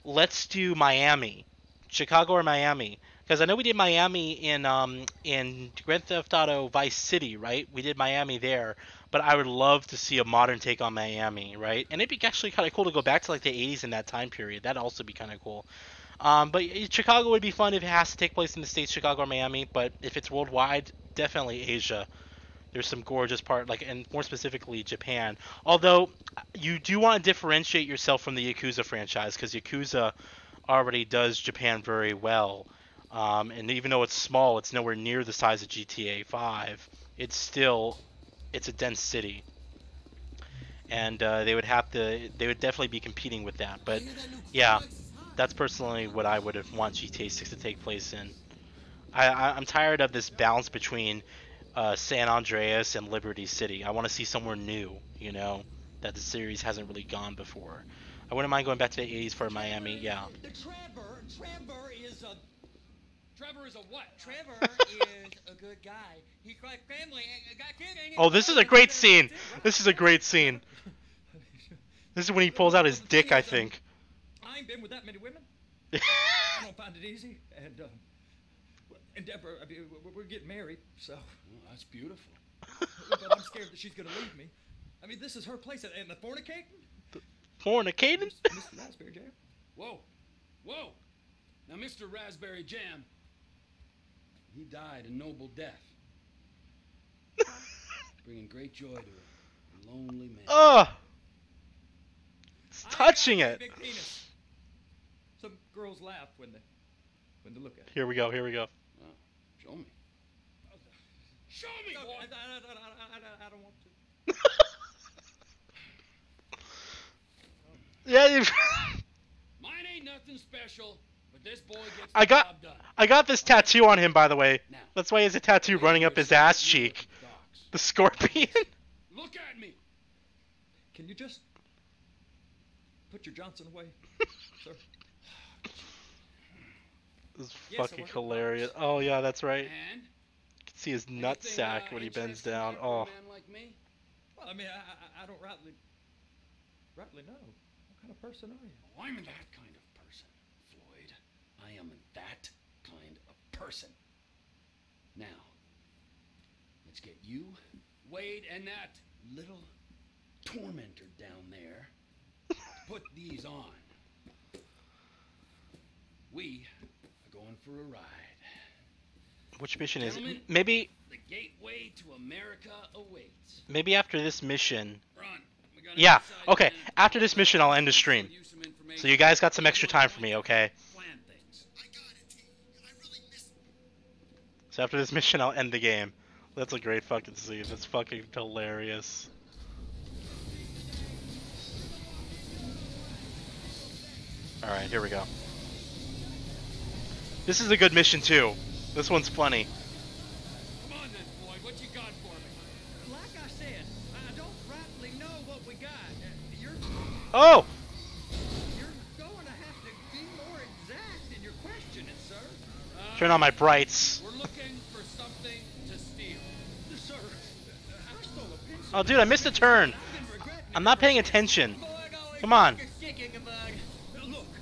let's do Miami. Chicago or Miami. Because I know we did Miami in Grand Theft Auto Vice City, right? We did Miami there. But I would love to see a modern take on Miami, right? And it'd be actually kind of cool to go back to like the 80s in that time period. That'd also be kind of cool. But Chicago would be fun if it has to take place in the States, Chicago or Miami. But if it's worldwide, definitely Asia. There's some gorgeous and more specifically Japan. Although you do want to differentiate yourself from the Yakuza franchise, because Yakuza already does Japan very well. And even though it's small, it's nowhere near the size of GTA 5. It's a dense city. And they would definitely be competing with that. But yeah, that's personally what I would have want GTA 6 to take place in. I'm tired of this balance between San Andreas and Liberty City. I want to see somewhere new, you know, that the series hasn't really gone before. I wouldn't mind going back to the 80s for Miami, yeah. Trevor is a what? Trevor is a good guy. He's like family. Got kid, ain't he? Oh, this is a great scene. This is a great scene. This is when he pulls out his dick, I think. I ain't been with that many women. I don't find it easy. And Deborah, I mean, we're getting married, so. Well, that's beautiful. But I'm scared that she's gonna leave me. I mean, this is her place, and the fornicating? Fornicating? Mr. Raspberry Jam? Whoa. Whoa. Now, Mr. Raspberry Jam, he died a noble death. Bringing great joy to a lonely man. Ugh! It's touching it. Big penis. Some girls laugh when they When to look at it. Here we go. Here we go. Show me. Show me, boy. I don't want to. Yeah. Mine ain't nothing special, but this boy gets I the job done. got this tattoo on him, by the way. That's why he has a tattoo running up his ass cheek. The scorpion. Look at me. Can you just put your Johnson away, sir? This is Yes, I fucking want the hilarious. Oh yeah, that's right. And? You can see his nut sack when he bends down. Oh. Like me? Well, I mean, I don't rightly know. What kind of person are you? Oh, I'm that kind of person, Floyd. I am that kind of person. Now, let's get you, Wade, and that little tormentor down there to put these on. We are going for a ride. Which mission is it? Gentlemen, Maybe the gateway to America awaits. maybe after this mission. Run. Yeah. Okay. After this mission, I'll end the stream. So you guys got some extra time for me, okay? So after this mission, I'll end the game. That's a great fucking scene. That's fucking hilarious. Alright, here we go. This is a good mission too. This one's funny. Come on then, Floyd. What you got for me? Like I said, I don't rightly know what we got. You're Oh! going to have to be more exact in your questioning, sir. Turn on my brights. We're looking for something to steal. Sir, I stole a pencil. Oh, dude, I missed a turn. I'm not paying attention. Come on.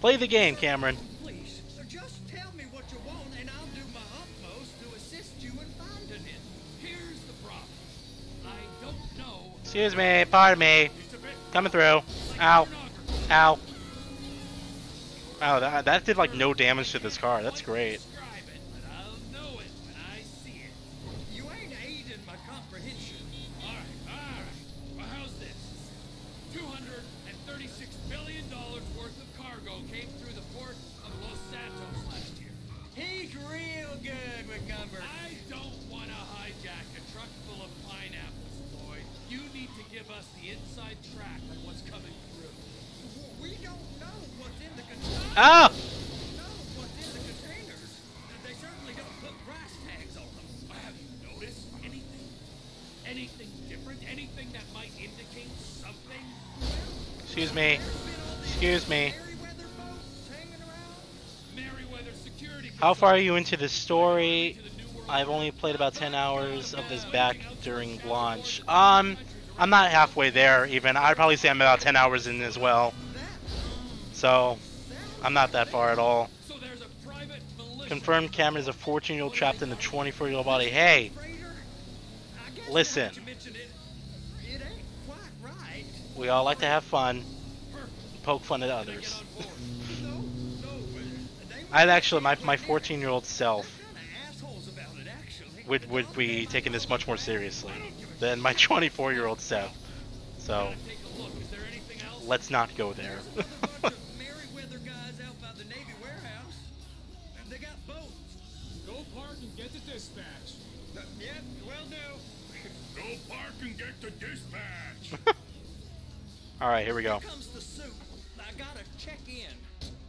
Play the game, Cameron. Please, just tell me what you want, and I'll do my utmost to assist you in finding it. Here's the problem. I don't know. Excuse me, pardon me. Coming through. Ow. Ow. Wow, that did like no damage to this car. That's great. I'll know it when I see it. You ain't aiding my comprehension. All right. Well, how's this? $236 billion worth of cargo came through the port of Los Santos last year. He's real good with numbers. I don't want to hijack a truck full of pineapples, Floyd. You need to give us the inside track on what's coming through. We don't know what's in the containers. Ah! What's in the containers? They certainly don't put price tags on them. Have you noticed anything? Anything different? Anything that might indicate something? Excuse me. Excuse me. Merryweather security. How far are you into the story? I've only played about 10 hours of this back during launch. I'm not halfway there even. I'd probably say I'm about 10 hours in as well. So, I'm not that far at all. Confirmed Cameron is a 14-year-old trapped in a 24-year-old body. Hey! Listen. We all like to have fun. Poke fun at others. I'd actually, my 14-year-old self would be taking this much more seriously than my 24-year-old self. So, let's not go there. Merryweather guys out by the Navy warehouse. They got boats. Go park and get the dispatch. Yep, will do. Go park and get the dispatch. Alright, here we go. Here comes the suit. I gotta check in.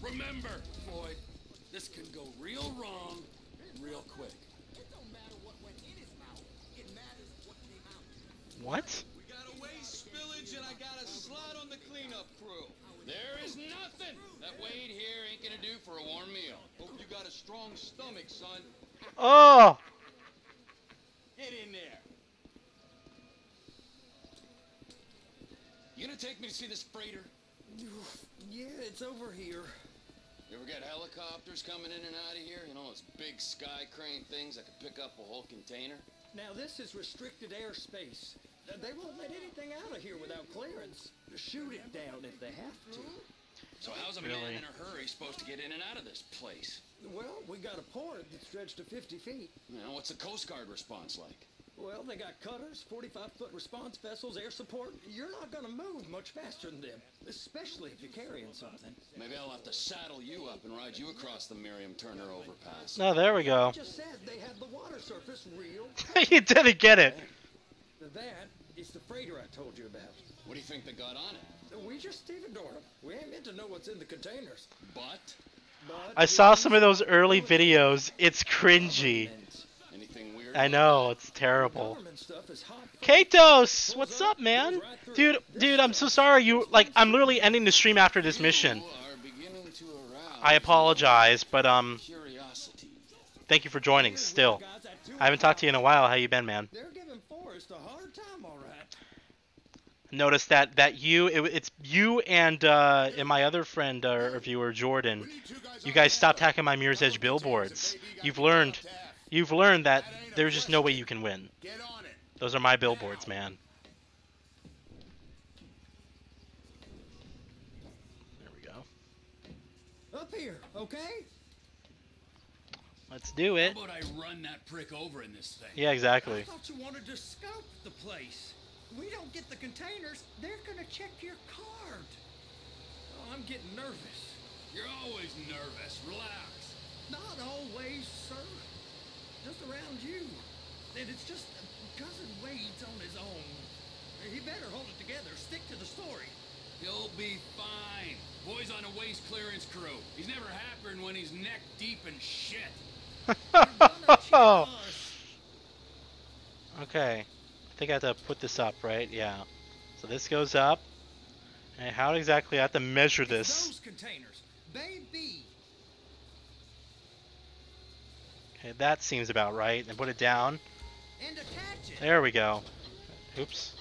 Remember, Floyd, this can go real wrong real quick. It don't matter what went in his mouth. It matters what came out. What? We got a waste spillage and I got a slot on the cleanup crew. There is nothing that Wade here ain't gonna do for a warm meal. Hope you got a strong stomach, son. Oh! Get in there. You gonna take me to see this freighter? Yeah, it's over here. You ever got helicopters coming in and out of here? You know, those big sky crane things that could pick up a whole container? Now, this is restricted airspace. They won't let anything out of here without clearance. Shoot it down if they have to. So how's a man in a hurry supposed to get in and out of this place? Well, we got a port that's stretched to 50 feet. You know, what's the Coast Guard response like? Well, they got cutters, 45-foot response vessels, air support. You're not gonna move much faster than them, especially if you're carrying something. Maybe I'll have to saddle you up and ride you across the Miriam Turner overpass. Oh, there we go. I just said they had the water surface real. You didn't get it. That is the freighter I told you about. What do you think they got on it? We just stevedore them. We ain't meant to know what's in the containers. But I saw some of those early videos. It's cringy. anything weird? I know, it's terrible. Katos! What's up, man? Dude, I'm so sorry. I'm literally ending the stream after this mission. I apologize, but, thank you for joining, still. I haven't talked to you in a while. How you been, man? They're giving Forrest a hard time, all right. Notice that it's you and my other friend reviewer Jordan. You guys stopped hacking my Mirror's Edge billboards. You've learned that there's just no way you can win. Those are my billboards, man. There we go. Up here, okay? Let's do it. How about I run that prick over in this thing? Yeah, exactly. I thought you wanted to scope the place. We don't get the containers, they're gonna check your card. Oh, I'm getting nervous. You're always nervous. Relax. Not always, sir. Just around you. And it's just Cousin Wade's on his own. He better hold it together. Stick to the story. He'll be fine. Boy's on a waste clearance crew. He's never happier when he's neck deep in shit. Okay. I think I have to put this up, right? Yeah. So this goes up. And how exactly I have to measure this? Those containers, baby. Okay, that seems about right. And put it down. And attach it. There we go. Oops.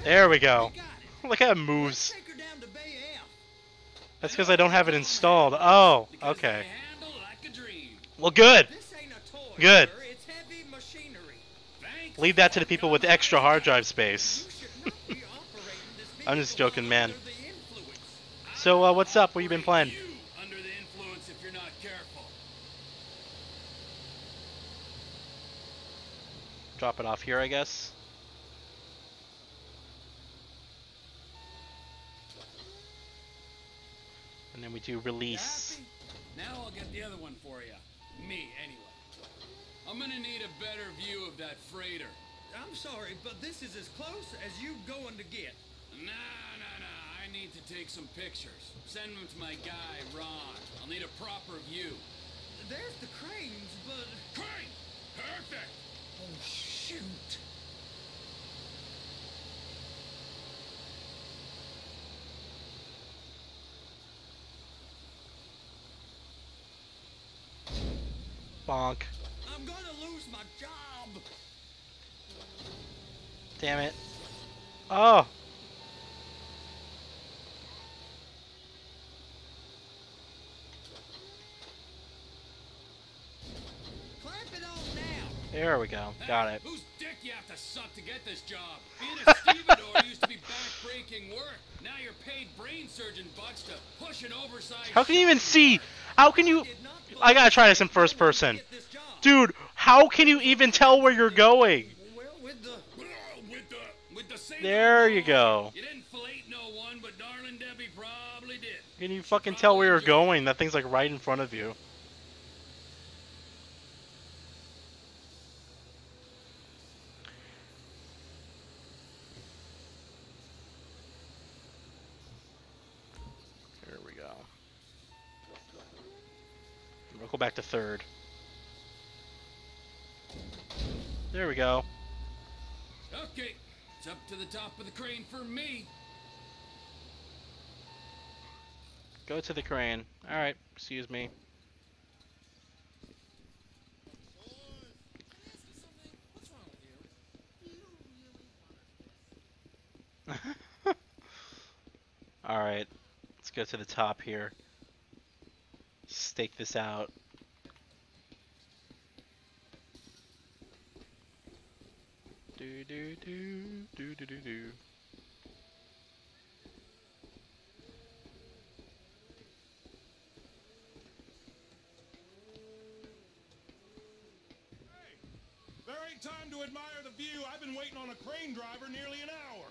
There we go. Look how it moves. That's because I don't have it installed. Oh, okay. Well, good. Good. Leave that to the people with extra hard drive space. I'm just joking, man. So, what's up? What you been playing? Under the influence if you're not careful. Drop it off here, I guess. And then we do release. Now I'll get the other one for you. Me, anyway. I'm gonna need a better view of that freighter. I'm sorry, but this is as close as you going to get. Nah. I need to take some pictures. Send them to my guy, Ron. I'll need a proper view. There's the cranes, but... Crane! Perfect! Oh, shoot. Bonk. I'm gonna lose my job. Damn it. Oh. Clamp it on now. There we go. Got it. Whose dick you have to suck to get this job? Being a stevedore used to be back-breaking work. Now you're paid brain surgeon bucks to push an oversized... How can you even see? How can you... I gotta try this in first person. Dude, how can you even tell where you're going? With the There you go. You didn't fillet no one, but darling Debbie probably did. Can you fucking tell where you're going? That thing's like right in front of you. There we go. We'll go back to third. There we go. Okay, it's up to the top of the crane for me. Go to the crane. Alright, excuse me. Alright, let's go to the top here. Stake this out. Do do do do do do do. Very Take time to admire the view. I've been waiting on a crane driver nearly an hour.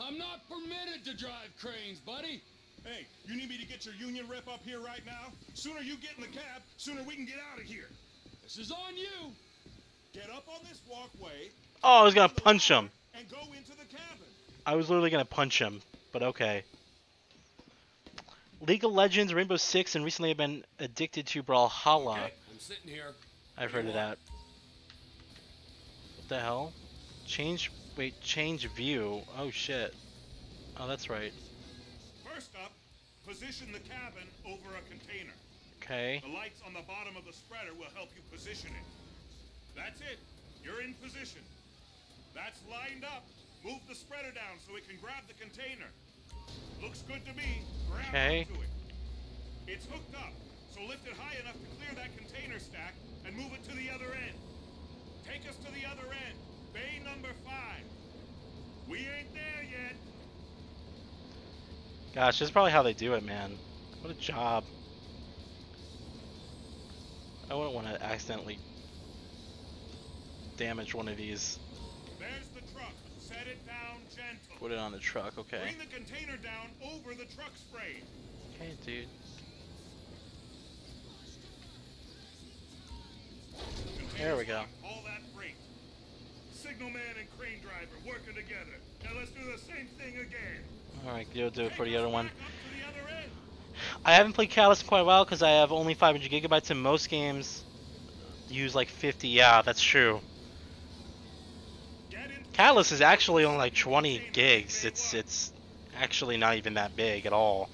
I'm not permitted to drive cranes, buddy. Hey, you need me to get your union rep up here right now? Sooner you get in the cab, sooner we can get out of here. This is on you. Get up on this walkway. Oh, I was gonna punch him. And go into the cabin. I was literally gonna punch him, but okay. League of Legends, Rainbow Six, and recently I've been addicted to Brawlhalla. Okay, I'm sitting here. I've heard of that. What the hell? Change view. Oh shit. Oh, that's right. First up, position the cabin over a container. Okay. The lights on the bottom of the spreader will help you position it. That's it. You're in position. That's lined up. Move the spreader down so it can grab the container. Looks good to me. Grab onto it. It's hooked up, so lift it high enough to clear that container stack and move it to the other end. Take us to the other end. Bay number 5. We ain't there yet. Gosh, this is probably how they do it, man. What a job. I wouldn't want to accidentally damage one of these. There's the truck. Set it down gentle. Put it on the truck, okay. Bring the container down over the truck's frame. Okay, dude. There we go. All that freight. Signalman and crane driver working together. Now let's do the same thing again. Alright, you'll do it for the other one. I haven't played Callus in quite a while because I have only 500 gigabytes and most games use like 50. Yeah, that's true. Callus is actually only like 20 gigs. It's actually not even that big at all.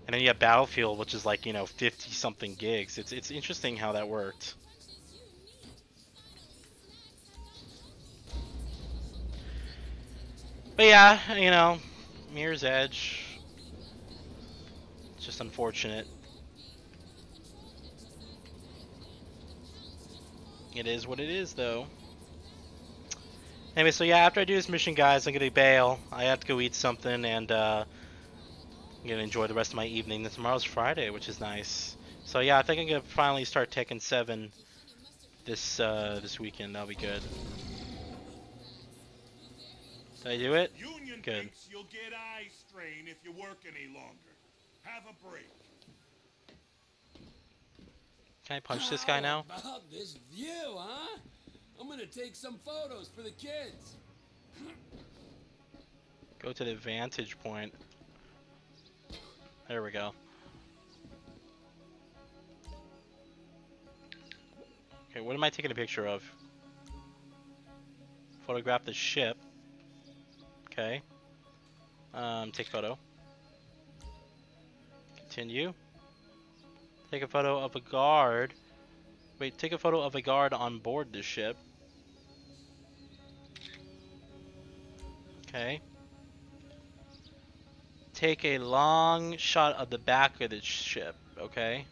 And then you have Battlefield, which is like, you know, 50 something gigs. It's interesting how that worked. But yeah, you know, Mirror's Edge. It's just unfortunate. It is what it is, though. Anyway, so yeah, after I do this mission, guys, I'm gonna bail. I have to go eat something, and I'm gonna enjoy the rest of my evening. Tomorrow's Friday, which is nice. So yeah, I think I'm gonna finally start Tekken 7 this weekend. That'll be good. Did I do it? Union Good. thinks you'll get eye strain if you work any longer. Have a break. Can I punch this guy now? How about this view, huh? I'm gonna take some photos for the kids. Go to the vantage point. There we go. Okay, what am I taking a picture of? Photograph the ship. Okay. Take photo. Continue. Take a photo of a guard. Wait, take a photo of a guard on board the ship. Okay. Take a long shot of the back of the ship. Okay.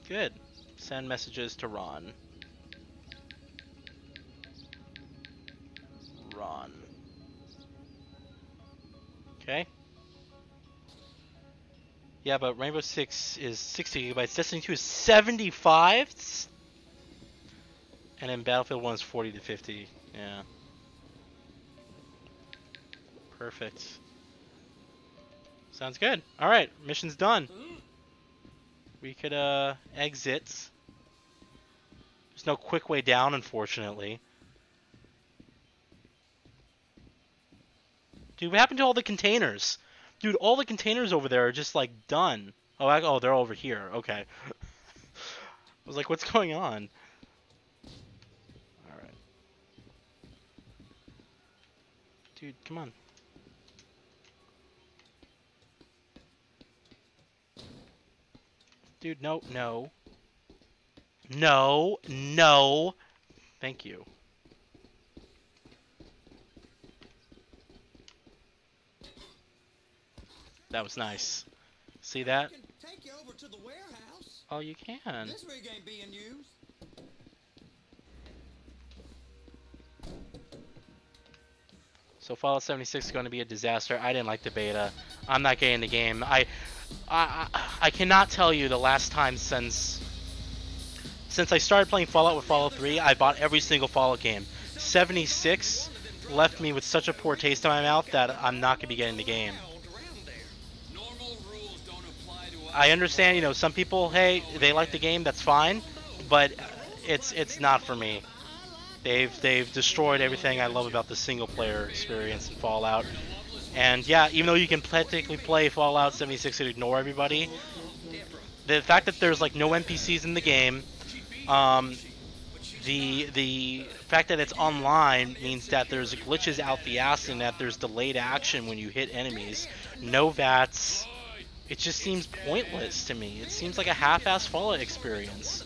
Good. Send messages to Ron. Ron. Okay. Yeah, but Rainbow Six is 60 gigabytes. Destiny 2 is 75. And then Battlefield 1 is 40 to 50. Yeah. Perfect. Sounds good. Alright, mission's done. We could exit. There's no quick way down, unfortunately. Dude, what happened to all the containers? Dude, all the containers over there are just like done. Oh, they're over here. Okay. I was like, what's going on? Alright. Dude, come on. Dude, no, no. No, no. Thank you. That was nice. See that? Take you over to the warehouse. Oh, you can. This rig ain't being used. So Fallout 76 is going to be a disaster. I didn't like the beta. I'm not getting the game. I cannot tell you the last time since since I started playing Fallout with Fallout 3, I bought every single Fallout game. 76 left me with such a poor taste in my mouth that I'm not going to be getting the game. I understand, you know, some people, hey, they like the game, that's fine, but it's not for me. They've destroyed everything I love about the single player experience in Fallout. And yeah, even though you can technically play Fallout 76 and ignore everybody, the fact that there's like no NPCs in the game, the fact that it's online means that there's glitches out the ass and that there's delayed action when you hit enemies. No VATs. It just seems pointless to me. It seems like a half-assed Fallout experience.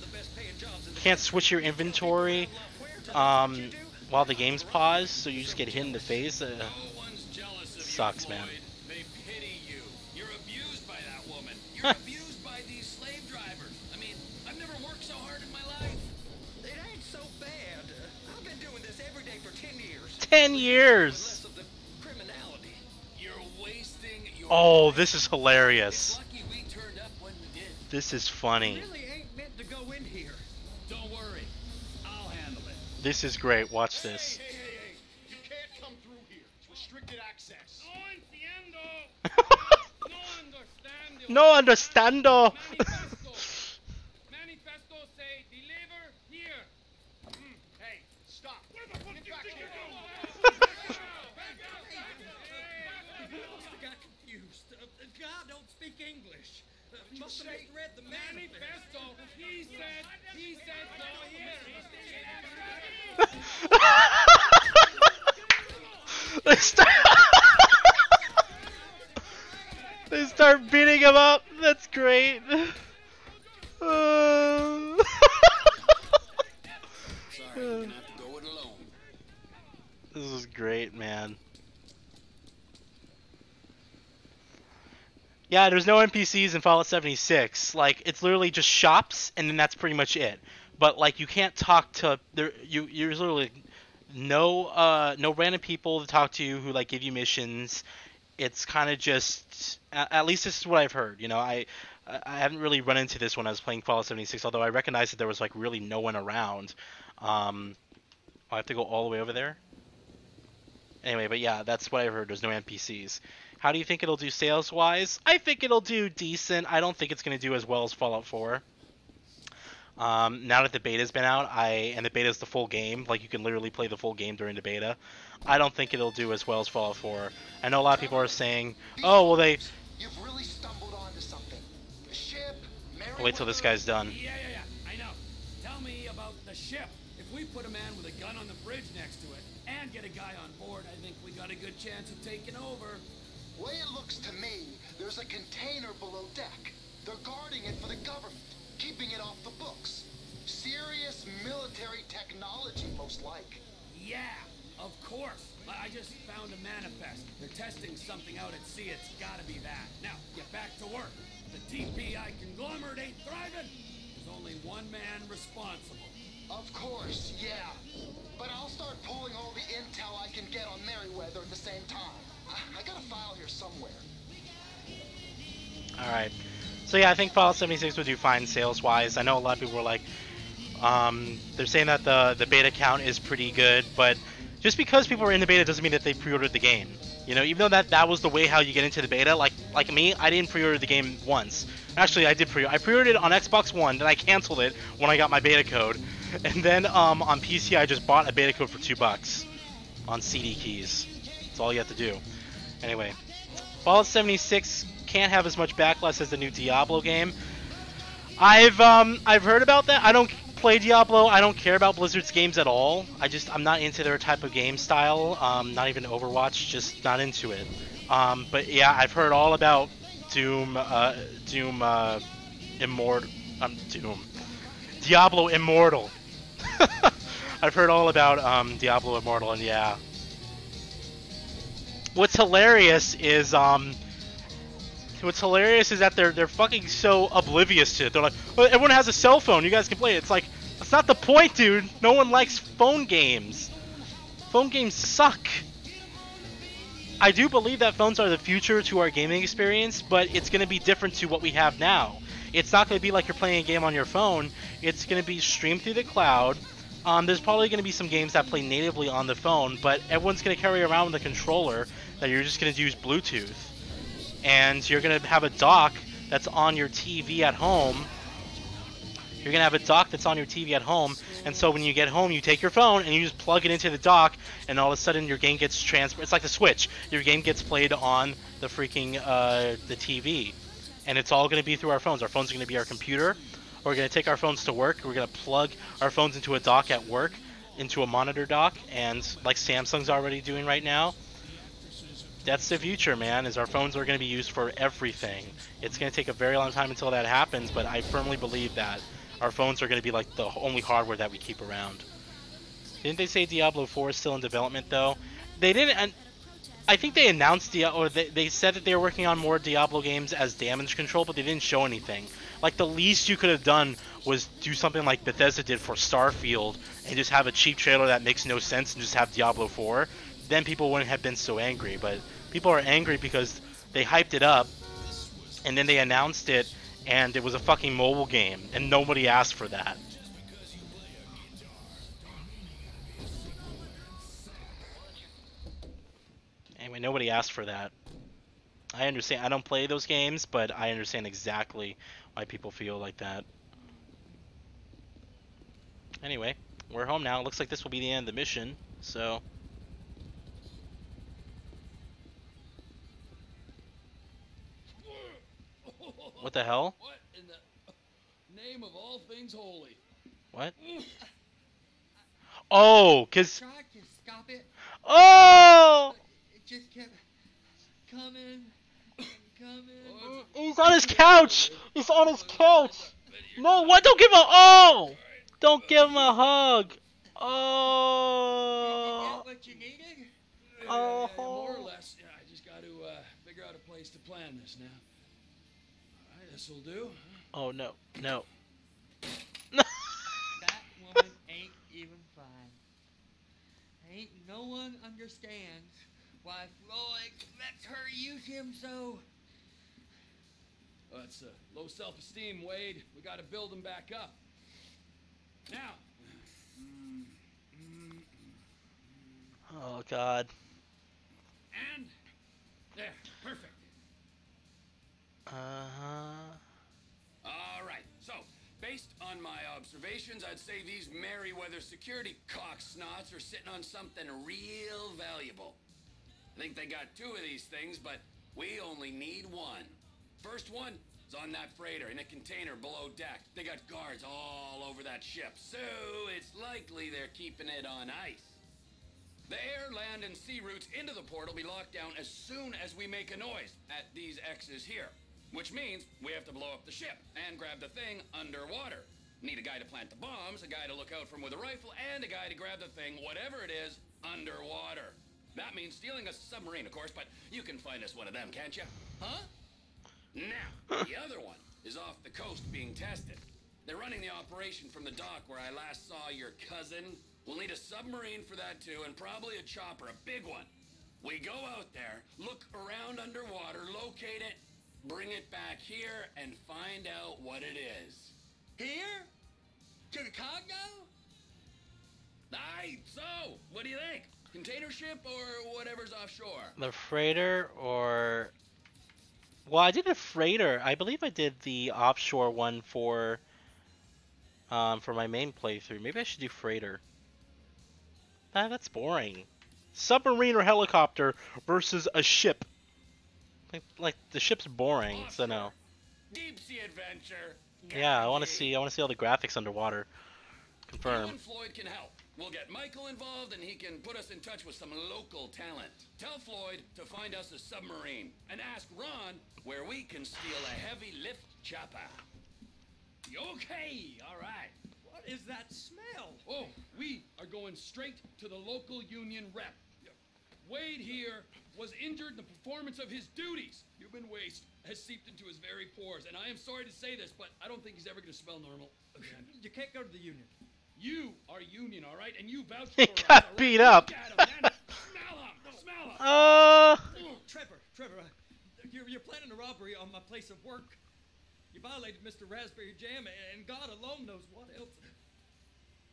You can't switch your inventory while the game's paused, so you just get hit in the face. Sucks, man. They pity you. You're abused by that woman. You're abused by these slave drivers. I mean, I've never worked so hard in my life. It ain't so bad. I've been doing this every day for 10 years. 10 years! Criminality. You're wasting your Oh, this is hilarious. lucky we turned up when we did. This is funny. Really ain't meant to go in here. Don't worry. I'll handle it. This is great. Watch this. Hey, you can't come through here. It's restricted access. No understando. Manifesto say deliver here. Hey, stop. Where the fuck get back here? I got confused. God don't speak English. Must have misread the manifesto. He said go here. They start beating him up. That's great. Sorry, you're gonna have to go it alone. This is great, man. Yeah, there's no NPCs in Fallout 76. Like, it's literally just shops, and then that's pretty much it. But like, you can't talk to you're literally no random people to talk to you who like give you missions. It's kind of just, at least this is what I've heard. You know, I haven't really run into this when I was playing Fallout 76, although I recognized that there was like really no one around. I have to go all the way over there. Anyway, but yeah, that's what I've heard. There's no NPCs. How do you think it'll do sales-wise? I think it'll do decent. I don't think it's going to do as well as Fallout 4. Now that the beta's been out, and the beta's the full game, like you can literally play the full game during the beta, I don't think it'll do as well as Fallout 4. I know a lot of people are saying, oh, well You've really stumbled onto something. The ship, I'll wait till this guy's done. Yeah, I know. Tell me about the ship. If we put a man with a gun on the bridge next to it, and get a guy on board, I think we got a good chance of taking over. Way it looks to me, there's a container below deck. They're guarding it for the government, keeping it off the books. Serious military technology, most like. Yeah, of course. I just found a manifest. They're testing something out at sea. It's gotta be that. Now, get back to work. The TPI conglomerate ain't thriving. There's only one man responsible. Of course, yeah. But I'll start pulling all the intel I can get on Merryweather at the same time. I got a file here somewhere. Alright. So yeah, I think Fallout 76 would do fine sales-wise. I know a lot of people were like, they're saying that the beta count is pretty good, but just because people are in the beta doesn't mean that they pre-ordered the game. You know, even though that was the way how you get into the beta, like me, I didn't pre-order the game once. Actually, I pre-ordered it on Xbox One, then I canceled it when I got my beta code. And then on PC, I just bought a beta code for $2 on CD keys. That's all you have to do. Anyway, Fallout 76 can't have as much backlash as the new Diablo game. I've heard about that. I don't play Diablo. I don't care about Blizzard's games at all. I'm not into their type of game style. Not even Overwatch. Just not into it. But yeah, I've heard all about Diablo Immortal. I've heard all about Diablo Immortal, and yeah. What's hilarious is that they're fucking so oblivious to it. They're like, well, everyone has a cell phone, you guys can play it. It's like, that's not the point, dude. No one likes phone games. Phone games suck. I do believe that phones are the future to our gaming experience, but it's going to be different to what we have now. it's not going to be like you're playing a game on your phone. It's going to be streamed through the cloud. There's probably going to be some games that play natively on the phone, but everyone's going to carry around with a controller that you're just going to use Bluetooth. And you're going to have a dock that's on your TV at home. You're going to have a dock that's on your TV at home, and so when you get home, you take your phone and you just plug it into the dock, and all of a sudden your game gets transferred. It's like the Switch. Your game gets played on the freaking the TV, and it's all going to be through our phones. Our phones are going to be our computer. We're going to take our phones to work. We're going to plug our phones into a dock at work, into a monitor dock, and like Samsung's already doing right now. That's the future, man, is our phones are going to be used for everything. It's going to take a very long time until that happens, but I firmly believe that our phones are going to be like the only hardware that we keep around. Didn't they say Diablo 4 is still in development, though? They didn't, and I think they announced, they said that they were working on more Diablo games as damage control, but they didn't show anything. Like, the least you could have done was do something like Bethesda did for Starfield, and just have a cheap trailer that makes no sense and just have Diablo 4. Then people wouldn't have been so angry, but people are angry because they hyped it up, and then they announced it, and it was a fucking mobile game, and nobody asked for that. Anyway, nobody asked for that. I understand. I don't play those games, but I understand exactly why people feel like that. Anyway, we're home now. Looks like this will be the end of the mission, so... What the hell? What in the name of all things holy? What? Oh, cause... Tried to stop it. Oh! It just kept coming and coming. He's on his couch! He's on his couch! No, what? Don't give him a... Oh! Don't give him a hug! Oh! Get what you needed? Oh! More or less. Yeah, I just got to figure out a place to plan this now. Alright, this'll do. Oh, no. No. That woman ain't even fine. Ain't no one understands why Floyd lets her use him so. Oh, that's low self-esteem, Wade. We got to build him back up. Now. Oh, God. And there, perfect. All right. So, based on my observations, I'd say these Merryweather security cocksnots are sitting on something real valuable. I think they got 2 of these things, but we only need 1. First one is on that freighter in a container below deck. They got guards all over that ship, so it's likely they're keeping it on ice. The air, land, and sea routes into the port will be locked down as soon as we make a noise at these X's here. Which means we have to blow up the ship and grab the thing underwater. Need a guy to plant the bombs, a guy to look out for him with a rifle, and a guy to grab the thing, whatever it is, underwater. That means stealing a submarine, of course, but you can find us one of them, can't you? Huh? Now, the other one is off the coast being tested. They're running the operation from the dock where I last saw your cousin. We'll need a submarine for that too, and probably a chopper, a big one. We go out there, look around underwater, locate it, bring it back here, and find out what it is. Here? To the Congo? Aye, so, what do you think? Container ship or whatever's offshore? The freighter or... Well, I did a freighter. I believe I did the offshore one for my main playthrough. Maybe I should do freighter. Ah, that's boring. Submarine or helicopter versus a ship. Like the ship's boring, so no. Deep sea adventure. Yeah, I want to see all the graphics underwater. Confirm. You and Floyd can help. We'll get Michael involved, and he can put us in touch with some local talent. Tell Floyd to find us a submarine, and ask Ron where we can steal a heavy lift chopper. Okay, all right. What is that smell? Oh, we are going straight to the local union rep. Wade here was injured in the performance of his duties. Human waste has seeped into his very pores, and I am sorry to say this, but I don't think he's ever going to smell normal again. You can't go to the union. You are union, all right? And you vouch for He us, got all right? beat up. Look at him, man. Smell him. Oh, Trevor, you're planning a robbery on my place of work. You violated Mr. Raspberry Jam, and God alone knows what else.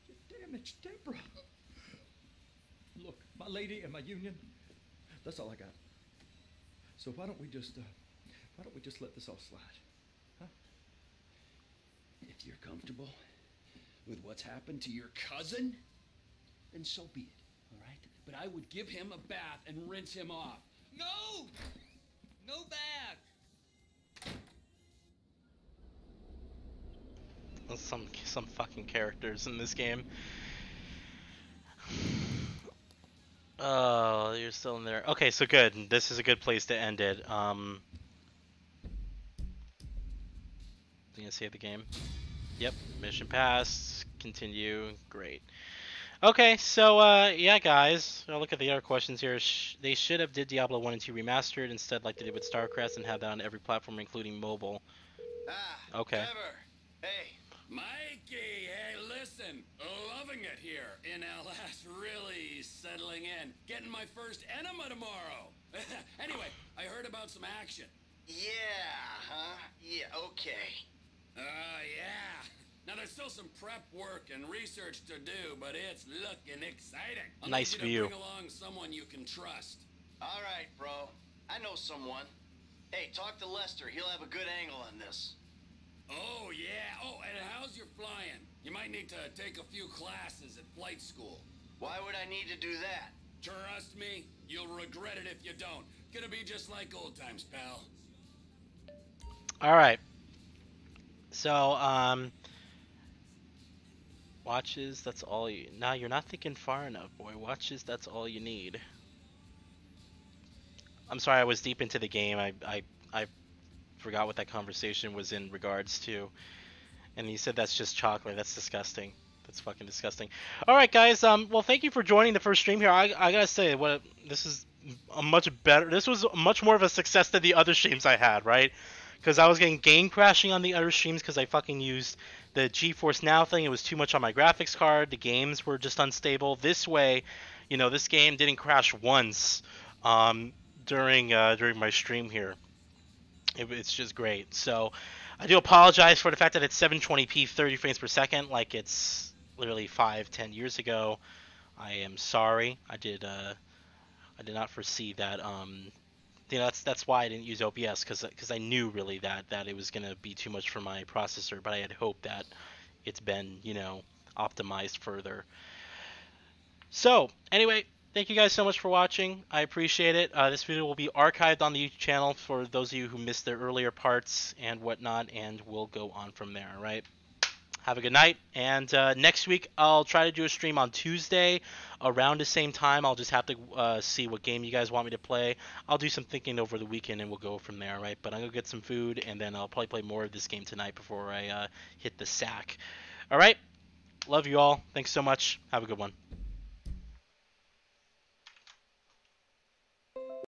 You damaged Deborah. Look, my lady and my union, that's all I got. So why don't we just let this all slide? Huh? If you're comfortable with what's happened to your cousin, then so be it, all right? But I would give him a bath and rinse him off. No! No bath! Some fucking characters in this game. Oh, you're still in there. Okay, so good. This is a good place to end it. You gonna save the game? Yep. Mission passed. Continue. Great. Okay, so yeah, guys. I'll look at the other questions here. They should have did Diablo 1 and 2 remastered instead, like they did with StarCraft, and have that on every platform, including mobile. Okay. Trevor, hey. Mikey, hey, listen. Loving it here in LS. Really settling in. Getting my first enema tomorrow. Anyway, I heard about some action. Yeah, huh? Yeah, okay. Yeah. Now there's still some prep work and research to do, but it's looking exciting. I'll Nice need you view. to bring along someone you can trust. All right, bro. I know someone. Hey, talk to Lester. He'll have a good angle on this. Oh, yeah. Oh, and how's your flying? You might need to take a few classes at flight school. Why would I need to do that? Trust me, you'll regret it if you don't. Gonna be just like old times, pal. Alright. So, watches, that's all you... Now, you're not thinking far enough, boy. Watches, that's all you need. I'm sorry, I was deep into the game. I forgot what that conversation was in regards to. And he said that's just chocolate. That's disgusting. That's fucking disgusting. Alright, guys. Well, thank you for joining the first stream here. I gotta say, this is a much better... This was much more of a success than the other streams I had, right? Because I was getting game crashing on the other streams because I fucking used the GeForce Now thing. It was too much on my graphics card. The games were just unstable. This way, you know, this game didn't crash once during my stream here. It's just great. So I do apologize for the fact that it's 720p 30 frames per second like it's literally 5-10 years ago. I am sorry. I did not foresee that. You know, that's why I didn't use OBS, because I knew really that it was gonna be too much for my processor, but I had hoped that it's been, you know, optimized further. So anyway, thank you guys so much for watching. I appreciate it. This video will be archived on the YouTube channel for those of you who missed the earlier parts and whatnot, and we'll go on from there. All right. Have a good night, and next week I'll try to do a stream on Tuesday around the same time. I'll just have to see what game you guys want me to play. I'll do some thinking over the weekend, and we'll go from there, right? But I'm going to get some food, and then I'll probably play more of this game tonight before I hit the sack. All right? Love you all. Thanks so much. Have a good one.